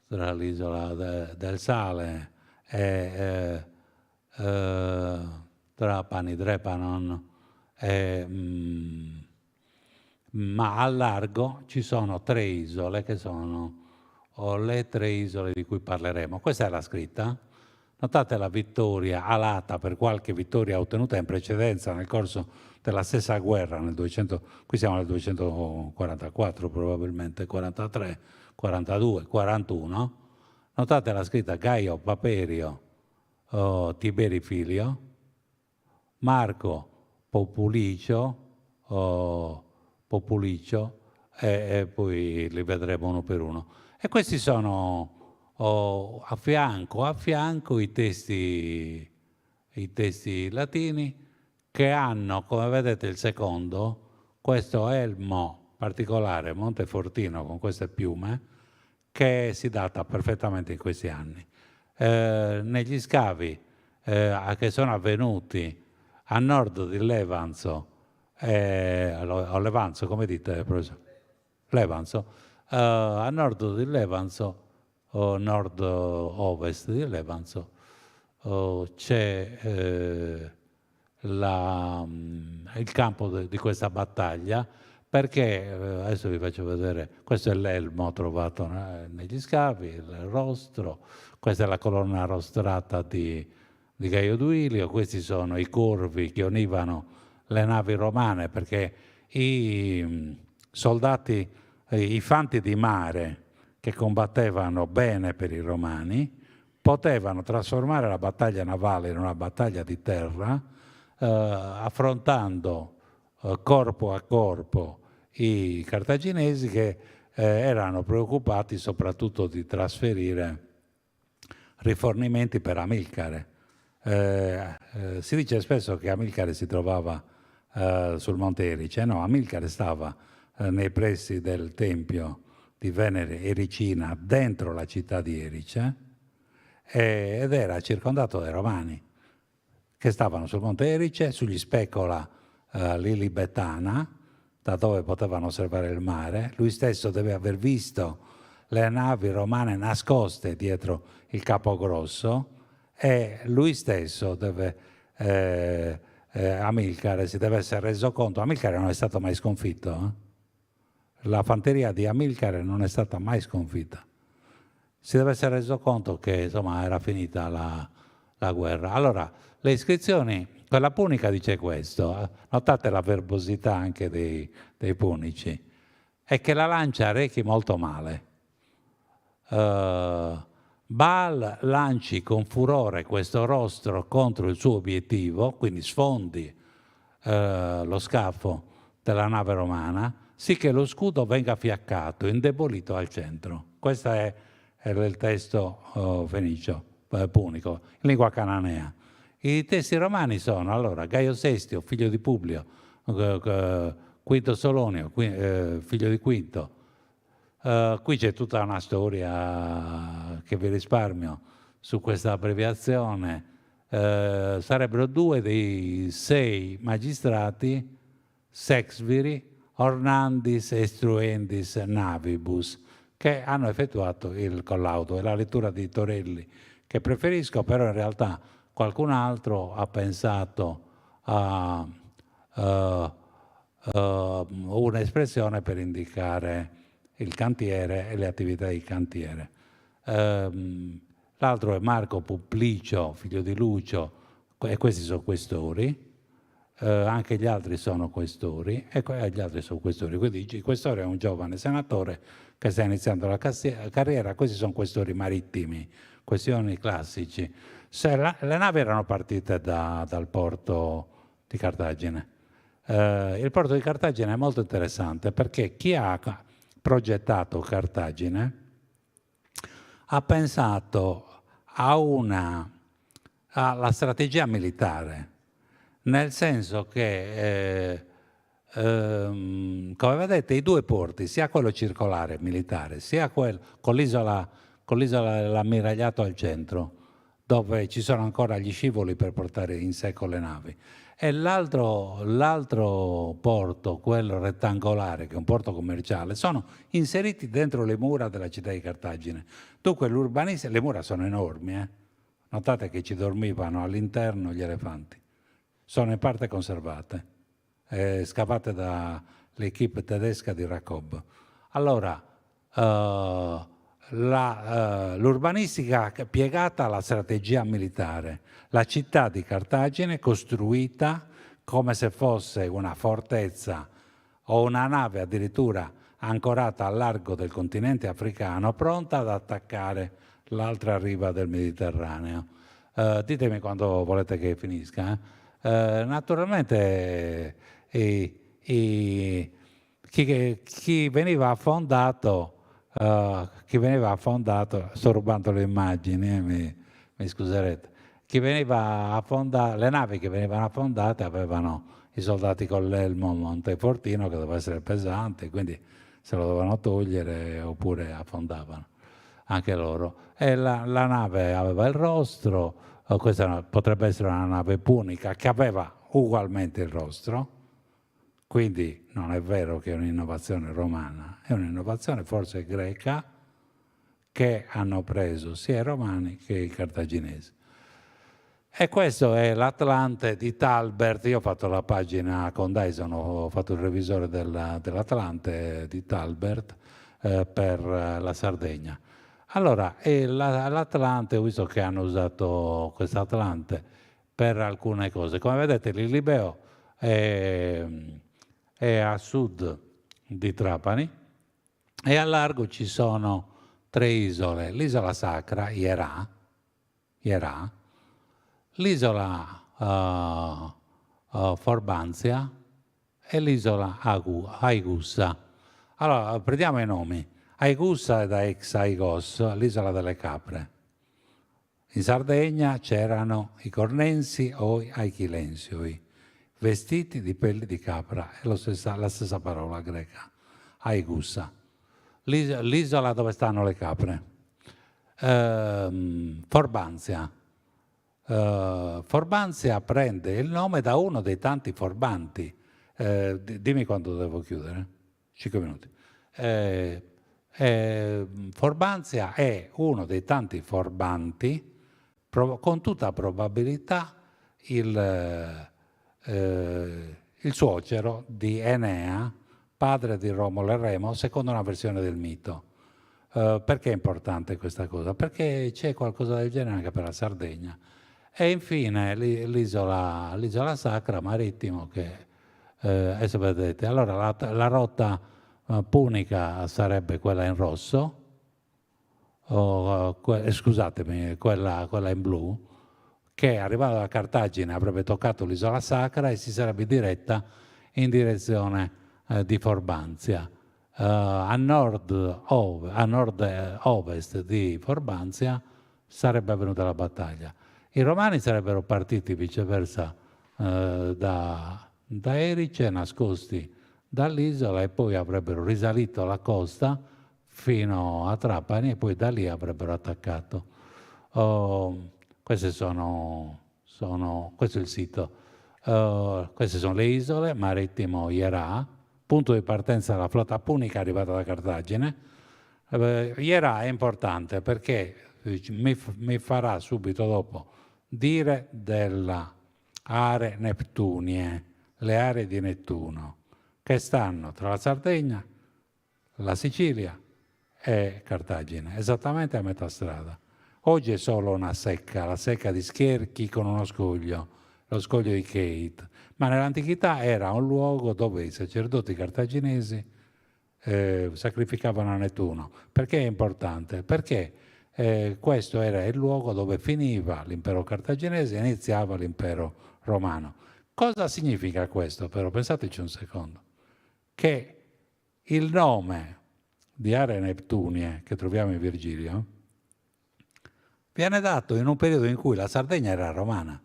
del Sale e Trapani, Drepanon, ma a largo ci sono 3 isole che sono le 3 isole di cui parleremo. Questa è la scritta. Notate la vittoria alata per qualche vittoria ottenuta in precedenza nel corso della stessa guerra, qui siamo nel 244 probabilmente, 43, 42, 41. Notate la scritta Gaio Paperio Tiberi Filio, Marco Populicio, e poi li vedremo uno per uno. E questi sono a fianco i testi latini che hanno, come vedete il secondo, questo elmo particolare montefortino con queste piume che si data perfettamente in questi anni. Negli scavi che sono avvenuti a nord di Levanzo, o Levanzo, come dite, professore? Levanzo. A nord di Levanzo, o nord-ovest di Levanzo, c'è il campo di questa battaglia, perché adesso vi faccio vedere, questo è l'elmo trovato negli scavi, il rostro, questa è la colonna rostrata di Gaio Duilio, questi sono i corvi che univano le navi romane, perché i soldati, i fanti di mare che combattevano bene per i romani, potevano trasformare la battaglia navale in una battaglia di terra, affrontando corpo a corpo i cartaginesi che erano preoccupati soprattutto di trasferire rifornimenti per Amilcare. Si dice spesso che Amilcare si trovava sul Monte Erice, no, Amilcare stava nei pressi del Tempio di Venere Ericina, dentro la città di Erice, ed era circondato dai Romani, che stavano sul Monte Erice, sugli Specola Lilibetana, da dove potevano osservare il mare. Lui stesso deve aver visto le navi romane nascoste dietro il Capogrosso, e lui stesso Amilcare si deve essere reso conto. Amilcare non è stato mai sconfitto, La fanteria di Amilcare non è stata mai sconfitta. Si deve essere reso conto che insomma era finita la guerra. Allora, le iscrizioni, quella punica dice questo, notate la verbosità anche dei punici, è che la lancia rechi molto male. Baal lanci con furore questo rostro contro il suo obiettivo, quindi sfondi lo scafo della nave romana, sì che lo scudo venga fiaccato, indebolito al centro. Questo è il testo fenicio, punico, in lingua cananea. I testi romani sono, allora, Gaio Sestio, figlio di Publio, Quinto Solonio, figlio di Quinto. Qui c'è tutta una storia che vi risparmio su questa abbreviazione. Sarebbero 2 dei 6 magistrati sexviri ornandis estruendis navibus che hanno effettuato il collaudo. È la lettura di Torelli che preferisco, però in realtà qualcun altro ha pensato a un'espressione per indicare il cantiere e le attività di cantiere. L'altro è Marco Publicio, figlio di Lucio, e questi sono questori. Anche gli altri sono questori, e gli altri sono questori. Quindi il questore è un giovane senatore che sta iniziando la carriera. Questi sono questori marittimi, questioni classici. Le navi erano partite dal porto di Cartagine. Il porto di Cartagine è molto interessante perché chi ha progettato Cartagine ha pensato alla strategia militare, nel senso che, come vedete, i 2 porti, sia quello circolare militare, sia quello con l'isola dell'ammiragliato al centro, dove ci sono ancora gli scivoli per portare in secco le navi, e l'altro porto, quello rettangolare, che è un porto commerciale, sono inseriti dentro le mura della città di Cartagine. Dunque l'urbanistica, le mura sono enormi, notate che ci dormivano all'interno gli elefanti, sono in parte conservate, scavate dall'equipe tedesca di Racob. Allora, l'urbanistica piegata alla strategia militare. La città di Cartagine costruita come se fosse una fortezza o una nave addirittura ancorata al largo del continente africano, pronta ad attaccare l'altra riva del Mediterraneo. Ditemi quando volete che finisca. Naturalmente chi veniva affondato, sto rubando le immagini, mi scuserete, le navi che venivano affondate avevano i soldati con l'elmo Montefortino, che doveva essere pesante, quindi se lo dovevano togliere oppure affondavano anche loro. E la nave aveva il rostro, questa potrebbe essere una nave punica che aveva ugualmente il rostro, quindi non è vero che è un'innovazione romana, è un'innovazione forse greca che hanno preso sia i romani che i cartaginesi. E questo è l'Atlante di Talbert. Io ho fatto la pagina con Dyson, ho fatto il revisore dell'Atlante di Talbert per la Sardegna. Allora, l'Atlante, ho visto che hanno usato questo Atlante per alcune cose. Come vedete, l'Ilibeo è a sud di Trapani e a largo ci sono 3 isole: l'isola sacra, Hierà, l'isola Forbanzia e l'isola Aigussa. Allora, prendiamo i nomi. Aigussa è da ex Aigos, l'isola delle capre. In Sardegna c'erano i cornensi o i aichilensioi, vestiti di pelli di capra, è la stessa parola greca, Aigussa. L'isola dove stanno le capre. Forbanzia. Forbanzia prende il nome da uno dei tanti forbanti. Dimmi quando devo chiudere. 5 minuti. Forbanzia è uno dei tanti forbanti, con tutta probabilità il suocero di Enea, padre di Romolo e Remo, secondo una versione del mito. Perché è importante questa cosa? Perché c'è qualcosa del genere anche per la Sardegna. E infine l'isola sacra marittimo, che adesso vedete. Allora la rotta punica sarebbe quella in rosso, scusatemi, quella in blu, che arrivata da Cartagine avrebbe toccato l'isola sacra e si sarebbe diretta in direzione di Forbanzia. A nord-ovest di Forbanzia sarebbe avvenuta la battaglia. I romani sarebbero partiti viceversa da Erice, nascosti dall'isola, e poi avrebbero risalito la costa fino a Trapani e poi da lì avrebbero attaccato. Questo è il sito. Queste sono le isole, marittimo Hierà, punto di partenza della flotta punica arrivata da Cartagine. Hierà è importante perché mi farà subito dopo dire delle aree neptunie, le aree di Nettuno, che stanno tra la Sardegna, la Sicilia e Cartagine, esattamente a metà strada. Oggi è solo una secca, la secca di Scherchi con uno scoglio, lo scoglio di Kate, ma nell'antichità era un luogo dove i sacerdoti cartaginesi sacrificavano a Nettuno. Perché è importante? Perché questo era il luogo dove finiva l'impero cartaginese e iniziava l'impero romano. Cosa significa questo però? Pensateci un secondo. Che il nome di aree neptunie che troviamo in Virgilio viene dato in un periodo in cui la Sardegna era romana,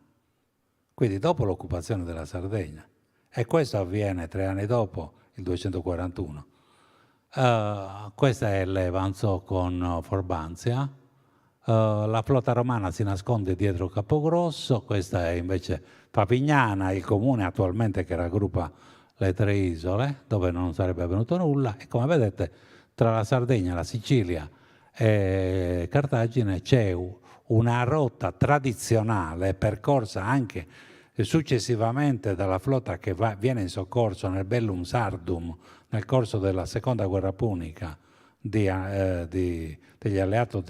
quindi dopo l'occupazione della Sardegna, e questo avviene 3 anni dopo, il 241. Questa è l'Evanzo con Forbanzia. La flotta romana si nasconde dietro Capogrosso. Questa è invece Favignana, il comune attualmente che raggruppa le 3 isole, dove non sarebbe avvenuto nulla, e come vedete tra la Sardegna, la Sicilia e Cartagine c'è una rotta tradizionale percorsa anche successivamente dalla flotta che viene in soccorso nel Bellum Sardum nel corso della seconda guerra punica dell'alleato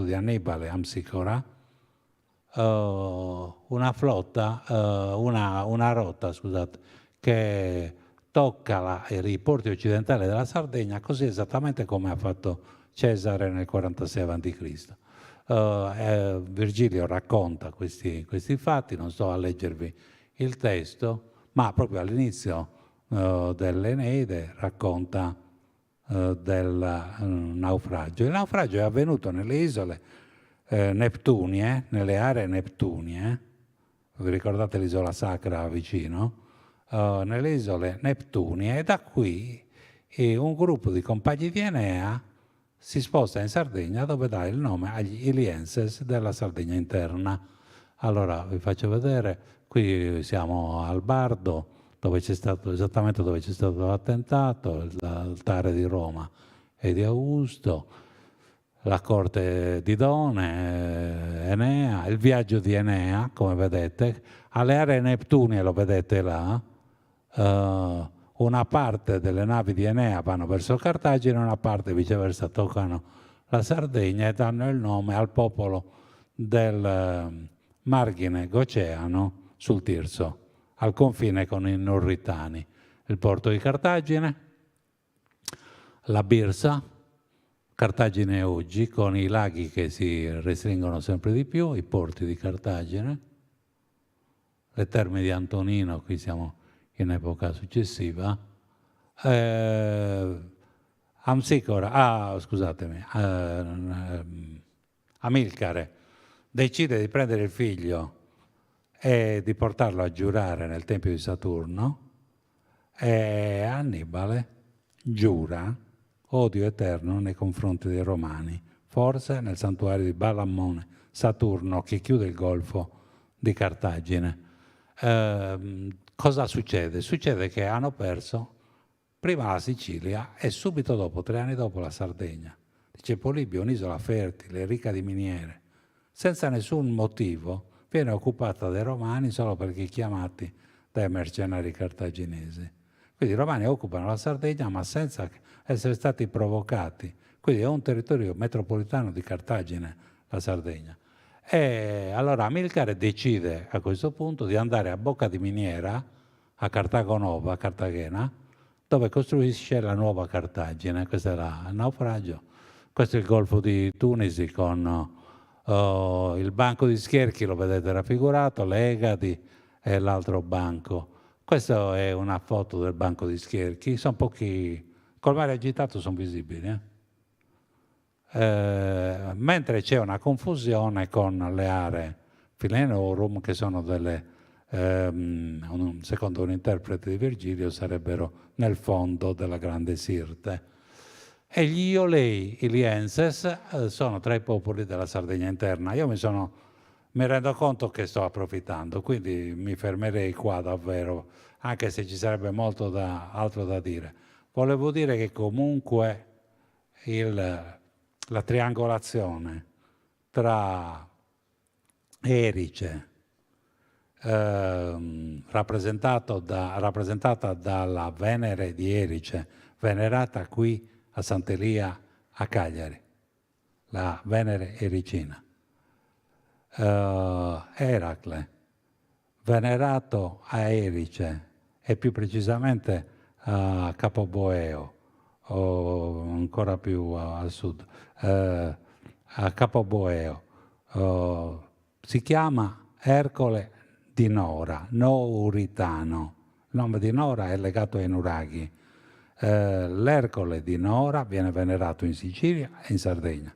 di Annibale, Amsicora, una rotta, scusate, che tocca i porti occidentali della Sardegna, così esattamente come ha fatto Cesare nel 46 a.C. Virgilio racconta questi fatti, non sto a leggervi il testo, ma proprio all'inizio dell'Eneide racconta del naufragio. Il naufragio è avvenuto nelle isole Neptunie, nelle aree Neptunie, vi ricordate l'isola Sacra vicino? Nelle isole Neptunie, e da qui un gruppo di compagni di Enea si sposta in Sardegna, dove dà il nome agli Ilienses della Sardegna interna. Allora vi faccio vedere, qui siamo al Bardo, dove c'è stato, esattamente dove c'è stato l'attentato, l'altare di Roma e di Augusto, la corte di Done, Enea, il viaggio di Enea, come vedete, alle aree Neptunie, lo vedete là, una parte delle navi di Enea vanno verso Cartagine, una parte viceversa toccano la Sardegna e danno il nome al popolo del margine Goceano sul Tirso, al confine con i Norritani. Il porto di Cartagine, la Birsa, Cartagine oggi, con i laghi che si restringono sempre di più, i porti di Cartagine, le terme di Antonino, qui siamo in epoca successiva, Amsicora, scusatemi, Amilcare decide di prendere il figlio e di portarlo a giurare nel Tempio di Saturno, e Annibale giura odio eterno nei confronti dei Romani, forse nel santuario di Balammone, Saturno, che chiude il golfo di Cartagine. Cosa succede? Succede che hanno perso prima la Sicilia e subito dopo, 3 anni dopo, la Sardegna. Dice Polibio, un'isola fertile, ricca di miniere, senza nessun motivo, viene occupata dai Romani solo perché chiamati dai mercenari cartaginesi. Quindi i Romani occupano la Sardegna ma senza essere stati provocati. Quindi è un territorio metropolitano di Cartagine, la Sardegna. E allora Amilcare decide a questo punto di andare a Bocca di Miniera, a Cartago Nova, a Cartagena, dove costruisce la nuova Cartagine. Questo era il naufragio. Questo è il Golfo di Tunisi con il banco di Scherchi, lo vedete raffigurato, le Egadi e l'altro banco. Questa è una foto del banco di Scherchi, sono pochi, col mare agitato sono visibili. Mentre c'è una confusione con le aree Philenorum, che sono delle, secondo un interprete di Virgilio, sarebbero nel fondo della grande Sirte. E gli Iolei Ilienses sono tra i popoli della Sardegna interna. Io mi rendo conto che sto approfittando, quindi mi fermerei qua davvero, anche se ci sarebbe molto altro da dire. Volevo dire che comunque la triangolazione tra Erice, rappresentata dalla Venere di Erice, venerata qui a Sant'Elia a Cagliari, la Venere Ericina, Eracle, venerato a Erice e più precisamente a Capoboeo, o ancora più al sud, a Capoboeo, si chiama Ercole di Nora, Nouritano. Il nome di Nora è legato ai nuraghi. L'Ercole di Nora viene venerato in Sicilia e in Sardegna.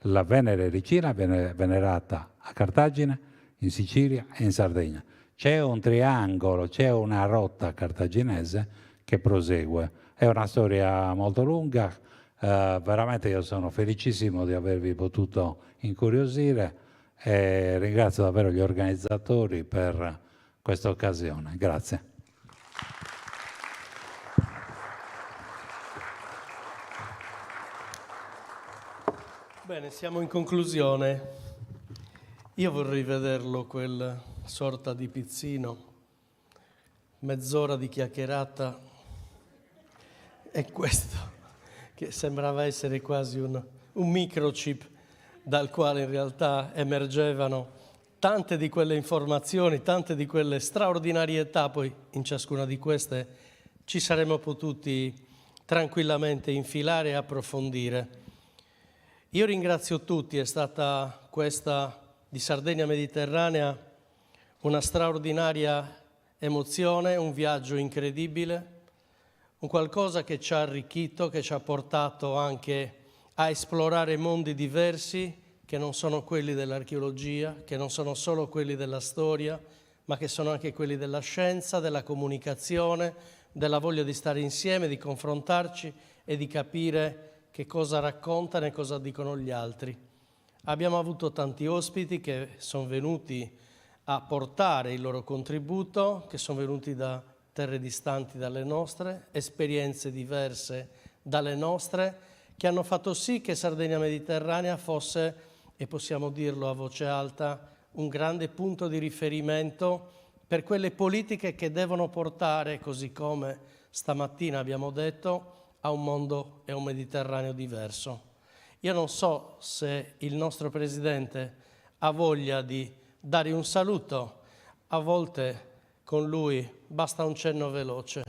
La Venere Ericina viene venerata a Cartagine, in Sicilia e in Sardegna. C'è un triangolo, c'è una rotta cartaginese che prosegue. È una storia molto lunga, veramente io sono felicissimo di avervi potuto incuriosire e ringrazio davvero gli organizzatori per questa occasione. Grazie. Bene, siamo in conclusione. Io vorrei vederlo quel sorta di pizzino, mezz'ora di chiacchierata e che sembrava essere quasi un microchip dal quale in realtà emergevano tante di quelle informazioni, tante di quelle straordinarietà, poi in ciascuna di queste ci saremmo potuti tranquillamente infilare e approfondire. Io ringrazio tutti, è stata questa di Sardegna Mediterranea una straordinaria emozione, un viaggio incredibile, un qualcosa che ci ha arricchito, che ci ha portato anche a esplorare mondi diversi che non sono quelli dell'archeologia, che non sono solo quelli della storia, ma che sono anche quelli della scienza, della comunicazione, della voglia di stare insieme, di confrontarci e di capire che cosa raccontano e cosa dicono gli altri. Abbiamo avuto tanti ospiti che sono venuti a portare il loro contributo, che sono venuti da terre distanti dalle nostre, esperienze diverse dalle nostre, che hanno fatto sì che Sardegna Mediterranea fosse, e possiamo dirlo a voce alta, un grande punto di riferimento per quelle politiche che devono portare, così come stamattina abbiamo detto, a un mondo e un Mediterraneo diverso. Io non so se il nostro Presidente ha voglia di dare un saluto, a volte con lui basta un cenno veloce.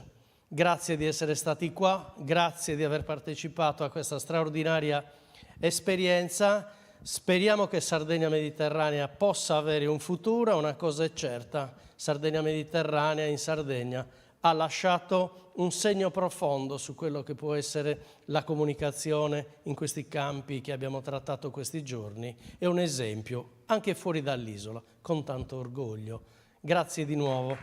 Grazie di essere stati qua, grazie di aver partecipato a questa straordinaria esperienza. Speriamo che Sardegna Mediterranea possa avere un futuro, una cosa è certa, Sardegna Mediterranea in Sardegna ha lasciato un segno profondo su quello che può essere la comunicazione in questi campi che abbiamo trattato questi giorni e un esempio anche fuori dall'isola, con tanto orgoglio. Grazie di nuovo.